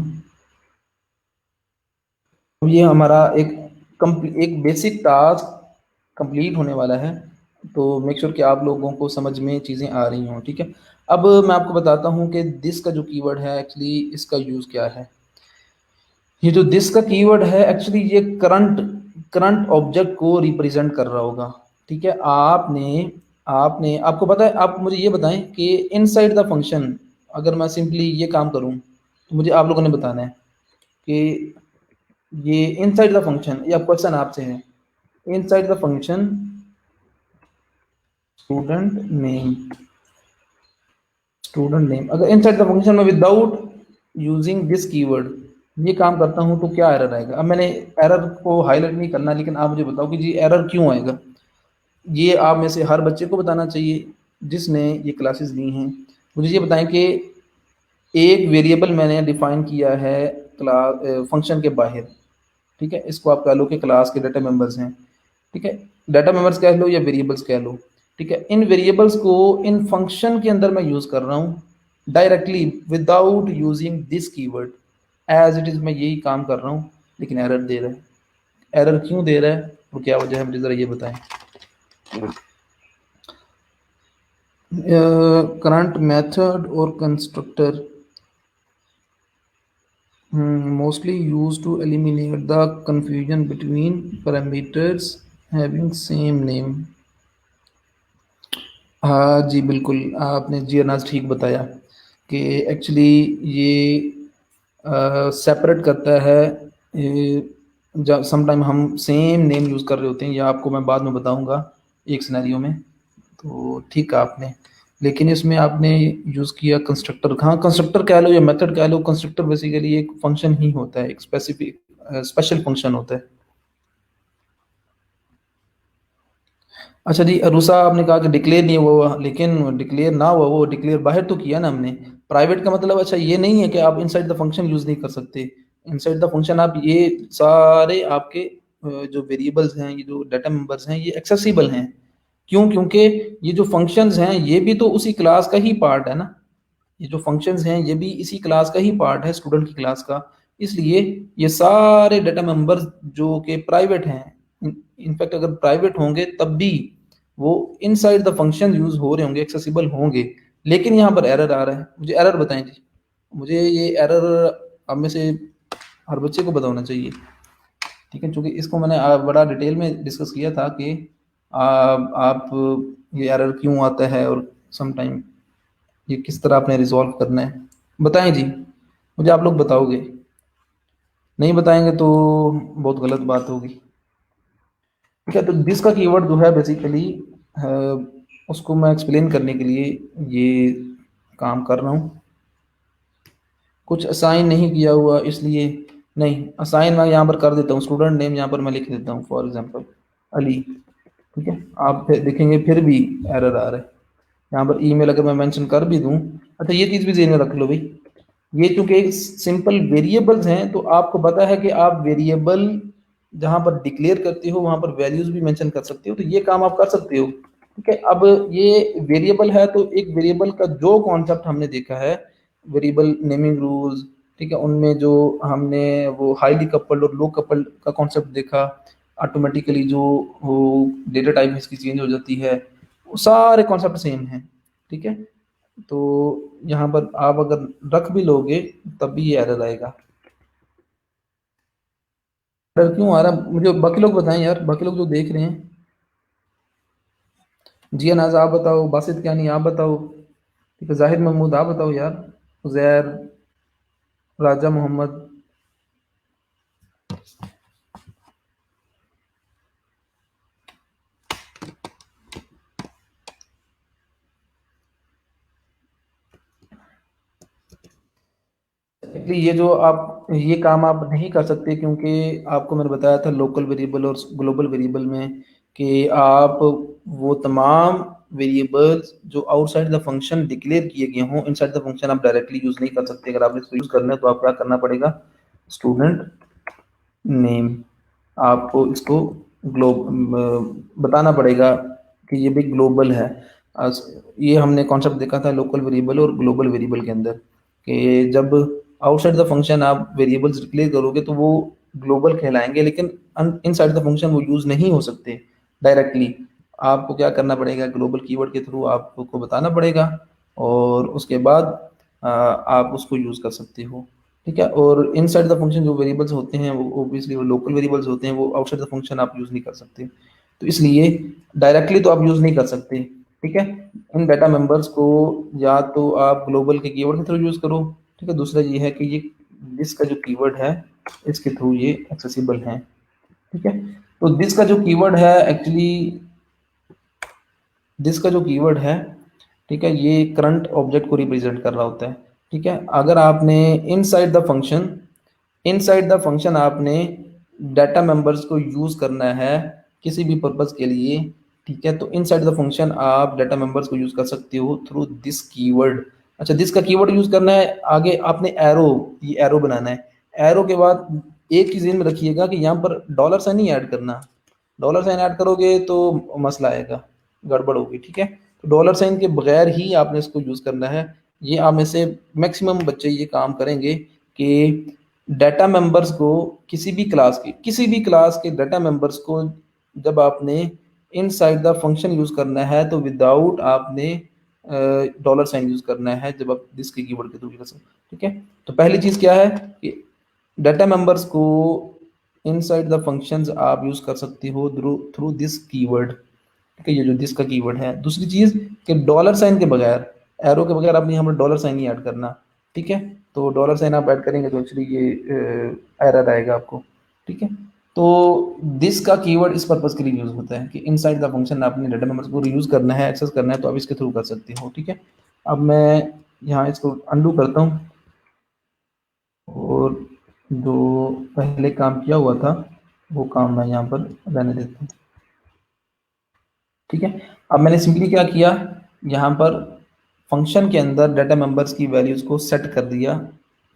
अब ये हमारा एक बेसिक टास्क कंप्लीट होने वाला है। तो मेक श्योर कि आप लोगों को समझ में चीज़ें आ रही हों, ठीक है। अब मैं आपको बताता हूँ कि दिस का जो कीवर्ड है एक्चुअली इसका यूज़ क्या है। ये जो दिस का कीवर्ड है एक्चुअली ये करंट करंट ऑब्जेक्ट को रिप्रेजेंट कर रहा होगा, ठीक है। आपने आपने आपको पता है, आप मुझे ये बताएं कि इनसाइड द फंक्शन अगर मैं सिंपली ये काम करूं तो मुझे आप लोगों ने बताना है कि ये इनसाइड द फंक्शन, या क्वेश्चन आपसे है, inside the function student name, student name अगर इनसाइड द फंक्शन में विदाउट यूजिंग दिस कीवर्ड ये काम करता हूं तो क्या एरर आएगा। अब मैंने एरर को हाईलाइट नहीं करना, लेकिन आप मुझे बताओ कि जी एरर क्यों आएगा। ये आप में से हर बच्चे को बताना चाहिए जिसने ये क्लासेस ली हैं। मुझे ये बताएं कि एक वेरिएबल मैंने डिफाइन किया है क्लास फंक्शन के बाहर, ठीक है। इसको आप कह लो कि क्लास के डाटा मेंबर्स हैं, ठीक है। डाटा मेंबर्स कह लो या वेरिएबल्स कह लो, ठीक है। इन वेरिएबल्स को इन फंक्शन के अंदर मैं यूज कर रहा हूँ directly without using this keyword. As it is मैं यही काम कर रहा हूँ लेकिन एरर दे रहा है। एरर क्यों दे रहा है और क्या वजह है, मुझे जरा ये बताएं। करंट मेथड और constructor mostly used to eliminate the confusion between parameters having same name। हाँ जी, बिल्कुल आपने जी अनाज ठीक बताया कि एक्चुअली ये सेपरेट करता है। जब समटाइम हम सेम नेम यूज़ कर रहे होते हैं, या आपको मैं बाद में बताऊंगा एक सिनेरियो में। तो ठीक है आपने, लेकिन इसमें आपने यूज़ किया कंस्ट्रक्टर। हाँ, कंस्ट्रक्टर कह लो या मेथड कह लो, कंस्ट्रक्टर बेसिकली एक फंक्शन ही होता है, एक स्पेसिफिक स्पेशल फंक्शन होता है। अच्छा जी, रूसा आपने कहा कि डिक्लेयर नहीं हुआ, लेकिन डिक्लेयर ना हुआ वो डिक्लेयर बाहर तो किया ना हमने। प्राइवेट का मतलब अच्छा ये नहीं है कि आप इनसाइड द फंक्शन यूज नहीं कर सकते। इनसाइड द फंक्शन आप ये सारे आपके जो वेरिएबल्स हैं, ये जो डाटा मेंबर्स हैं, ये एक्सेसिबल हैं। क्यों? क्योंकि ये जो फंक्शंस हैं ये भी तो उसी क्लास का ही पार्ट है ना। ये जो फंक्शंस हैं ये भी इसी क्लास का ही पार्ट है, स्टूडेंट की क्लास का। इसलिए ये सारे डाटा मेंबर्स जो कि प्राइवेट हैं, इनफैक्ट अगर प्राइवेट होंगे तब भी वो इनसाइड द फंक्शन यूज हो रहे होंगे, एक्सेसिबल होंगे। लेकिन यहाँ पर एरर आ रहा है, मुझे एरर बताएं जी। मुझे ये एरर अब में से हर बच्चे को बताना चाहिए, ठीक है। क्योंकि इसको मैंने बड़ा डिटेल में डिस्कस किया था कि आप ये एरर क्यों आता है और सम टाइम ये किस तरह आपने रिजॉल्व करना है। बताएं जी, मुझे आप लोग बताओगे। नहीं बताएंगे तो बहुत गलत बात होगी, ठीक है। तो दिस का कीवर्ड जो है बेसिकली उसको मैं एक्सप्लेन करने के लिए ये काम कर रहा हूँ। कुछ असाइन नहीं किया हुआ इसलिए, नहीं असाइन मैं यहाँ पर कर देता हूँ, स्टूडेंट नेम यहाँ पर मैं लिख देता हूँ फॉर एग्जांपल अली, ठीक है। आप फिर देखेंगे फिर भी एरर आ रहा है। यहाँ पर ईमेल अगर मैं मेंशन कर भी दूँ, अच्छा ये चीज़ भी ध्यान में रख लो भाई, ये चूंकि एक सिंपल वेरिएबल्स हैं तो आपको पता है कि आप वेरिएबल जहां पर डिक्लेयर करते हो वहां पर वैल्यूज भी मेंशन कर सकते हो, तो ये काम आप कर सकते हो, ठीक है। अब ये वेरिएबल है तो एक वेरिएबल का जो कॉन्सेप्ट हमने देखा है, वेरिएबल नेमिंग रूल्स, ठीक है, उनमें जो हमने वो हाईली कपल्ड और लो कपल्ड का कॉन्सेप्ट देखा, ऑटोमेटिकली जो वो डेटा टाइप इसकी चेंज हो जाती है, वो सारे कॉन्सेप्ट सेम हैं, ठीक है। तो यहाँ पर आप अगर रख भी लोगे तब भी ये एरर आएगा। क्यों आ रहा, मुझे बाकी लोग बताएं यार, बाकी लोग जो देख रहे हैं। जी अनाज आप बताओ, बासित क्या नहीं आप बताओ, ठीक है, जाहिर महमूद आप बताओ यार, उजैर, राजा मोहम्मद। एक्चुअली ये जो आप ये काम आप नहीं कर सकते, क्योंकि आपको मैंने बताया था लोकल वेरिएबल और ग्लोबल वेरिएबल में कि आप वो तमाम वेरिएबल्स जो आउटसाइड द फंक्शन डिक्लेयर किए गए हों, इनसाइड द फंक्शन आप डायरेक्टली यूज नहीं कर सकते। अगर आपने इसको यूज करना है तो आप क्या करना पड़ेगा, स्टूडेंट नेम, आपको इसको बताना पड़ेगा कि ये भी ग्लोबल है। ये हमने कॉन्सेप्ट देखा था लोकल वेरिएबल और ग्लोबल वेरिएबल के अंदर, कि जब आउटसाइड द फंक्शन आप वेरिएबल्स डिक्लेयर करोगे तो वो ग्लोबल कहलाएंगे, लेकिन इनसाइड द फंक्शन वो यूज नहीं हो सकते डायरेक्टली। आपको क्या करना पड़ेगा, ग्लोबल कीवर्ड के थ्रू आपको बताना पड़ेगा, और उसके बाद आप उसको यूज कर सकते हो। ठीक है, और इनसाइड द फंक्शन जो वेरिएबल्स होते हैं वो ऑब्वियसली वो लोकल वेरिएबल्स होते हैं, वो आउटसाइड द फंक्शन आप यूज नहीं कर सकते। तो इसलिए डायरेक्टली तो आप यूज नहीं कर सकते। ठीक है, इन डाटा मेंबर्स को या तो आप ग्लोबल के कीवर्ड के थ्रू यूज करो। ठीक है, दूसरा ये है कि ये दिस का जो कीवर्ड है इसके थ्रू ये एक्सेसिबल है। ठीक है, तो दिस का जो कीवर्ड है एक्चुअली, दिस का जो कीवर्ड है, ठीक है, ये करंट ऑब्जेक्ट को रिप्रेजेंट कर रहा होता है। ठीक है, अगर आपने inside the function, inside the function आपने डाटा मेंबर्स को यूज करना है किसी भी पर्पज के लिए, ठीक है, तो इनसाइड द फंक्शन आप डाटा मेंबर्स को यूज कर सकते हो थ्रू दिस कीवर्ड। अच्छा, दिस का कीवर्ड यूज करना है, आगे आपने एरो, ये एरो बनाना है। एरो के बाद एक चीज में रखिएगा कि यहाँ पर डॉलर साइन नहीं ऐड करना। डॉलर साइन ऐड करोगे तो मसला आएगा, गड़बड़ होगी। ठीक है, तो डॉलर साइन के बगैर ही आपने इसको यूज करना है। ये आप में से मैक्सिमम बच्चे ये काम करेंगे कि डाटा मेंबर्स को किसी भी क्लास के डाटा मेंबर्स को जब आपने इनसाइड द फंक्शन यूज करना है तो विदाउट आपने डॉलर साइन यूज करना है, जब आप दिस के कीवर्ड के थ्रू कर सकते। ठीक है, तो पहली चीज क्या है कि डाटा मेंबर्स को इनसाइड द फंक्शंस आप यूज कर सकते हो थ्रू थ्रू दिस कीवर्ड। ठीक है, ये जो दिस का कीवर्ड है। दूसरी चीज कि डॉलर साइन के बगैर, एरो के बगैर आपने यहाँ पर डॉलर साइन नहीं ऐड करना। ठीक है, तो डॉलर साइन आप ऐड करेंगे तो एक्चुअली ये एरर आएगा आपको। ठीक है, तो दिस का कीवर्ड इस पर्पज के लिए यूज होता है कि इनसाइड द फंक्शन आपने डाटा मेंबर्स को यूज करना है, एक्सेस करना है, तो आप इसके थ्रू कर सकते हो। ठीक है, अब मैं यहाँ इसको अंडू करता हूँ, और जो पहले काम किया हुआ था वो काम मैं यहाँ पर रहने देता हूँ। ठीक है, अब मैंने सिंपली क्या किया, यहाँ पर फंक्शन के अंदर डाटा मेंबर्स की वैल्यूज को सेट कर दिया,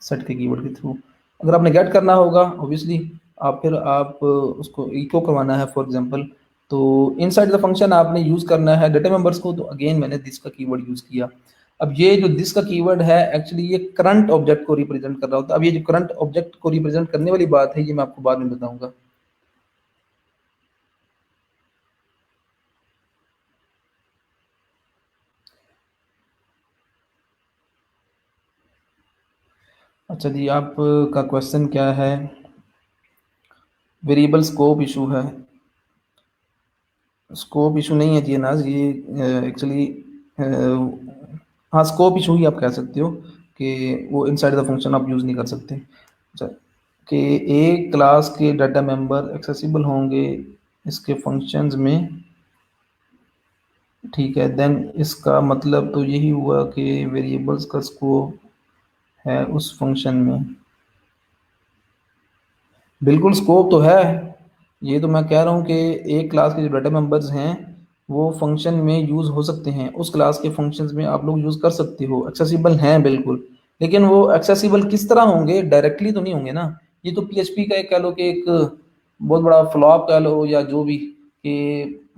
सेट के कीवर्ड के थ्रू। अगर आपने गेट करना होगा ऑब्वियसली, आप फिर आप उसको इको करवाना है फॉर एग्जांपल, तो इनसाइड द फंक्शन आपने यूज करना है डाटा मेंबर्स को, तो अगेन मैंने दिस का कीवर्ड यूज किया। अब ये जो दिस का कीवर्ड है एक्चुअली ये करंट ऑब्जेक्ट को रिप्रेजेंट कर रहा होता है। अब ये जो करंट ऑब्जेक्ट को रिप्रेजेंट करने वाली बात है ये मैं आपको बाद में बताऊंगा। अच्छा जी, आप का क्वेश्चन क्या है, वेरिएबल स्कोप इशू है। स्कोप इशू नहीं है जी नाज, ये एक्चुअली हाँ स्कोप इशू ही आप कह सकते हो कि वो इनसाइड द फंक्शन आप यूज़ नहीं कर सकते। अच्छा, कि एक क्लास के डाटा मेंबर एक्सेसिबल होंगे इसके फंक्शंस में, ठीक है, देन इसका मतलब तो यही हुआ कि वेरिएबल्स का स्कोप है उस फंक्शन में। बिल्कुल स्कोप तो है, ये तो मैं कह रहा हूँ कि एक क्लास के जो डाटा मेंबर्स हैं वो फंक्शन में यूज़ हो सकते हैं, उस क्लास के फंक्शंस में आप लोग यूज़ कर सकते हो, एक्सेसिबल हैं बिल्कुल। लेकिन वो एक्सेसिबल किस तरह होंगे, डायरेक्टली तो नहीं होंगे ना। ये तो पीएचपी का एक कह लो कि एक बहुत बड़ा फ्लॉप कह लो या जो भी, कि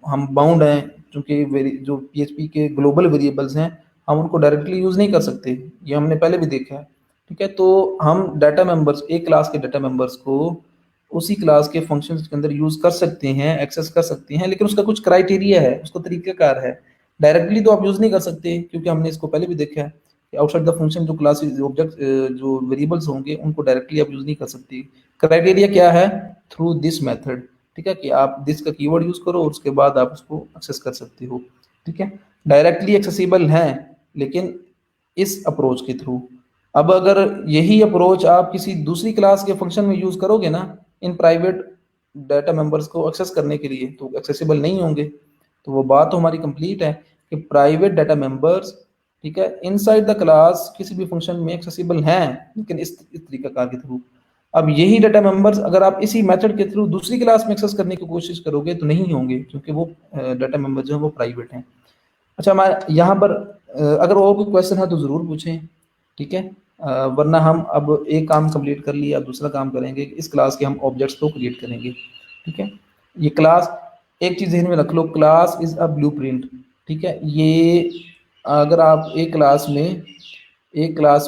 हम बाउंड हैं, क्योंकि जो पीएचपी के ग्लोबल वेरिएबल्स हैं हम उनको डायरेक्टली यूज़ नहीं कर सकते, ये हमने पहले भी देखा है। ठीक है, तो हम डाटा मेंबर्स, एक क्लास के डाटा मेंबर्स को उसी क्लास के फंक्शंस के अंदर यूज कर सकते हैं, एक्सेस कर सकते हैं, लेकिन उसका कुछ क्राइटेरिया है, उसका तरीकाकार है। डायरेक्टली तो आप यूज नहीं कर सकते, क्योंकि हमने इसको पहले भी देखा है आउटसाइड द फंक्शन जो क्लासेस ऑब्जेक्ट जो वेरिएबल्स होंगे उनको डायरेक्टली आप यूज नहीं कर सकते। क्राइटेरिया क्या है? थ्रू दिस मेथड, ठीक है, कि आप दिस का कीवर्ड यूज करो और उसके बाद आप उसको एक्सेस कर सकते हो, ठीक है। डायरेक्टली एक्सेसिबल है लेकिन इस अप्रोच के थ्रू। अब अगर यही अप्रोच आप किसी दूसरी क्लास के फंक्शन में यूज करोगे ना, इन प्राइवेट डाटा मेंबर्स को एक्सेस करने के लिए, तो एक्सेसिबल नहीं होंगे। तो वो बात तो हमारी कंप्लीट है कि प्राइवेट डाटा मेंबर्स, ठीक है, इनसाइड द क्लास किसी भी फंक्शन में एक्सेसिबल हैं, लेकिन इस तरीकाकार के थ्रू। अब यही डाटा मेंबर्स अगर आप इसी मेथड के थ्रू दूसरी क्लास में एक्सेस करने की कोशिश करोगे तो नहीं होंगे, क्योंकि वो डाटा मेंबर जो है वो प्राइवेट हैं। अच्छा, हमारे यहाँ पर अगर और कोई क्वेश्चन है तो ज़रूर पूछें, ठीक है। वरना हम अब एक काम कंप्लीट कर लिया, अब दूसरा काम करेंगे, इस क्लास के हम ऑब्जेक्ट्स को क्रिएट करेंगे, ठीक है। ये क्लास, एक चीज़ ध्यान में रख लो, क्लास इज़ अ ब्लूप्रिंट, ठीक है। ये अगर आप एक क्लास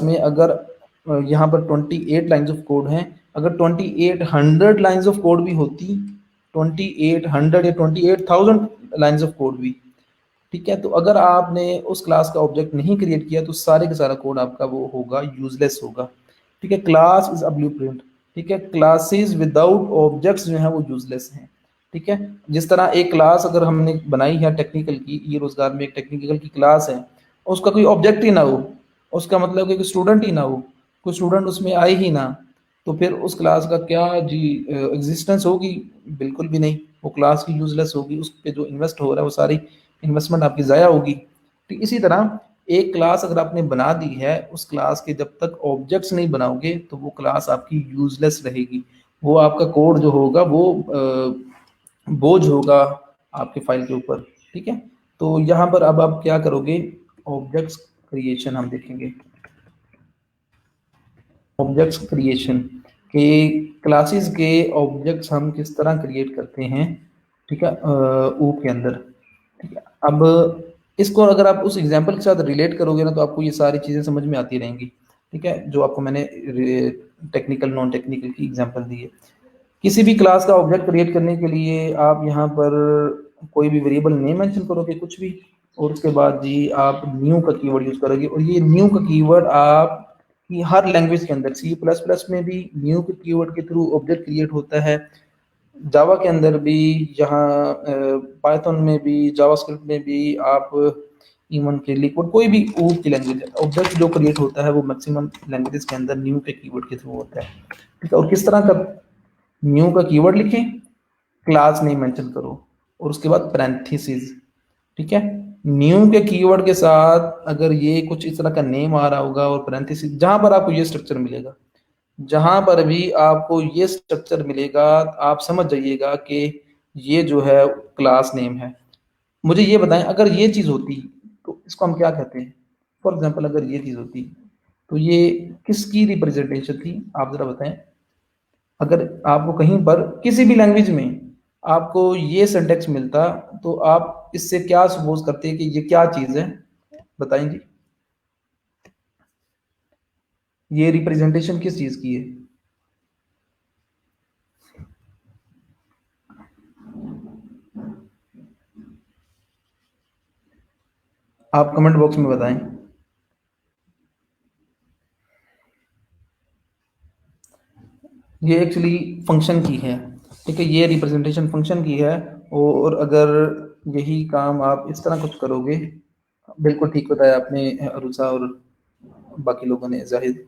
में अगर यहाँ पर 28 लाइन्स ऑफ कोड हैं, अगर 2800 लाइन्स ऑफ कोड भी होती, 2800 या 28,000 लाइन्स ऑफ कोड भी, ठीक है, तो अगर आपने उस क्लास का ऑब्जेक्ट नहीं क्रिएट किया तो सारे का सारा कोड आपका वो होगा, यूजलेस होगा, ठीक है। क्लास इज अ ब्लूप्रिंट, ठीक है। क्लासेस विदाउट ऑब्जेक्ट्स जो है वो यूजलेस हैं, ठीक है। जिस तरह एक क्लास अगर हमने बनाई है टेक्निकल की, ये रोजगार में एक टेक्निकल की क्लास है, उसका कोई ऑब्जेक्ट ही ना हो, उसका मतलब कि कोई स्टूडेंट ही ना हो, कोई स्टूडेंट उसमें आए ही ना, तो फिर उस क्लास का क्या जी एग्जिस्टेंस होगी? बिल्कुल भी नहीं। वो क्लास की यूजलेस होगी, उस पर जो इन्वेस्ट हो रहा है वो सारी इन्वेस्टमेंट आपकी ज़ाया होगी। तो इसी तरह एक क्लास अगर आपने बना दी है, उस क्लास के जब तक ऑब्जेक्ट्स नहीं बनाओगे तो वो क्लास आपकी यूजलेस रहेगी। वो आपका कोड जो होगा वो बोझ होगा आपके फाइल के ऊपर, ठीक है। तो यहाँ पर अब आप क्या करोगे? ऑब्जेक्ट्स क्रिएशन हम देखेंगे। ऑब्जेक्ट्स क्रिएशन के क्लासेस के ऑब्जेक्ट्स हम किस तरह क्रिएट करते हैं, ठीक है, ऊप के अंदर, ठीक है। अब इसको अगर आप उस एग्जांपल के साथ रिलेट करोगे ना तो आपको ये सारी चीज़ें समझ में आती रहेंगी, ठीक है, जो आपको मैंने टेक्निकल नॉन टेक्निकल की एग्जांपल दी है। किसी भी क्लास का ऑब्जेक्ट क्रिएट करने के लिए आप यहाँ पर कोई भी वेरिएबल नेम मेंशन करोगे, कुछ भी, और उसके बाद जी आप न्यू का कीवर्ड यूज करोगे, और ये न्यू का कीवर्ड आप कि हर लैंग्वेज के अंदर, सी प्लस प्लस में भी न्यू के कीवर्ड के थ्रू ऑब्जेक्ट क्रिएट होता है, जावा के अंदर भी, यहाँ पाइथन में भी, जावास्क्रिप्ट में भी, आप इवन के लिक्विड कोई भी ऊप की लैंग्वेज है, ऑब्जेक्ट जो क्रिएट होता है वो मैक्सिमम लैंग्वेजेस के अंदर न्यू के कीवर्ड के थ्रू होता है, ठीक है। और किस तरह का? न्यू का कीवर्ड लिखें, क्लास नेम मेंशन करो, और उसके बाद पैरेंथेसिस, ठीक है। न्यू के कीवर्ड के साथ अगर ये कुछ इस तरह का नेम आ रहा होगा और पैरेंथेसिस, जहां पर आपको ये स्ट्रक्चर मिलेगा, जहां पर भी आपको ये स्ट्रक्चर मिलेगा, आप समझ जाइएगा कि ये जो है क्लास नेम है। मुझे ये बताएं, अगर ये चीज होती तो इसको हम क्या कहते हैं? फॉर एग्जाम्पल अगर ये चीज होती तो ये किसकी रिप्रेजेंटेशन थी, आप जरा बताएं। अगर आपको कहीं पर किसी भी लैंग्वेज में आपको ये सिंटेक्स मिलता तो आप इससे क्या सपोज करते हैं कि ये क्या चीज है? बताएं जी, ये रिप्रेजेंटेशन किस चीज की है? आप कमेंट बॉक्स में बताएं। ये एक्चुअली फंक्शन की है, ठीक है, ये रिप्रेजेंटेशन फंक्शन की है। और अगर यही काम आप इस तरह कुछ करोगे, बिल्कुल ठीक बताया आपने अरुषा और बाकी लोगों ने, जाहिद।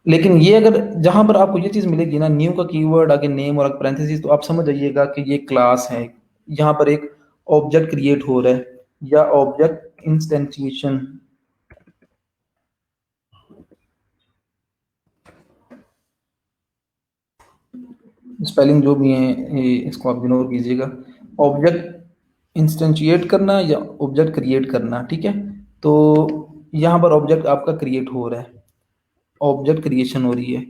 लेकिन ये अगर जहां पर आपको ये चीज मिलेगी ना, न्यू का कीवर्ड आगे नेम और पैरेंथेसिस, तो आप समझ जाइएगा कि ये क्लास है, यहाँ पर एक ऑब्जेक्ट क्रिएट हो रहा है, या ऑब्जेक्ट इंस्टेंशिएशन। स्पेलिंग जो भी है इसको आप इग्नोर कीजिएगा। ऑब्जेक्ट इंस्टेंशिएट करना या ऑब्जेक्ट क्रिएट करना, ठीक है। तो यहाँ पर ऑब्जेक्ट आपका क्रिएट हो रहा है, ऑब्जेक्ट क्रिएशन हो रही है,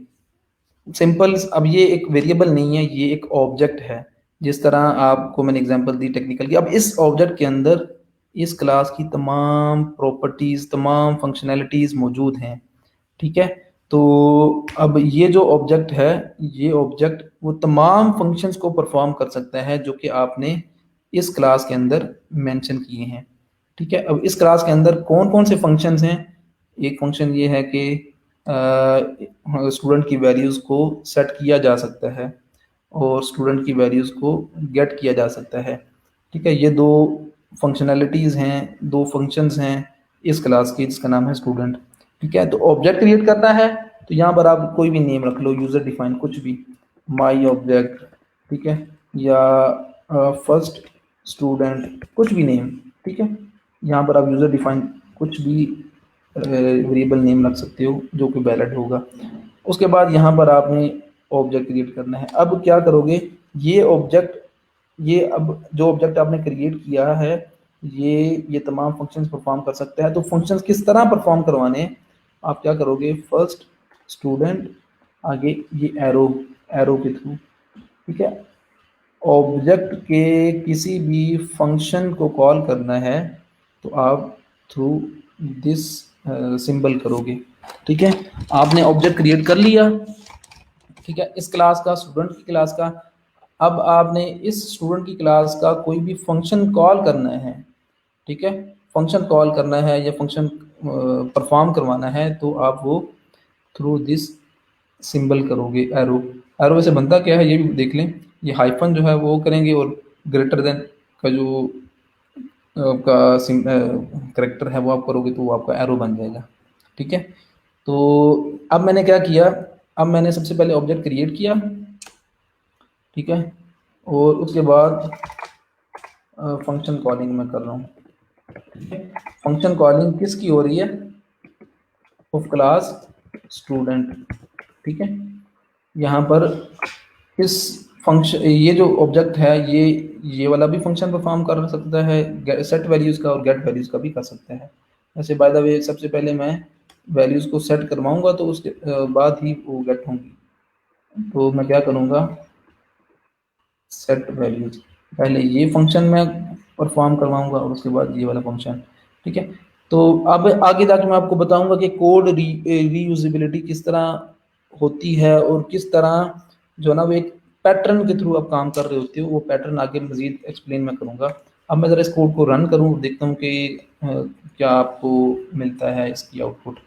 सिंपल। अब ये एक वेरिएबल नहीं है, ये एक ऑब्जेक्ट है, जिस तरह आपको मैंने एग्जांपल दी टेक्निकल की। अब इस ऑब्जेक्ट के अंदर इस क्लास की तमाम प्रॉपर्टीज, तमाम फंक्शनैलिटीज मौजूद हैं, ठीक है। तो अब ये जो ऑब्जेक्ट है, ये ऑब्जेक्ट वो तमाम फंक्शंस को परफॉर्म कर सकता है जो कि आपने इस क्लास के अंदर मेंशन किए हैं, ठीक है। अब इस क्लास के अंदर कौन कौन से फंक्शंस हैं, एक फंक्शन ये है कि स्टूडेंट की वैल्यूज़ को सेट किया जा सकता है और स्टूडेंट की वैल्यूज़ को गेट किया जा सकता है। ठीक है, ये दो फंक्शनैलिटीज़ हैं, दो फंक्शंस हैं इस क्लास की जिसका नाम है स्टूडेंट। ठीक है, तो ऑब्जेक्ट क्रिएट करना है तो यहाँ पर आप कोई भी नेम रख लो, यूज़र डिफाइन कुछ भी, माई ऑब्जेक्ट, ठीक है, या फर्स्ट स्टूडेंट, कुछ भी नेम। ठीक है, यहाँ पर आप यूज़र डिफाइन कुछ भी वेरिएबल नेम रख सकते हो जो कि वैलिड होगा। उसके बाद यहाँ पर आपने ऑब्जेक्ट क्रिएट करना है। अब क्या करोगे, ये ऑब्जेक्ट, ये अब जो ऑब्जेक्ट आपने क्रिएट किया है ये तमाम फंक्शंस परफॉर्म कर सकता है। तो फंक्शंस किस तरह परफॉर्म करवाने हैं, आप क्या करोगे, फर्स्ट स्टूडेंट, आगे ये एरो, एरो के थ्रू, ठीक है, ऑब्जेक्ट के किसी भी फंक्शन को कॉल करना है तो आप थ्रू दिस सिंबल करोगे। ठीक है, आपने ऑब्जेक्ट क्रिएट कर लिया, ठीक है, इस क्लास का, स्टूडेंट की क्लास का। अब आपने इस स्टूडेंट की क्लास का कोई भी फंक्शन कॉल करना है, ठीक है, फंक्शन कॉल करना है या फंक्शन परफॉर्म करवाना है तो आप वो थ्रू दिस सिंबल करोगे, एरो। एरो वैसे बनता क्या है ये भी देख लें, ये हाइफन जो है वो करेंगे और ग्रेटर देन का जो आपका करेक्टर है वो आप करोगे तो वो आपका एरो बन जाएगा। ठीक है, तो अब मैंने क्या किया, अब मैंने सबसे पहले ऑब्जेक्ट क्रिएट किया, ठीक है, और उसके बाद फंक्शन कॉलिंग मैं कर रहा हूँ। फंक्शन कॉलिंग किसकी हो रही है, ऑफ क्लास स्टूडेंट। ठीक है, यहाँ पर इस फंक्शन, ये जो ऑब्जेक्ट है ये वाला भी फंक्शन परफॉर्म कर सकता है, सेट वैल्यूज़ का और गेट वैल्यूज़ का भी कर सकता है। वैसे बाय द वे सबसे पहले मैं वैल्यूज़ को सेट करवाऊंगा तो उसके बाद ही वो गेट होंगी। तो मैं क्या करूँगा, सेट वैल्यूज़, पहले ये फंक्शन मैं परफॉर्म करवाऊंगा और उसके बाद ये वाला फंक्शन। ठीक है, तो अब आगे जाके मैं आपको बताऊंगा कि कोड रीयूजेबिलिटी किस तरह होती है और किस तरह जो ना वो एक पैटर्न के थ्रू आप काम कर रहे होते हो, वो पैटर्न आगे मजीद एक्सप्लेन मैं करूँगा। अब मैं ज़रा इस कोड को रन करूँ, देखता हूँ कि क्या आपको मिलता है इसकी आउटपुट।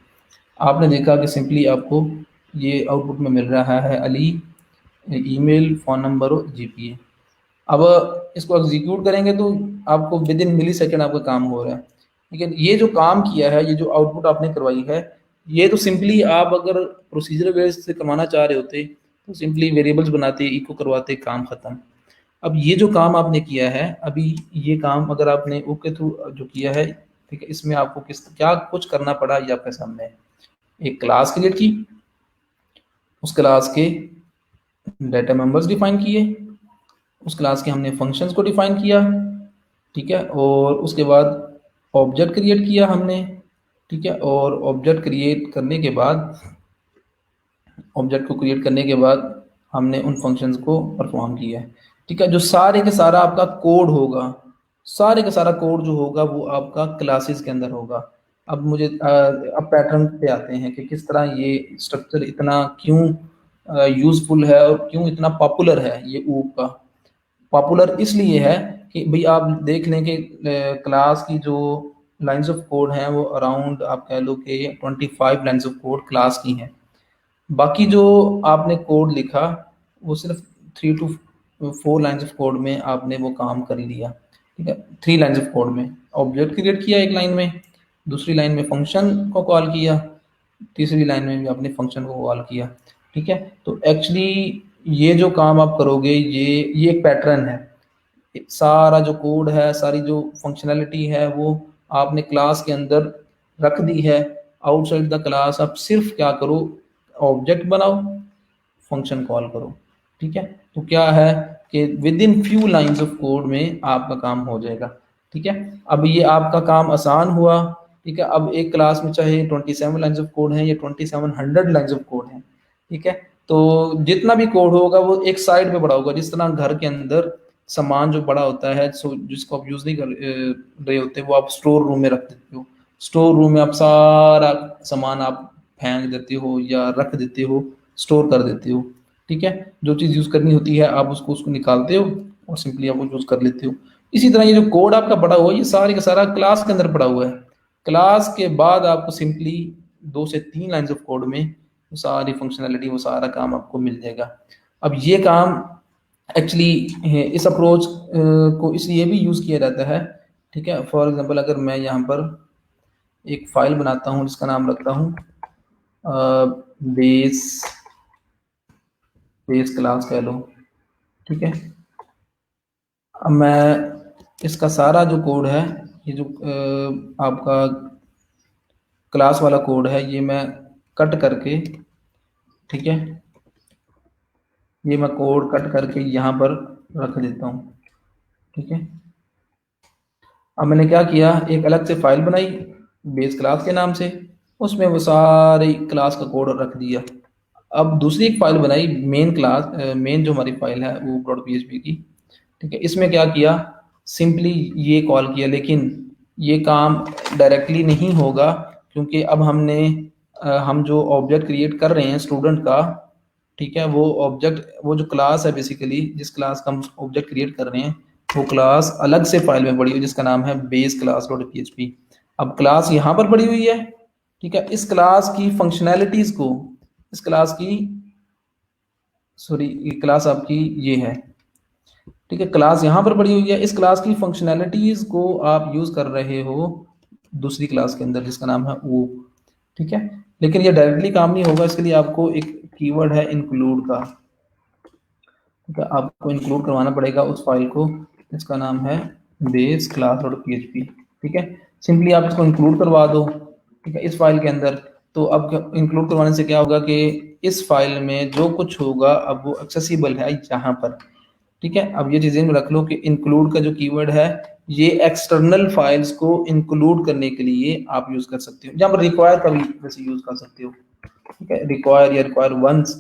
आपने देखा कि सिंपली आपको ये आउटपुट में मिल रहा है अली, ईमेल, फ़ोन नंबर और जीपीए। अब इसको एग्जीक्यूट करेंगे तो आपको विद इन मिली सेकेंड आपका काम हो रहा है। लेकिन ये जो काम किया है, ये जो आउटपुट आपने करवाई है, ये तो सिंपली आप अगर प्रोसीजर बेस से करवाना चाह रहे होते तो सिंपली वेरिएबल्स बनाते, इको करवाते, काम खत्म। अब ये जो काम आपने किया है, अभी ये काम अगर आपने ओके थ्रू जो किया है, ठीक है, इसमें आपको किस क्या कुछ करना पड़ा ये आपके सामने है। एक क्लास क्रिएट की, उस क्लास के डाटा मेंबर्स डिफाइन किए, उस क्लास के हमने फंक्शंस को डिफाइन किया, ठीक है, और उसके बाद ऑब्जेक्ट क्रिएट किया हमने, ठीक है, और ऑब्जेक्ट क्रिएट करने के बाद, ऑब्जेक्ट को क्रिएट करने के बाद हमने उन फंक्शंस को परफॉर्म किया है। ठीक है, जो सारे के सारा आपका कोड होगा, सारे का सारा कोड जो होगा वो आपका क्लासेस के अंदर होगा। अब मुझे अब पैटर्न पे आते हैं कि किस तरह ये स्ट्रक्चर इतना क्यों यूजफुल है और क्यों इतना पॉपुलर है ये ऊप का। पॉपुलर इसलिए है कि भाई आप देख लें कि क्लास की जो लाइंस ऑफ कोड हैं वो अराउंड आप कह लो कि 25 लाइंस ऑफ कोड क्लास की हैं। बाकी जो आपने कोड लिखा वो सिर्फ 3 to 4 लाइंस ऑफ कोड में आपने वो काम कर लिया। ठीक है, 3 लाइंस ऑफ कोड में ऑब्जेक्ट क्रिएट किया एक लाइन में, दूसरी लाइन में फंक्शन को कॉल किया, तीसरी लाइन में भी आपने फंक्शन को कॉल किया। ठीक है, तो एक्चुअली ये जो काम आप करोगे ये एक पैटर्न है। सारा जो कोड है, सारी जो फंक्शनैलिटी है वो आपने क्लास के अंदर रख दी है। आउटसाइड द क्लास आप सिर्फ क्या करो, ऑब्जेक्ट बनाओ, फंक्शन कॉल करो। ठीक है, तो क्या है कि with in few lines of code में आपका काम हो जाएगा। ठीक है, अब ये आपका काम आसान हुआ। ठीक है, अब एक क्लास में चाहे 27 लाइंस ऑफ कोड हैं या 2700 लाइंस ऑफ कोड हैं, ठीक है, तो जितना भी कोड होगा वो एक साइड पे पड़ा होगा। जिस तरह घर के अंदर सामान जो बड़ा होता है, सो जिसको आप यूज नहीं कर रहे होते वो आप स्टोर रूम में रख देते हो। स्टोर रूम में आप सारा सामान आप फेंक देते हो या रख देते हो, स्टोर कर देते हो। ठीक है, जो चीज़ यूज़ करनी होती है आप उसको निकालते हो और सिंपली आप यूज़ कर लेते हो। इसी तरह ये जो कोड आपका पड़ा हुआ है ये सारे का सारा क्लास के अंदर पड़ा हुआ है। क्लास के बाद आपको सिंपली 2 से 3 लाइन्स ऑफ कोड में वो सारी फंक्शनैलिटी, वो सारा काम आपको मिल जाएगा। अब ये काम एक्चुअली इस अप्रोच को इसलिए भी यूज़ किया जाता है, ठीक है। फॉर एग्जांपल अगर मैं यहाँ पर एक फाइल बनाता हूँ जिसका नाम रखता हूँ बेस क्लास कह लो, ठीक है। अब मैं इसका सारा जो कोड है, ये जो आपका क्लास वाला कोड है, ये मैं कट करके, ठीक है, ये मैं कोड कट करके यहाँ पर रख देता हूँ, ठीक है। अब मैंने क्या किया, एक अलग से फाइल बनाई बेस क्लास के नाम से, उसमें वो सारी क्लास का कोड रख दिया। अब दूसरी एक फाइल बनाई मेन जो हमारी फाइल है वो .php की, ठीक है। इसमें क्या किया, सिंपली ये कॉल किया, लेकिन ये काम डायरेक्टली नहीं होगा, क्योंकि अब हम जो ऑब्जेक्ट क्रिएट कर रहे हैं स्टूडेंट का, ठीक है, वो जो क्लास है बेसिकली, जिस क्लास का हम ऑब्जेक्ट क्रिएट कर रहे हैं, वो क्लास अलग से फाइल में पड़ी हुई जिसका नाम है बेस क्लास .php। अब क्लास यहाँ पर पड़ी हुई है, ठीक है। इस क्लास की फंक्शनैलिटीज को, इस क्लास की सॉरी ये क्लास आपकी ये है, ठीक है, क्लास यहाँ पर पड़ी हुई है। इस क्लास की फंक्शनैलिटीज को आप यूज कर रहे हो दूसरी क्लास के अंदर जिसका नाम है वो, ठीक है। लेकिन ये डायरेक्टली काम नहीं होगा, इसके लिए आपको एक कीवर्ड है इंक्लूड का, ठीक है। आपको इंक्लूड करवाना पड़ेगा उस फाइल को, इसका नाम है बेस क्लास .php, ठीक है। सिंपली आप इसको इंक्लूड करवा दो, ठीक है, इस फाइल के अंदर। तो अब इंक्लूड करवाने से क्या होगा कि इस फाइल में जो कुछ होगा अब वो एक्सेसिबल है यहाँ पर, ठीक है। अब ये चीजें रख लो कि इंक्लूड का जो कीवर्ड है ये एक्सटर्नल फाइल्स को इंक्लूड करने के लिए आप यूज कर सकते हो। यहाँ पर रिक्वायर का भी वैसे यूज कर सकते हो, ठीक है, रिक्वायर या रिक्वायर वंस,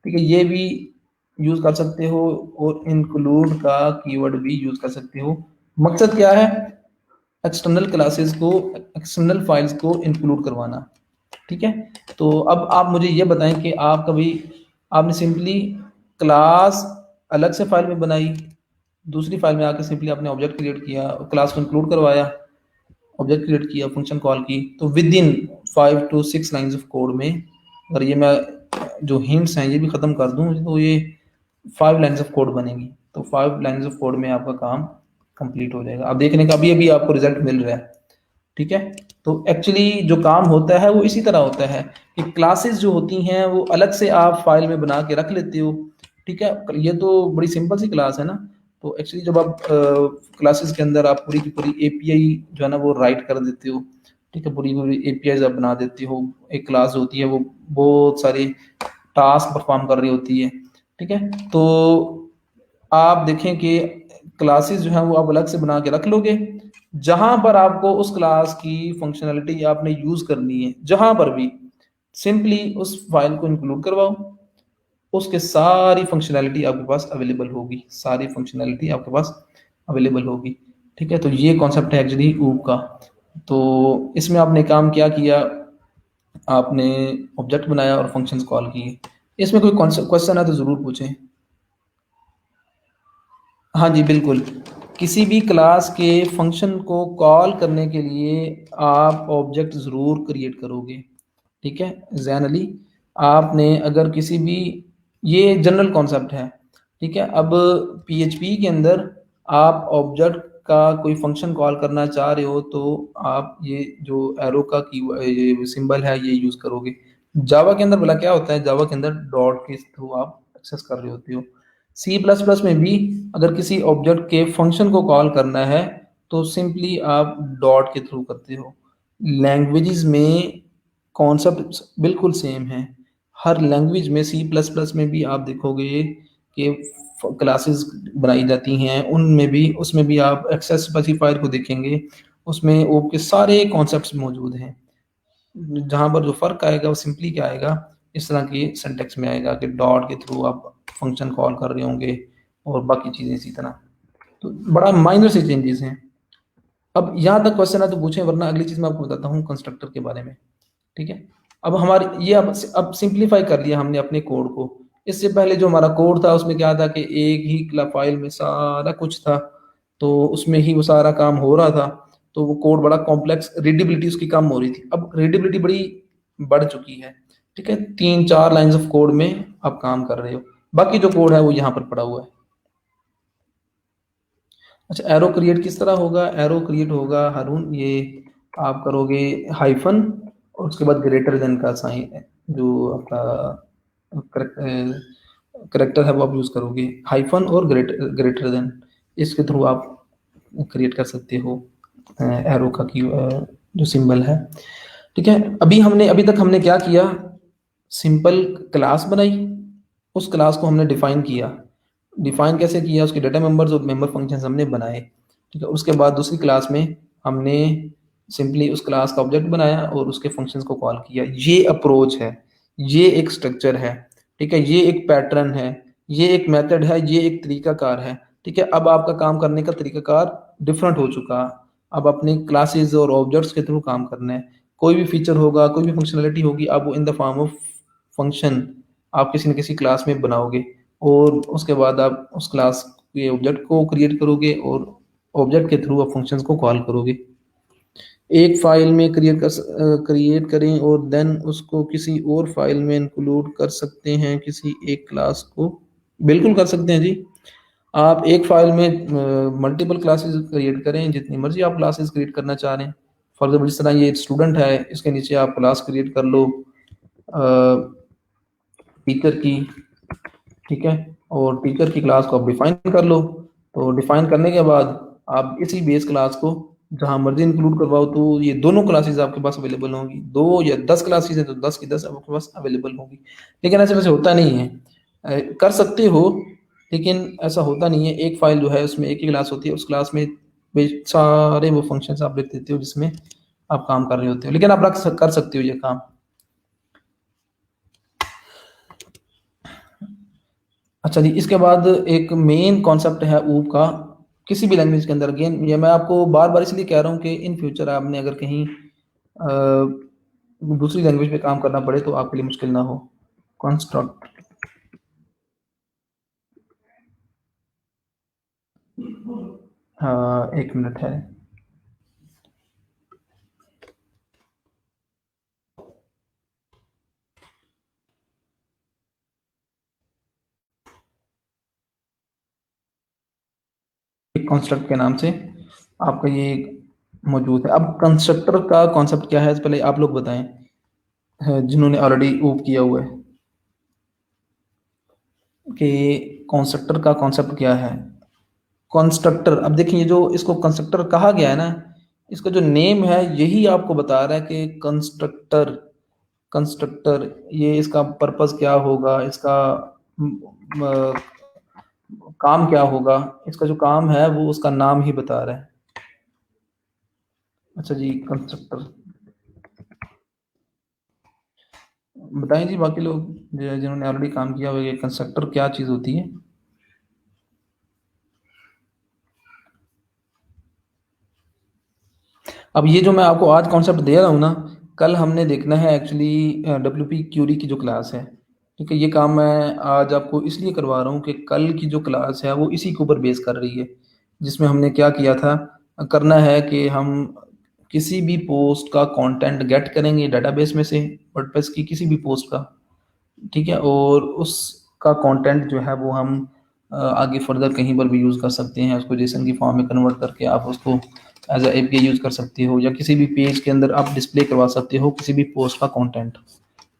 ठीक है, ये भी यूज कर सकते हो, और इंक्लूड का कीवर्ड भी यूज कर सकते हो। मकसद क्या है, एक्सटर्नल फाइल्स को इंक्लूड करवाना, ठीक है। तो अब आप मुझे ये बताएं कि आपने सिंपली क्लास अलग से फाइल में बनाई, दूसरी फाइल में आकर सिंपली आपने ऑब्जेक्ट क्रिएट किया, क्लास को इंक्लूड करवाया, ऑब्जेक्ट क्रिएट किया, फंक्शन कॉल की, तो with in 5 to 6 lines of code में, अगर ये मैं जो हिंट्स हैं ये भी खत्म कर दूं तो ये 5 लाइन्स ऑफ कोड बनेगी। तो 5 लाइन्स ऑफ कोड में आपका काम कंप्लीट हो जाएगा। अब देखने का अभी आपको रिजल्ट मिल रहा है, ठीक है। तो एक्चुअली जो काम होता है वो इसी तरह होता है कि क्लासेस जो होती हैं वो अलग से आप फाइल में बना के रख लेते हो, ठीक है। ये तो बड़ी सिंपल सी क्लास है ना। तो एक्चुअली जब आप क्लासेस के अंदर आप पूरी की पूरी एपीआई जो है ना वो राइट कर देते हो, ठीक है, पूरी पूरी एपीआई आप बना देते हो। एक क्लास होती है वो बहुत सारी टास्क परफॉर्म कर रही होती है, ठीक है। तो आप देखें कि क्लासेस जो है वो आप अलग से बना के रख लोगे, जहां पर आपको उस क्लास की फंक्शनैलिटी आपने यूज करनी है, जहां पर भी सिंपली उस फाइल को इंक्लूड करवाओ, उसके सारी फंक्शनैलिटी आपके पास अवेलेबल होगी, सारी फंक्शनैलिटी आपके पास अवेलेबल होगी, ठीक है। तो ये कॉन्सेप्ट है एक्चुअली ऊप का। तो इसमें आपने काम क्या किया, आपने ऑब्जेक्ट बनाया और फंक्शंस कॉल किए। इसमें कोई क्वेश्चन है तो जरूर पूछें। हाँ जी बिल्कुल, किसी भी क्लास के फंक्शन को कॉल करने के लिए आप ऑब्जेक्ट ज़रूर क्रिएट करोगे, ठीक है। जनरली आपने अगर किसी भी, ये जनरल कॉन्सेप्ट है, ठीक है। अब पीएचपी के अंदर आप ऑब्जेक्ट का कोई फंक्शन कॉल करना चाह रहे हो तो आप ये जो एरो का की ये सिंबल है ये यूज़ करोगे। जावा के अंदर भला क्या होता है, जावा के अंदर डॉट के थ्रू आप एक्सेस कर रहे होते हो। सी प्लस प्लस में भी अगर किसी ऑब्जेक्ट के फंक्शन को कॉल करना है तो सिंपली आप डॉट के थ्रू करते हो। लैंग्वेजेस में कॉन्सेप्ट बिल्कुल सेम है, हर लैंग्वेज में। सी प्लस प्लस में भी आप देखोगे कि क्लासेस बनाई जाती हैं, उनमें भी उसमें भी आप एक्सेस स्पेसिफायर को देखेंगे, उसमें ओप के सारे कॉन्सेप्ट्स मौजूद हैं। जहाँ पर जो फर्क आएगा वो सिंपली क्या आएगा, इस तरह की सिंटेक्स में आएगा कि डॉट के थ्रू आप फंक्शन कॉल कर रहे होंगे और बाकी चीज़ें इसी तरह। तो बड़ा माइनर से चेंजेस हैं। अब यहाँ तक क्वेश्चन है तो पूछें, वरना अगली चीज़ मैं आपको बताता हूँ कंस्ट्रक्टर के बारे में, ठीक है। अब हमारी ये अब सिंप्लीफाई कर लिया हमने अपने कोड को। इससे पहले जो हमारा कोड था उसमें क्या था कि एक ही फाइल में सारा कुछ था, तो उसमें ही वो सारा काम हो रहा था। तो वो कोड बड़ा कॉम्प्लेक्स, रीडेबिलिटी उसकी कम हो रही थी। अब रीडेबिलिटी बड़ी बढ़ चुकी है। ठीक है, 3-4 लाइंस ऑफ कोड में आप काम कर रहे हो, बाकी जो कोड है वो यहाँ पर पड़ा हुआ है। अच्छा, एरो क्रिएट किस तरह होगा? एरो क्रिएट होगा हारून, ये आप करोगे हाइफन और उसके बाद ग्रेटर देन का साइन है, जो आपका करेक्टर है वो आप यूज करोगे, हाइफन और ग्रेटर देन, इसके थ्रू आप क्रिएट कर सकते हो एरो का की जो सिंबल है। ठीक है, अभी तक हमने क्या किया? सिंपल क्लास बनाई, उस क्लास को हमने डिफाइन किया। डिफाइन कैसे किया? उसके डाटा मेंबर्स और मेंबर फंक्शंस हमने बनाए। ठीक है, उसके बाद दूसरी क्लास में हमने सिंपली उस क्लास का ऑब्जेक्ट बनाया और उसके फंक्शंस को कॉल किया। ये अप्रोच है, ये एक स्ट्रक्चर है। ठीक है, ये एक पैटर्न है, ये एक मेथड है, ये एक तरीकाकार है। ठीक है, अब आपका काम करने का तरीकाकार डिफरेंट हो चुका। अब अपनी क्लासेस और ऑब्जेक्ट्स के थ्रू काम करना है। कोई भी फीचर होगा, कोई भी फंक्शनलिटी होगी, आप वो in the form of function आप किसी न किसी क्लास में बनाओगे, और उसके बाद आप उस क्लास के ऑब्जेक्ट को क्रिएट करोगे और ऑब्जेक्ट के थ्रू आप फंक्शंस को कॉल करोगे। एक फाइल में क्रिएट करें और देन उसको किसी और फाइल में इंक्लूड कर सकते हैं किसी एक क्लास को। बिल्कुल कर सकते हैं जी। आप एक फाइल में मल्टीपल क्लासेस क्रिएट करें, जितनी मर्जी आप क्लासेस क्रिएट करना चाह रहे हैं। फॉर एग्जाम्पल जिस तरह ये स्टूडेंट है, इसके नीचे आप क्लास क्रिएट कर लो टीचर की। ठीक है, और टीचर की क्लास को आप डिफाइन कर लो। तो डिफाइन करने के बाद आप इसी बेस क्लास को जहां मर्जी इंक्लूड करवाओ, तो ये दोनों क्लासेस आपके पास अवेलेबल होंगी। 2 या 10 क्लासेस है तो 10 की 10 आपके पास अवेलेबल होंगी। लेकिन ऐसे वैसे होता नहीं है। कर सकते हो, लेकिन ऐसा होता नहीं है। एक फाइल जो है उसमें एक ही क्लास होती है, उस क्लास में सारे वो फंक्शंस आप लिख देते हो जिसमें आप काम कर रहे होते हो, लेकिन आप कर सकते हो ये काम। अच्छा जी, इसके बाद एक मेन कॉन्सेप्ट है ऊप का, किसी भी लैंग्वेज के अंदर। अगेन ये मैं आपको बार बार इसलिए कह रहा हूँ कि इन फ्यूचर आपने अगर कहीं दूसरी लैंग्वेज पे काम करना पड़े तो आपके लिए मुश्किल ना हो। कंस्ट्रक्ट, हाँ, 1 मिनट है। एक कंस्ट्रक्ट के नाम से आपका ये मौजूद है। अब कंस्ट्रक्टर का कॉन्सेप्ट क्या है, पहले आप लोग बताएं, जिन्होंने ऑलरेडी ऊप किया हुआ है, कि कंस्ट्रक्टर का कॉन्सेप्ट क्या है। कंस्ट्रक्टर, अब देखिए जो इसको कंस्ट्रक्टर कहा गया है ना, इसका जो नेम है यही आपको बता रहा है कि कंस्ट्रक्टर। कंस्ट्रक्टर, ये इसका पर्पस क्या होगा, इसका म, काम क्या होगा, इसका जो काम है वो उसका नाम ही बता रहा है। अच्छा जी, कंस्ट्रक्टर बताएं जी, बाकी लोग जिन्होंने ऑलरेडी काम किया हुआ है, कंस्ट्रक्टर क्या चीज़ होती है। अब ये जो मैं आपको आज कॉन्सेप्ट दे रहा हूँ ना, कल हमने देखना है एक्चुअली WP क्यूरी की जो क्लास है। ठीक है, ये काम मैं आज आपको इसलिए करवा रहा हूँ कि कल की जो क्लास है वो इसी के ऊपर बेस कर रही है, जिसमें हमने क्या किया था, करना है कि हम किसी भी पोस्ट का कंटेंट गेट करेंगे डेटाबेस में से, वर्डप्रेस की किसी भी पोस्ट का। ठीक है, और उसका कंटेंट जो है वो हम आगे फर्दर कहीं पर भी यूज़ कर सकते हैं। उसको जेसन की फॉर्म में कन्वर्ट करके आप उसको एज ए एपीआई यूज़ कर सकते हो, या किसी भी पेज के अंदर आप डिस्प्ले करवा सकते हो किसी भी पोस्ट का कंटेंट।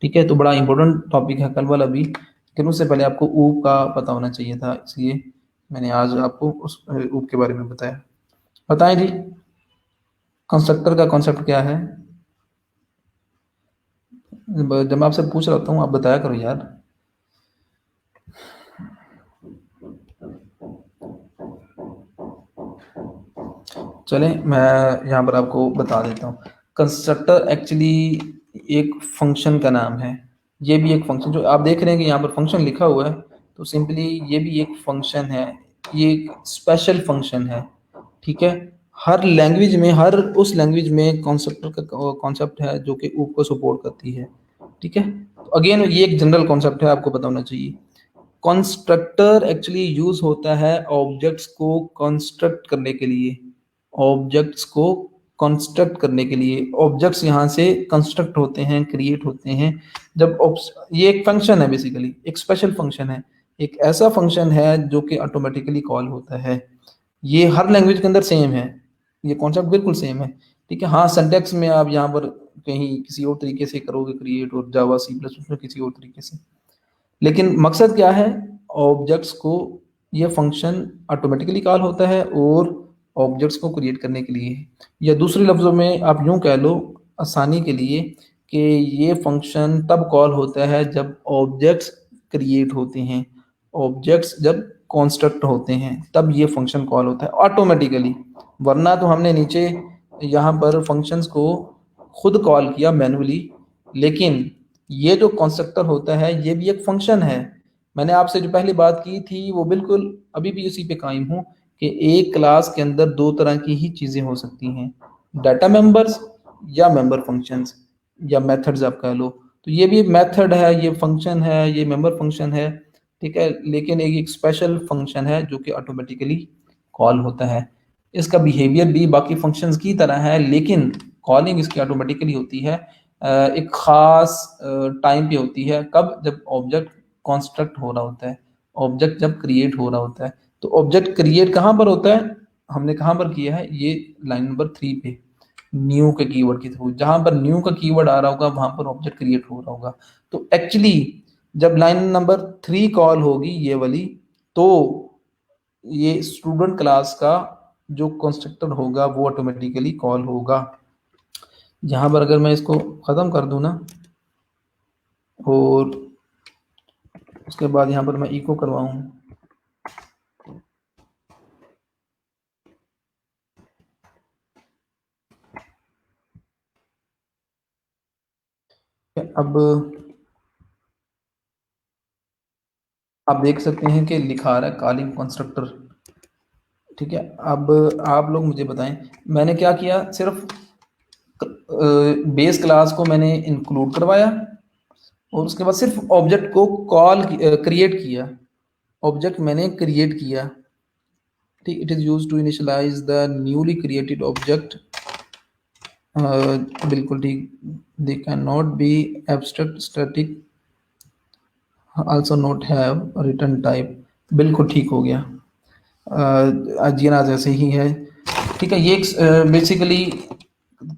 ठीक है, तो बड़ा इंपॉर्टेंट टॉपिक है कल वाला भी, लेकिन उससे पहले आपको ऊप का पता होना चाहिए था, इसलिए मैंने आज आपको उस ऊप के बारे में बताया। बताएं जी, कंस्ट्रक्टर का कॉन्सेप्ट क्या है? जब मैं आपसे पूछ रहा हूँ आप बताया करो यार। चलें, मैं यहाँ पर आपको बता देता हूँ। कंस्ट्रक्टर एक्चुअली एक फंक्शन का नाम है। ये भी एक फंक्शन, जो आप देख रहे हैं कि यहाँ पर फंक्शन लिखा हुआ है, तो सिंपली ये भी एक फंक्शन है। ये एक स्पेशल फंक्शन है। ठीक है, हर लैंग्वेज में, हर उस लैंग्वेज में कंस्ट्रक्टर का कॉन्सेप्ट है जो कि ऊप को सपोर्ट करती है। ठीक है, तो अगेन ये एक जनरल कॉन्सेप्ट है, आपको पता होना चाहिए। कंस्ट्रक्टर एक्चुअली यूज होता है ऑब्जेक्ट्स को कंस्ट्रक्ट करने के लिए, ऑब्जेक्ट्स को कंस्ट्रक्ट करने के लिए। ऑब्जेक्ट्स यहाँ से कंस्ट्रक्ट होते हैं, क्रिएट होते हैं जब ये एक फंक्शन है, बेसिकली एक स्पेशल फंक्शन है, एक ऐसा फंक्शन है जो कि ऑटोमेटिकली कॉल होता है। ये हर लैंग्वेज के अंदर सेम है, ये कॉन्सेप्ट बिल्कुल सेम है। ठीक है, हाँ सिंटैक्स में आप यहाँ पर कहीं किसी और तरीके से करोगे क्रिएट, और जावा सी प्लस उसमें किसी और तरीके से, लेकिन मकसद क्या है, ऑब्जेक्ट्स को ये फंक्शन ऑटोमेटिकली कॉल होता है और ऑब्जेक्ट्स को क्रिएट करने के लिए, या दूसरे लफ्ज़ों में आप यूँ कह लो आसानी के लिए कि ये फंक्शन तब कॉल होता है जब ऑब्जेक्ट्स क्रिएट होते हैं, ऑब्जेक्ट्स जब कॉन्स्ट्रक्ट होते हैं, तब ये फंक्शन कॉल होता है ऑटोमेटिकली। वरना तो हमने नीचे यहाँ पर फंक्शंस को खुद कॉल किया मैन्युअली, लेकिन ये जो कंस्ट्रक्टर होता है ये भी एक फंक्शन है। मैंने आपसे जो पहली बात की थी वो बिल्कुल अभी भी उसी पे कायम हूँ कि एक क्लास के अंदर दो तरह की ही चीज़ें हो सकती हैं, डाटा मेंबर्स या मेंबर फंक्शंस या मेथड्स आप कह लो। तो ये भी एक मेथड है, ये फंक्शन है, ये मेंबर फंक्शन है, ठीक है, लेकिन एक स्पेशल फंक्शन है जो कि ऑटोमेटिकली कॉल होता है। इसका बिहेवियर भी बाकी फंक्शंस की तरह है, लेकिन कॉलिंग इसकी ऑटोमेटिकली होती है एक ख़ास टाइम पे होती है, कब, जब ऑब्जेक्ट कॉन्स्ट्रक्ट हो रहा होता है, ऑब्जेक्ट जब क्रिएट हो रहा होता है। तो ऑब्जेक्ट क्रिएट कहाँ पर होता है, हमने कहाँ पर किया है, ये लाइन नंबर 3 पे न्यू के कीवर्ड के थ्रू, जहां पर न्यू का कीवर्ड आ रहा होगा वहां पर ऑब्जेक्ट क्रिएट हो रहा होगा। तो एक्चुअली जब लाइन नंबर 3 कॉल होगी ये वाली, तो ये स्टूडेंट क्लास का जो कंस्ट्रक्टर होगा वो ऑटोमेटिकली कॉल होगा। यहाँ पर अगर मैं इसको ख़त्म कर दूं ना, और उसके बाद यहाँ पर मैं इको करवाऊं, अब आप देख सकते हैं कि लिखा आ रहा है कॉलिंग कंस्ट्रक्टर। ठीक है, अब आप लोग मुझे बताएं मैंने क्या किया, सिर्फ बेस क्लास को मैंने इंक्लूड करवाया और उसके बाद सिर्फ ऑब्जेक्ट को कॉल क्रिएट किया, ऑब्जेक्ट मैंने क्रिएट किया। ठीक, it is used to initialize the newly created object, बिल्कुल ठीक, they can not be abstract static also not have return type, बिल्कुल ठीक हो गया। जीना जैसे ही है। ठीक है, ये बेसिकली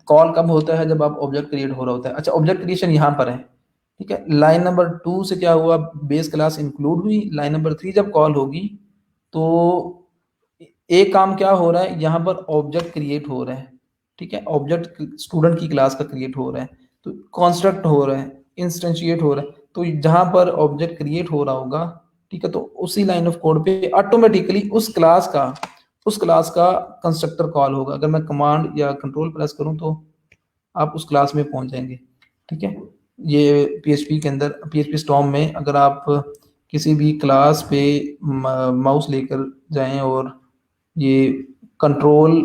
कॉल कब होता है, जब आप ऑब्जेक्ट क्रिएट हो रहा होता है। अच्छा, ऑब्जेक्ट क्रिएशन यहाँ पर है। ठीक है, लाइन नंबर 2 से क्या हुआ, बेस क्लास इंक्लूड हुई, लाइन नंबर 3 जब कॉल होगी तो एक काम क्या हो रहा है, यहाँ पर ऑब्जेक्ट क्रिएट हो रहा है। ठीक है, ऑब्जेक्ट स्टूडेंट की क्लास का क्रिएट हो रहा है, तो कॉन्स्ट्रक्ट हो रहा है, इंस्टेंशिएट हो रहा है। तो जहाँ पर ऑब्जेक्ट क्रिएट हो रहा होगा, ठीक है, तो उसी लाइन ऑफ कोड पे ऑटोमेटिकली उस क्लास का कंस्ट्रक्टर कॉल होगा। अगर मैं कमांड या कंट्रोल प्रेस करूं तो आप उस क्लास में पहुंच जाएंगे। ठीक है, ये पीएचपी के अंदर, पीएचपी स्टॉर्म में अगर आप किसी भी क्लास पे माउस लेकर जाएं और ये कंट्रोल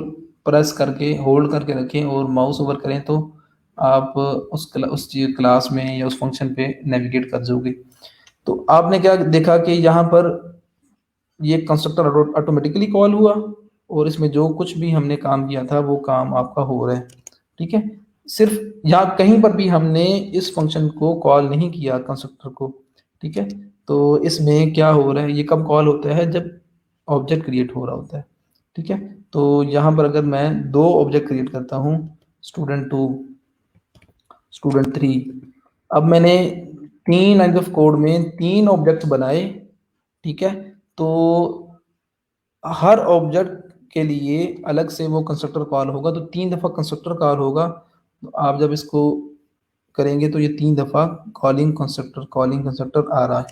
प्रेस करके होल्ड करके रखें और माउस ओवर करें, तो आप उस क्लास में या उस फंक्शन पे नेविगेट कर जाओगे। तो आपने क्या देखा कि यहाँ पर ये कंस्ट्रक्टर ऑटोमेटिकली कॉल हुआ और इसमें जो कुछ भी हमने काम किया था वो काम आपका हो रहा है। ठीक है, सिर्फ यहाँ कहीं पर भी हमने इस फंक्शन को कॉल नहीं किया कंस्ट्रक्टर को। ठीक है, तो इसमें क्या हो रहा है, ये कब कॉल होता है, जब ऑब्जेक्ट क्रिएट हो रहा होता है। ठीक है, तो यहाँ पर अगर मैं दो ऑब्जेक्ट क्रिएट करता हूँ, स्टूडेंट 2, स्टूडेंट 3, अब मैंने 3 लाइन ऑफ कोड में 3 ऑब्जेक्ट बनाए। ठीक है, तो हर ऑब्जेक्ट के लिए अलग से वो कंस्ट्रक्टर कॉल होगा, तो 3 दफ़ा कंस्ट्रक्टर कॉल होगा। तो आप जब इसको करेंगे तो ये 3 दफ़ा कॉलिंग कंस्ट्रक्टर आ रहा है।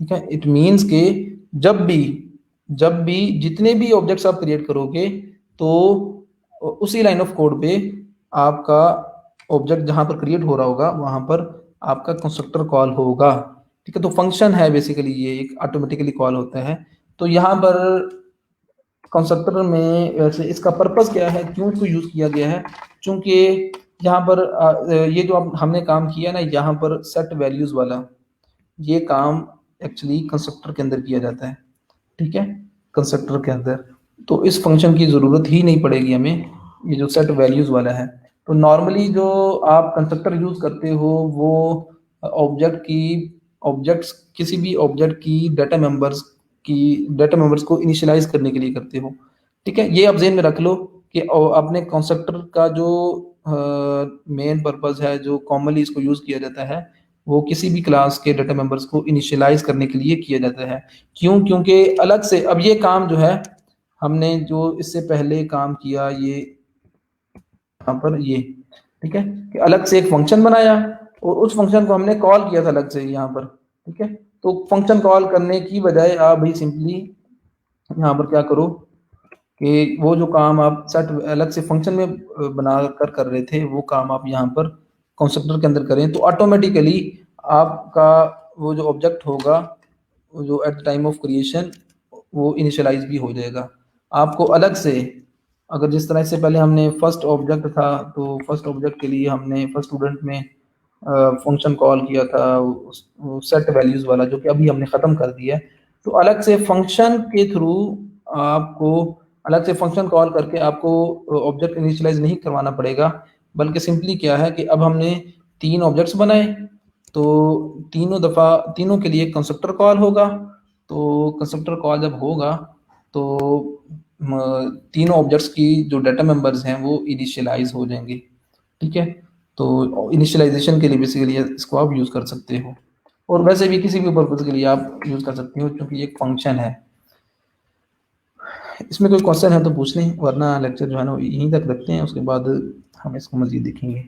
ठीक है, इट मीन्स के जब भी जितने भी ऑब्जेक्ट्स आप क्रिएट करोगे, तो उसी लाइन ऑफ कोड पे आपका ऑब्जेक्ट जहां पर क्रिएट हो रहा होगा वहां पर आपका कंस्ट्रक्टर कॉल होगा। ठीक है, तो फंक्शन है बेसिकली, ये एक ऑटोमेटिकली कॉल होता है। तो यहाँ पर कंस्ट्रक्टर में वैसे इसका पर्पस क्या है, क्यों इसको यूज किया गया है, चूंकि यहाँ पर ये जो हमने काम किया ना, यहाँ पर सेट वैल्यूज वाला ये काम एक्चुअली कंस्ट्रक्टर के अंदर किया जाता है। ठीक है, कंस्ट्रक्टर के अंदर, तो इस फंक्शन की ज़रूरत ही नहीं पड़ेगी हमें। ये जो सेट वैल्यूज वाला है। तो नॉर्मली जो आप कंस्ट्रक्टर यूज करते हो वो ऑब्जेक्ट्स किसी भी ऑब्जेक्ट की डाटा मेंबर्स को इनिशियलाइज करने के लिए करते हो। ठीक है, ये आप जेन में रख लो कि अपने कंस्ट्रक्टर का जो मेन पर्पस है, जो कॉमनली इसको यूज किया जाता है, वो किसी भी क्लास के डाटा मेंबर्स को इनिशियलाइज करने के लिए किया जाता है। क्यों? क्योंकि अलग से अब ये काम जो है, हमने जो इससे पहले काम किया ये यहाँ पर ये, ठीक है, कि अलग से एक फंक्शन बनाया और उस फंक्शन को हमने कॉल किया था अलग से यहाँ पर। ठीक है, तो फंक्शन कॉल करने की बजाय आप भाई सिंपली यहाँ पर क्या करो कि वो जो काम आप सेट अलग से फंक्शन में बना कर रहे थे, वो काम आप यहाँ पर कंस्ट्रक्टर के अंदर करें, तो ऑटोमेटिकली आपका वो जो ऑब्जेक्ट होगा, वो जो at the time of creation वो इनिशियलाइज भी हो जाएगा। आपको अलग से, अगर जिस तरह से पहले हमने फर्स्ट ऑब्जेक्ट था, तो फर्स्ट ऑब्जेक्ट के लिए हमने फर्स्ट स्टूडेंट में फंक्शन कॉल किया था सेट वैल्यूज वाला, जो कि अभी हमने ख़त्म कर दिया है। तो अलग से फंक्शन के थ्रू आपको अलग से फंक्शन कॉल करके आपको ऑब्जेक्ट इनिशियलाइज नहीं करवाना पड़ेगा, बल्कि सिंपली क्या है कि अब हमने 3 ऑब्जेक्ट्स बनाए, तो तीनों के लिए कंस्ट्रक्टर कॉल होगा। तो कंस्ट्रक्टर कॉल जब होगा तो तीनों ऑब्जेक्ट्स की जो डाटा मेंबर्स हैं वो इनिशियलाइज हो जाएंगे। ठीक है, तो इनिशियलाइजेशन के लिए बेसिकली इसको आप यूज़ कर सकते हो, और वैसे भी किसी भी पर्पज़ के लिए आप यूज़ कर सकते हो, क्योंकि ये एक फंक्शन है। इसमें कोई क्वेश्चन है तो पूछ लें, वरना लेक्चर जो है ना यहीं तक रखते हैं, उसके बाद हम इसको मज़ीद देखेंगे।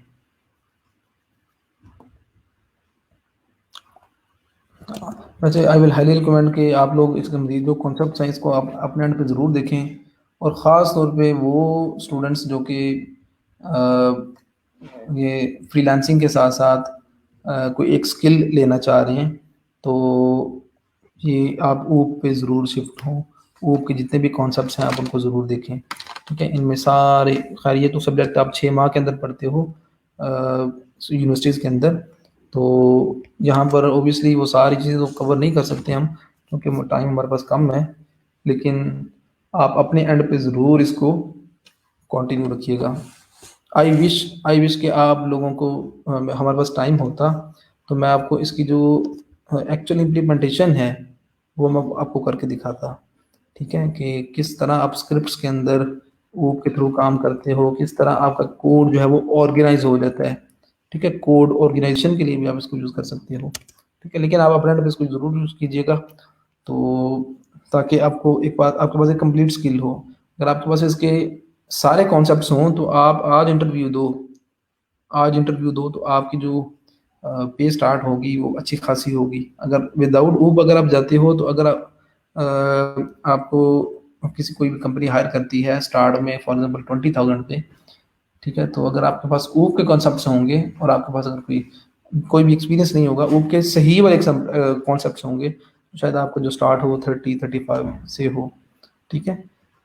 वैसे आई विल हाईली रिकमेंड कि आप लोग इसके मज़ीद जो कॉन्सेप्ट हैं इसको आप अपने एंड पे ज़रूर देखें, और ख़ास तौर पे वो स्टूडेंट्स जो कि ये फ्रीलांसिंग के साथ साथ कोई एक स्किल लेना चाह रहे हैं, तो ये आप ऊप पे ज़रूर शिफ्ट हों। ऊप के जितने भी कॉन्सेप्ट्स हैं आप उनको ज़रूर देखें। ठीक है, इनमें सारे, खैर ये तो सब्जेक्ट आप 6 माह के अंदर पढ़ते हो यूनिवर्सिटीज़ के अंदर, तो यहाँ पर ऑब्वियसली वो सारी चीज़ें तो कवर नहीं कर सकते हम, क्योंकि टाइम हमारे पास कम है। लेकिन आप अपने एंड पे ज़रूर इसको कंटिन्यू रखिएगा। आई विश कि आप लोगों को हमारे पास टाइम होता तो मैं आपको इसकी जो एक्चुअल इम्प्लीमेंटेशन है वो मैं आपको करके दिखाता। ठीक है, कि किस तरह आप स्क्रिप्ट्स के अंदर ऊप के थ्रू काम करते हो, किस तरह आपका कोड जो है वो ऑर्गेनाइज हो जाता है। ठीक है, कोड ऑर्गेनाइजेशन के लिए भी आप इसको यूज़ कर सकते हो। ठीक है, लेकिन आप अपने आप इसको ज़रूर यूज़ कीजिएगा, तो ताकि आपको एक बात, आपके पास एक कंप्लीट स्किल हो। अगर आपके पास इसके सारे कॉन्सेप्ट्स हों तो आप आज इंटरव्यू दो तो आपकी जो पे स्टार्ट होगी वो अच्छी खासी होगी। अगर विदाउट ऊप अगर आप जाते हो, तो अगर आपको किसी कोई भी कंपनी हायर करती है स्टार्ट में फॉर एग्जांपल 20,000 पे, ठीक है, तो अगर आपके पास ऊप के कॉन्सेप्ट्स होंगे और आपके पास अगर कोई भी एक्सपीरियंस नहीं होगा, ऊप के सही वाले कॉन्सेप्ट्स होंगे, तो शायद आपको जो स्टार्ट हो 30-35 से हो। ठीक है,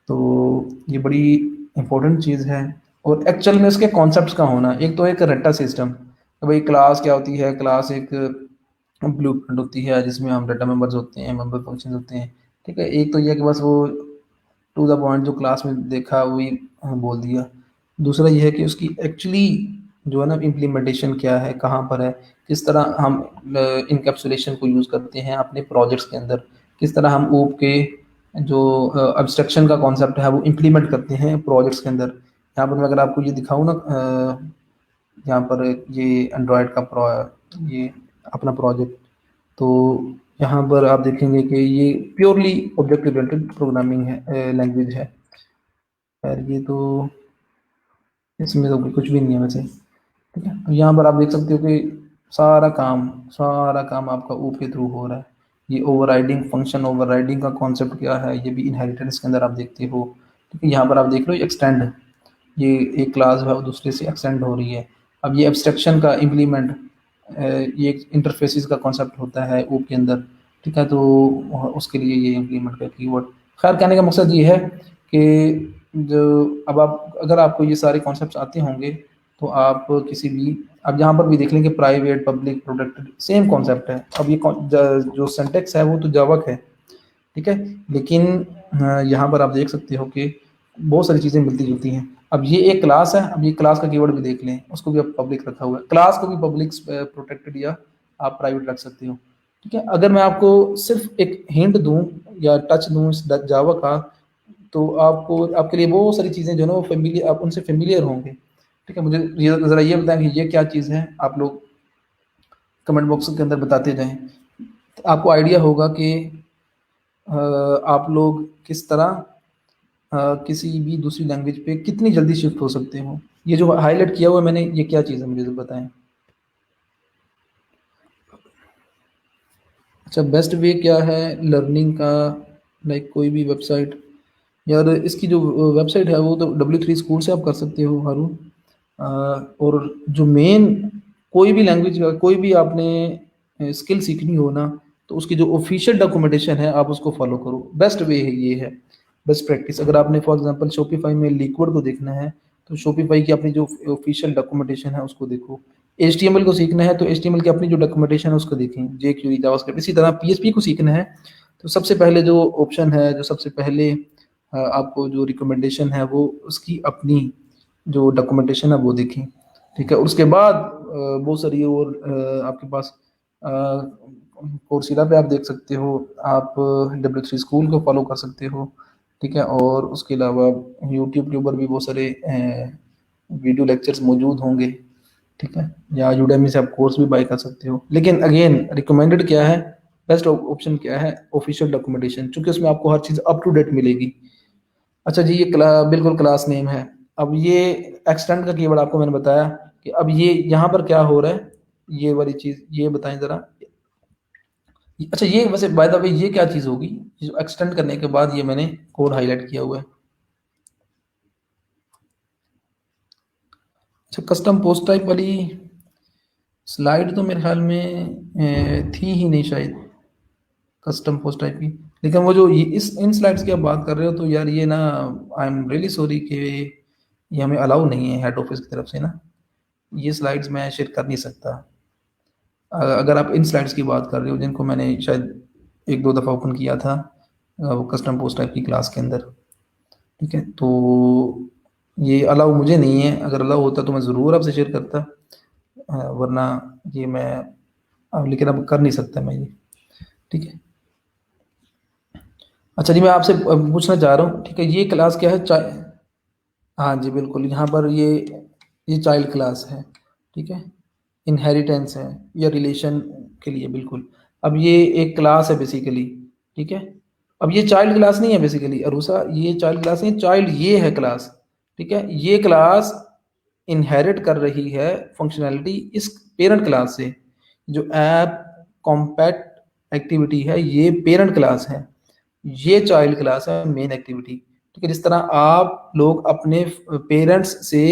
तो ये बड़ी इंपॉर्टेंट चीज़ है। और एक्चुअल में इसके कॉन्सेप्ट्स का होना, एक तो एक रट्टा सिस्टम, तो भाई क्लास क्या होती है, क्लास एक ब्लूप्रिंट होती है जिसमें हम डाटा मेंबर्स होते हैं, मेंबर फंक्शन होते हैं। ठीक है, एक तो ये है कि बस वो टू द पॉइंट जो क्लास में देखा वही बोल दिया। दूसरा ये है कि उसकी एक्चुअली जो है ना इम्प्लीमेंटेशन क्या है, कहाँ पर है, किस तरह हम इनकैप्सुलेशन को यूज़ करते हैं अपने प्रोजेक्ट्स के अंदर, किस तरह हम ऊप के जो अब्स्ट्रक्शन का कॉन्सेप्ट है वो इम्प्लीमेंट करते हैं प्रोजेक्ट्स के अंदर। यहाँ पर मैं अगर आपको ये दिखाऊँ ना, यहाँ पर ये एंड्रॉयड का ये अपना प्रोजेक्ट, तो यहाँ पर आप देखेंगे कि ये प्योरली ऑब्जेक्ट ओरिएंटेड प्रोग्रामिंग है, लैंग्वेज है। खैर ये तो इसमें तो कुछ भी नहीं है वैसे। ठीक है, तो यहाँ पर आप देख सकते हो कि सारा काम आपका ऊप के थ्रू हो रहा है। ये ओवरराइडिंग फंक्शन, ओवरराइडिंग का कॉन्सेप्ट क्या है, ये भी इनहेरिटेंस के अंदर आप देखते हो। ठीक है, यहाँ पर आप देख लो एक्सटेंड, ये एक क्लास है वो दूसरे से एक्सटेंड हो रही है। अब ये एब्स्ट्रक्शन का इम्प्लीमेंट, ये इंटरफेसिस का कॉन्सेप्ट होता है ऊप के अंदर। ठीक है, तो उसके लिए ये इम्प्लीमेंट का कीवर्ड। खैर कहने का मकसद ये है कि जो अब आप, अगर आपको ये सारे कॉन्सेप्ट्स आते होंगे तो आप किसी भी, अब यहाँ पर भी देख लेंगे private public protected same concept है। अब ये जो सिंटैक्स है वो तो जावा का है। ठीक है, लेकिन यहाँ पर आप देख सकते हो कि बहुत सारी चीज़ें मिलती जुलती हैं। अब ये एक क्लास है, अब ये क्लास का कीवर्ड भी देख लें, उसको भी अब पब्लिक रखा हुआ है। क्लास को भी पब्लिक प्रोटेक्टेड या आप प्राइवेट रख सकते हो, ठीक है। अगर मैं आपको सिर्फ एक हिंट दूं या टच दूं इस जावा का, तो आपको आपके लिए बहुत सारी चीज़ें जो है ना वो फेमिलियर, आप उनसे फेमिलियर होंगे, ठीक है। मुझे ये ज़रा ये बताएं कि ये क्या चीज़ है, आप लोग कमेंट बॉक्स के अंदर बताते जाएं, तो आपको आइडिया होगा कि आप लोग किस तरह किसी भी दूसरी लैंग्वेज पे कितनी जल्दी शिफ्ट हो सकते हो। ये जो हाईलाइट किया हुआ है मैंने, ये क्या चीज़ है मुझे बताएं। अच्छा, बेस्ट वे क्या है लर्निंग का, लाइक कोई भी वेबसाइट, यार इसकी जो वेबसाइट है वो तो W3 स्कूल से आप कर सकते हो हारून। और जो मेन कोई भी लैंग्वेज का कोई भी आपने स्किल सीखनी हो ना, तो उसकी जो ऑफिशियल डॉक्यूमेंटेशन है आप उसको फॉलो करो। बेस्ट वे है ये है, बेस्ट प्रैक्टिस। अगर आपने फॉर एग्जांपल शॉपिफाई में लिक्विड को देखना है, तो शॉपिफाई की अपनी जो ऑफिशियल डॉक्यूमेंटेशन है उसको देखो। HTML को सीखना है तो HTML की अपनी जो डॉक्यूमेंटेशन है उसको देखें, jQuery जावास्क्रिप्ट। इसी तरह PHP को सीखना है तो सबसे पहले जो ऑप्शन है, जो सबसे पहले आपको जो रिकमेंडेशन है वो उसकी अपनी जो डॉक्यूमेंटेशन है वो देखें, ठीक है। उसके बाद बहुत सारी और आपके पास कोर्सेरा पे आप देख सकते हो, आप W3 स्कूल को फॉलो कर सकते हो, ठीक है। और उसके अलावा यूट्यूब के ऊपर भी बहुत सारे वीडियो लेक्चर्स मौजूद होंगे, ठीक है। या यूडेमी से आप कोर्स भी बाय कर सकते हो। लेकिन अगेन रिकमेंडेड क्या है, बेस्ट ऑप्शन क्या है, ऑफिशियल डॉक्यूमेंटेशन, क्योंकि उसमें आपको हर चीज़ अप टू डेट मिलेगी। अच्छा जी, ये बिल्कुल क्लास नेम है। अब ये एक्सटेंड का कीवर्ड आपको मैंने बताया कि अब ये यहाँ पर क्या हो रहा है, ये वाली चीज़ ये बताएं ज़रा। अच्छा, ये वैसे बाय द वे ये क्या चीज़ होगी, जो एक्सटेंड करने के बाद ये मैंने कोड हाईलाइट किया हुआ है। अच्छा, कस्टम पोस्ट टाइप वाली स्लाइड तो मेरे ख्याल में थी ही नहीं शायद, कस्टम पोस्ट टाइप की। लेकिन वो जो ये इस इन स्लाइड्स की आप बात कर रहे हो, तो यार ये ना, आई एम रियली सॉरी कि ये हमें अलाउ नहीं है हेड ऑफिस की तरफ से ना, ये स्लाइड्स मैं शेयर कर नहीं सकता। अगर आप इन स्लाइड्स की बात कर रहे हो जिनको मैंने शायद एक दो दफ़ा ओपन किया था वो कस्टम पोस्ट टाइप की क्लास के अंदर, ठीक है। तो ये अलाउ मुझे नहीं है, अगर अलाउ होता तो मैं ज़रूर आपसे शेयर करता, वरना ये मैं अब, लेकिन अब कर नहीं सकता मैं ये, ठीक है। अच्छा जी, मैं आपसे पूछना चाह रहा हूँ, ठीक है, ये क्लास क्या है, हाँ जी बिल्कुल, यहाँ पर ये चाइल्ड क्लास है, ठीक है। इनहेरिटेंस है या रिलेशन के लिए, बिल्कुल। अब ये एक क्लास है बेसिकली, ठीक है। अब ये चाइल्ड क्लास नहीं है बेसिकली अरूसा, ये चाइल्ड क्लास नहीं, चाइल्ड ये है क्लास, ठीक है। ये क्लास इनहेरिट कर रही है फंक्शनैलिटी इस पेरेंट क्लास से। जो ऐप कॉम्पैक्ट एक्टिविटी है ये पेरेंट क्लास है, ये चाइल्ड क्लास है मेन एक्टिविटी, ठीक है। जिस तरह आप लोग अपने पेरेंट्स से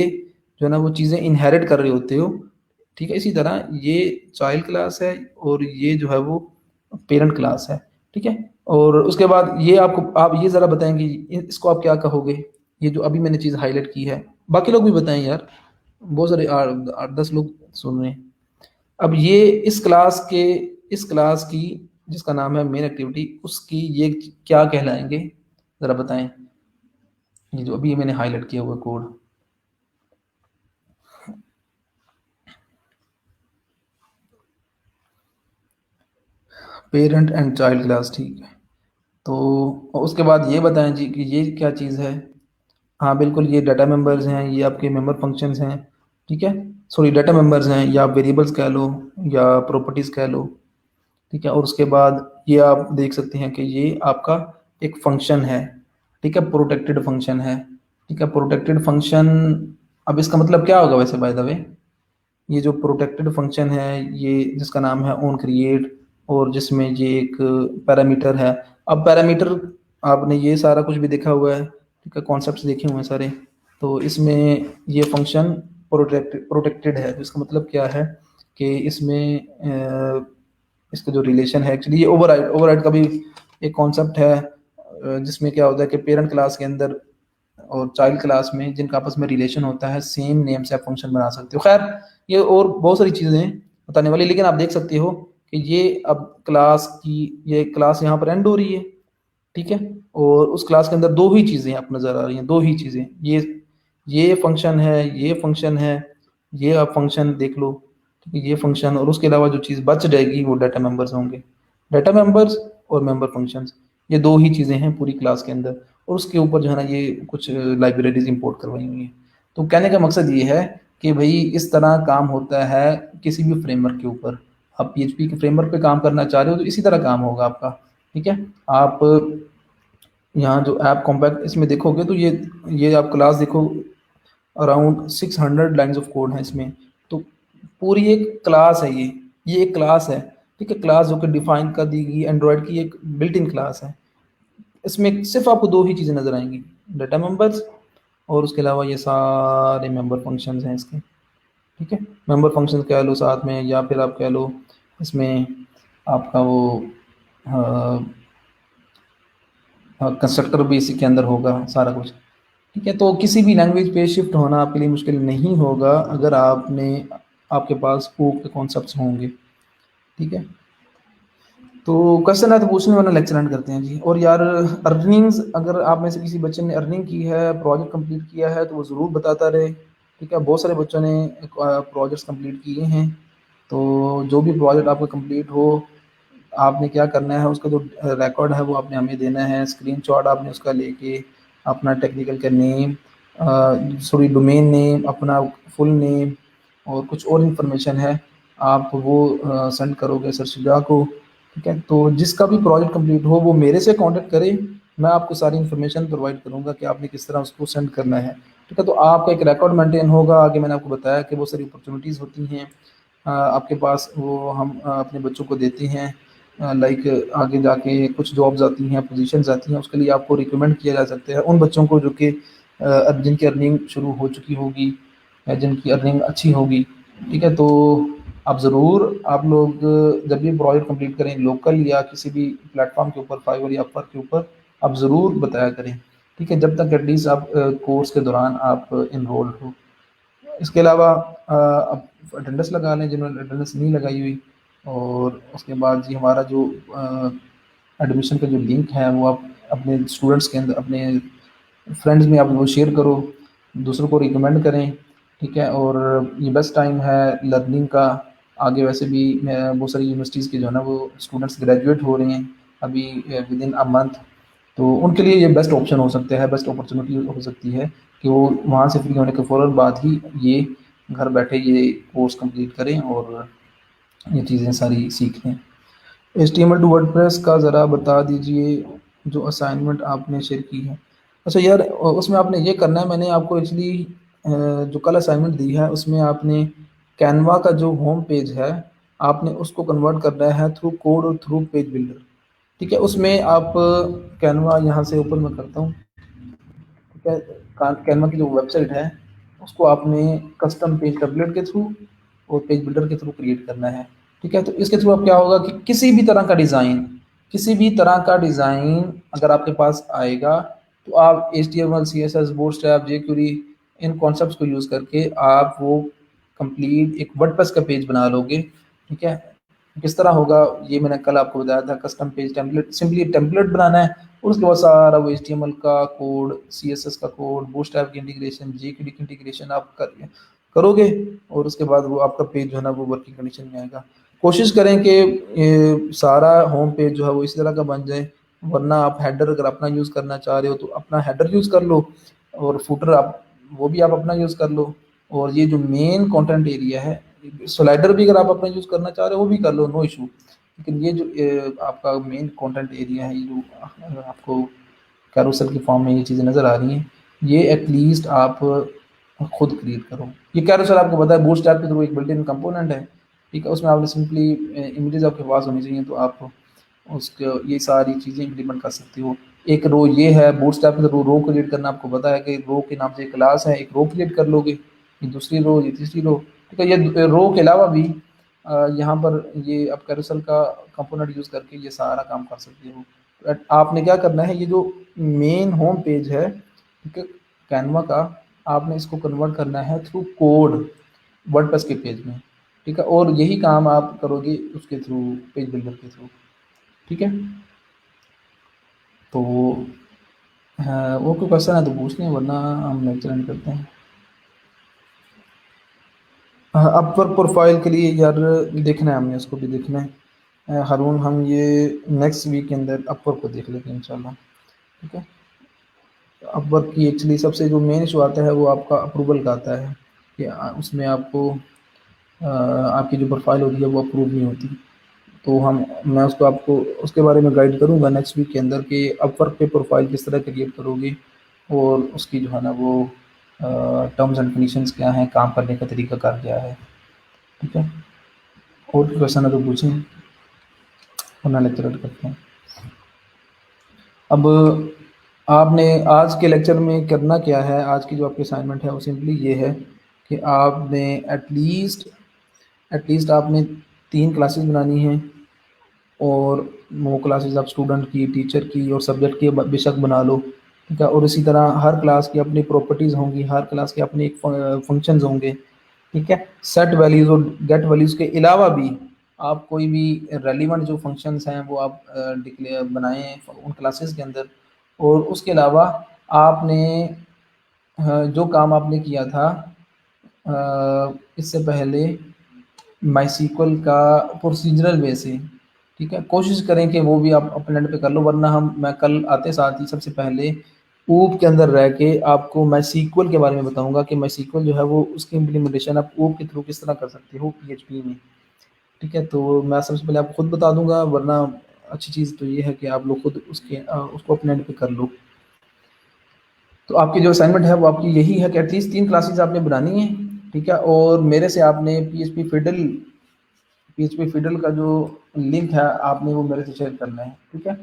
जो है ना वो चीज़ें इनहेरिट कर रहे होते हो, ठीक है, इसी तरह ये चाइल्ड क्लास है और ये जो है वो पेरेंट क्लास है, ठीक है। और उसके बाद ये आपको, आप ये ज़रा बताएंगे इसको आप क्या कहोगे, ये जो अभी मैंने चीज़ हाईलाइट की है। बाकी लोग भी बताएं यार, बहुत सारे 8-10 लोग सुन रहे हैं। अब ये इस क्लास की जिसका नाम है मेन एक्टिविटी, उसकी ये क्या कहलाएंगे, ज़रा बताएं। ये जो अभी मैंने हाईलाइट किया हुआ code, parent and child class, ठीक है। तो उसके बाद ये बताएं जी कि ये क्या चीज़ है। हाँ बिल्कुल, ये डाटा मेंबर्स हैं, ये आपके मेंबर फंक्शंस हैं, ठीक है। सॉरी, डाटा मेंबर्स हैं, या आप वेरिएबल्स कह लो या प्रॉपर्टीज़ कह लो, ठीक है। और उसके बाद ये आप देख सकते हैं कि ये आपका एक फंक्शन है, ठीक है, प्रोटेक्टेड फंक्शन है, ठीक है। प्रोटेक्टेड फंक्शन, अब इसका मतलब क्या होगा वैसे बाय द वे, ये जो प्रोटेक्टेड फंक्शन है ये जिसका नाम है ऑन क्रिएट, और जिसमें ये एक पैरामीटर है। अब पैरामीटर, आपने ये सारा कुछ भी देखा हुआ है, ठीक है, कॉन्सेप्ट्स देखे हुए हैं सारे। तो इसमें ये फंक्शन प्रोटेक्टेड है, जिसका मतलब क्या है कि इसमें इसका जो रिलेशन है, एक्चुअली ये ओवरराइड का भी एक कॉन्सेप्ट है, जिसमें क्या होता है कि पेरेंट क्लास के अंदर और चाइल्ड क्लास में जिनका आपस में रिलेशन होता है, सेम नेम से आप फंक्शन बना सकते हो। खैर, ये और बहुत सारी चीज़ें बताने वाली, लेकिन आप देख सकते हो कि ये अब क्लास की ये क्लास यहाँ पर एंड हो रही है, ठीक है। और उस क्लास के अंदर दो ही चीज़ें आपको नज़र आ रही हैं, दो ही चीज़ें, ये फंक्शन है, ये फंक्शन है, ये आप फंक्शन देख लो, ठीक है, ये फंक्शन, और उसके अलावा जो चीज़ बच जाएगी वो डाटा मेंबर्स होंगे। डाटा मेंबर्स और मेंबर फंक्शंस, ये दो ही चीज़ें हैं पूरी क्लास के अंदर, और उसके ऊपर जो है ना ये कुछ लाइब्रेरीज इंपोर्ट करवाई हुई हैं। तो कहने का मकसद ये है कि भाई इस तरह काम होता है किसी भी फ्रेमवर्क के ऊपर। आप पीएचपी के फ्रेमवर्क पे काम करना चाह रहे हो तो इसी तरह काम होगा आपका, ठीक है। आप यहाँ जो ऐप कॉम्पैक्ट इसमें देखोगे तो ये आप क्लास देखो, अराउंड 600 लाइन्स ऑफ कोड है इसमें। तो पूरी एक क्लास है ये एक क्लास है, ठीक है, क्लास जो कि डिफाइन कर दी गई एंड्रॉयड की एक बिल्ट इन क्लास है। इसमें सिर्फ आपको दो ही चीज़ें नजर आएंगी, डाटा मेंबर्स और उसके अलावा ये सारे मेंबर फंक्शंस हैं इसके, ठीक है। मेंबर फंक्शन कह लो साथ में, या फिर आप कह लो इसमें आपका वो कंस्ट्रक्टर भी इसी के अंदर होगा सारा कुछ, ठीक है। तो किसी भी लैंग्वेज पे शिफ्ट होना आपके लिए मुश्किल नहीं होगा अगर आपके पास कोड के कॉन्सेप्ट्स होंगे, ठीक है। तो क्वेश्चन है तो पूछने वाला लेक्चर एंड करते हैं जी। और यार अर्निंग्स, अगर आप में से किसी बच्चे ने अर्निंग की है, प्रोजेक्ट कंप्लीट किया है, तो वो ज़रूर बताता रहे, ठीक है। बहुत सारे बच्चों ने प्रोजेक्ट्स कंप्लीट किए हैं। तो जो भी प्रोजेक्ट आपका कंप्लीट हो, आपने क्या करना है, उसका जो रिकॉर्ड है वो आपने हमें देना है, स्क्रीनशॉट आपने उसका लेके अपना टेक्निकल का नेम, सॉरी डोमेन नेम, अपना फुल नेम और कुछ और इन्फॉर्मेशन है, आप वो सेंड करोगे सर शुजा को, ठीक है। तो जिसका भी प्रोजेक्ट कंप्लीट हो वो मेरे से कांटेक्ट करे, मैं आपको सारी इन्फॉर्मेशन प्रोवाइड करूंगा कि आपने किस तरह उसको सेंड करना है, ठीक है। तो आपका एक रिकॉर्ड मेंटेन होगा, आगे मैंने आपको बताया कि बहुत सारी अपॉर्चुनिटीज़ होती हैं आपके पास, वो हम अपने बच्चों को देते हैं, लाइक आगे जाके कुछ जॉब्स आती हैं, पोजीशंस आती हैं, उसके लिए आपको रिकमेंड किया जा सकता है उन बच्चों को जो कि जिनकी अर्निंग शुरू हो चुकी होगी या जिनकी अर्निंग अच्छी होगी, ठीक है। तो आप ज़रूर, आप लोग जब भी प्रोजेक्ट कंप्लीट करें लोकल या किसी भी प्लेटफॉर्म के ऊपर, फाइवर या अपवर्क के ऊपर, आप ज़रूर बताया करें, ठीक है, जब तक एटलीस्ट आप कोर्स के दौरान आप इनरोल्ड हो। इसके अलावा आप अटेंडेंस लगा लें जिन्होंने अटेंडेंस नहीं लगाई हुई, और उसके बाद जी हमारा जो एडमिशन का जो लिंक है वो आप अपने स्टूडेंट्स के अंदर, अपने फ्रेंड्स में आप वो शेयर करो, दूसरों को रिकमेंड करें, ठीक है। और ये बेस्ट टाइम है लर्निंग का। आगे वैसे भी बहुत सारी यूनिवर्सिटीज़ के जो है ना वो स्टूडेंट्स ग्रेजुएट हो रहे हैं अभी विद इन अ मंथ, तो उनके लिए ये बेस्ट ऑप्शन हो सकता है, बेस्ट अपॉर्चुनिटी हो सकती है कि वो वहाँ से फ्री होने के फ़ौरन बाद ही ये घर बैठे ये कोर्स कंप्लीट करें और ये चीज़ें सारी सीख लें। HTML टू वर्डप्रेस का ज़रा बता दीजिए जो असाइनमेंट आपने शेयर की है। अच्छा यार, उसमें आपने ये करना है, मैंने आपको एक्चुअली जो कल असाइनमेंट दी है उसमें आपने कैनवा का जो होम पेज है आपने उसको कन्वर्ट करना है थ्रू कोड और थ्रू पेज बिल्डर, ठीक है। उसमें आप कैनवा यहाँ से ओपन मैं करता हूँ, ठीक है। कैनवा की जो वेबसाइट है उसको आपने कस्टम पेज टेम्पलेट के थ्रू और पेज बिल्डर के थ्रू क्रिएट करना है, ठीक है। तो इसके थ्रू अब क्या होगा कि किसी भी तरह का डिज़ाइन, किसी भी तरह का डिज़ाइन अगर आपके पास आएगा तो आप HTML CSS बूटस्ट्रैप jQuery इन कॉन्सेप्ट्स को यूज़ करके आप वो कंप्लीट एक वर्डप्रेस का पेज बना लोगे, ठीक है। किस तरह होगा ये मैंने कल आपको बताया था, custom page template, simply template बनाना है और उसके बाद सारा वो HTML का कोड, CSS का कोड, बूटस्ट्रैप की इंटीग्रेशन, jQuery की इंटीग्रेशन आप करोगे और उसके बाद वो आपका पेज जो है ना वो वर्किंग कंडीशन में आएगा। कोशिश करें कि सारा होम पेज जो है वो इसी तरह का बन जाए, वरना आप हेडर अगर अपना यूज़ करना चाह रहे हो तो अपना हेडर यूज़ कर लो, और फुटर आप वो भी आप अपना यूज़ कर लो, और ये जो मेन कंटेंट एरिया है स्लाइडर भी अगर आप अपना यूज़ करना चाह रहे हो वो भी कर लो, नो इशू। लेकिन ये जो आपका मेन कंटेंट एरिया है, ये जो आपको कैरोसेल की फॉर्म में ये चीज़ें नज़र आ रही हैं, ये एटलीस्ट आप खुद क्रिएट करो। ये कैरोसेल आपको पता है बूटस्ट्रैप के थ्रू एक बिल्ट इन कंपोनेंट है, ठीक है। उसमें आपने सिंपली इमेजेस आपके पास होनी चाहिए तो आप उसके ये सारी चीज़ें इम्प्लीमेंट कर सकते हो। एक रो ये है बूटस्ट्रैप के थ्रू रो क्रिएट करना, आपको पता है कि रो के नाम से एक क्लास है, एक रो क्रिएट कर लोगे, ये दूसरी रो, ये तीसरी रो, ठीक है। ये रो के अलावा भी यहाँ पर ये आप कैरोसेल का कंपोनेंट यूज़ करके ये सारा काम कर सकते हो। बट आपने क्या करना है, ये जो मेन होम पेज है, ठीक है, कैनवा का, आपने इसको कन्वर्ट करना है थ्रू कोड वर्डप्रेस के पेज में, ठीक है। और यही काम आप करोगे उसके थ्रू पेज बिल्डर के थ्रू, ठीक है। तो वो कोई क्वेश्चन है तो पूछ लें, वरना हम लेक्चर एंड करते हैं। अपवर्क प्रोफाइल के लिए यार देखना है, हमने उसको भी देखना है। हारून, हम ये नेक्स्ट वीक के अंदर अपवर्क को देख लेते हैं इंशाल्लाह। ठीक है। अपवर्क की एक्चुअली सबसे जो मेन इशू आता है वो आपका अप्रूवल का आता है कि उसमें आपको आपकी जो प्रोफाइल होती है वो अप्रूव नहीं होती। तो हम मैं उसको आपको उसके बारे में गाइड करूँगा नेक्स्ट वीक के अंदर कि अपवर्क पे प्रोफाइल किस तरह क्रिएट करोगे, और उसकी जो है ना वो टर्म्स एंड कंडीशंस क्या हैं, काम करने का तरीकाकार क्या है। ठीक है। और कोई क्वेश्चन है तो पूछें, वरना लेक्चर ऐड करते हैं। अब आपने आज के लेक्चर में करना क्या है, आज की जो आपकी असाइनमेंट है वो सिंपली ये है कि आपने एटलीस्ट आपने 3 क्लासेस बनानी हैं, और वो क्लासेस आप स्टूडेंट की, टीचर की और सब्जेक्ट की बेशक बना लो। ठीक है। और इसी तरह हर क्लास की अपनी प्रॉपर्टीज़ होंगी, हर क्लास के अपने एक फंक्शंस होंगे। ठीक है। सेट वैल्यूज़ और गेट वैल्यूज़ के अलावा भी आप कोई भी रेलिवेंट जो फंक्शंस हैं वो आप डिक्लेयर बनाएँ उन क्लासेस के अंदर। और उसके अलावा आपने जो काम आपने किया था इससे पहले माईसीक्वल का प्रोसीजरल वे से, ठीक है, कोशिश करें कि वो भी आप अपने एंड पे कर लो, वरना मैं कल आते साथ ही सबसे पहले ऊप के अंदर रह के आपको माईसीक्वल के बारे में बताऊंगा कि माईसीक्वल जो है वो उसकी इम्प्लीमेंटेशन आप ऊप के थ्रू किस तरह कर सकते हो पीएचपी में। ठीक है। तो मैं सबसे पहले आपको खुद बता दूंगा, वरना अच्छी चीज़ तो ये है कि आप लोग खुद उसको अपने एंड पे कर लो। तो आपकी जो असाइनमेंट है वो आपकी यही है कि एटलीस्ट 3 क्लासेस आपने बनानी है। ठीक है। और मेरे से आपने पीएचपी फिडल का जो लिंक है आपने वो मेरे से शेयर करना है। ठीक है।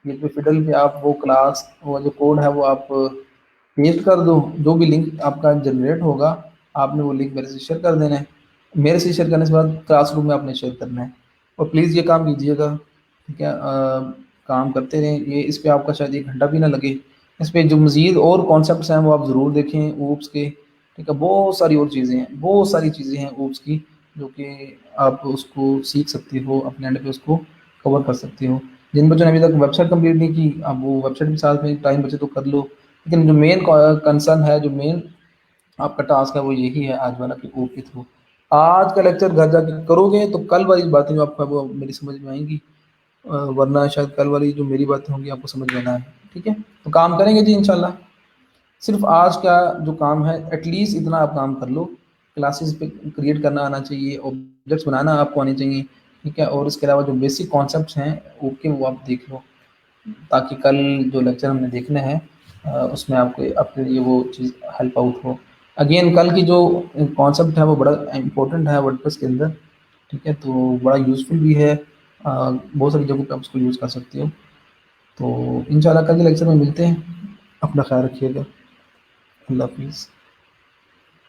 पीएचपी फिडल पे आप वो क्लास, वो जो कोड है वो आप पेस्ट कर दो, जो भी लिंक आपका जनरेट होगा आपने वो लिंक मेरे से शेयर कर देना है। मेरे से शेयर करने के बाद क्लासरूम में आपने शेयर करना है। और प्लीज़ ये काम कीजिएगा। ठीक है। काम करते रहें, ये इस पे आपका शायद 1 घंटा भी ना लगे। इस पे जो मज़ीद और कॉन्सेप्ट्स हैं वो आप ज़रूर देखें ऊप्स के। ठीक है। बहुत सारी और चीज़ें हैं, बहुत सारी चीज़ें हैं ऊप्स की, जो कि आप उसको सीख सकते हो, अपने एंड पे उसको कवर कर सकते हो। जिन बच्चों ने अभी तक वेबसाइट कंप्लीट नहीं की, आप वो वेबसाइट भी साथ में टाइम बचे तो कर लो। लेकिन जो मेन कंसर्न है, जो मेन आपका टास्क है वो यही है आज वाला कि ऊप के थ्रू आज का लेक्चर घर जाके करोगे तो कल वाली बातें जो आपको वो मेरी समझ में आएंगी, वरना शायद कल वाली जो मेरी बातें होंगी आपको समझ में ना आए। ठीक है। तो काम करेंगे जी इंशाल्लाह। सिर्फ आज का जो काम है एटलीस्ट इतना आप काम कर लो, क्लासेस पे क्रिएट करना आना चाहिए, ऑब्जेक्ट्स बनाना आपको आने चाहिए। ठीक है। और इसके अलावा जो बेसिक कॉन्सेप्ट्स हैं ओके वो आप देख लो, ताकि कल जो लेक्चर हमने देखना है उसमें आपको आपके लिए वो चीज़ हेल्प आउट हो। अगेन कल की जो कॉन्सेप्ट है वो बड़ा इंपॉर्टेंट है वर्डप्रेस के अंदर। ठीक है। तो बड़ा यूज़फुल भी है, बहुत सारी जगहों पे आप उसको यूज़ कर सकते हो। तो इंशाल्लाह कल के लेक्चर में मिलते हैं। अपना ख्याल रखिएगा। अल्लाह हाफिज़।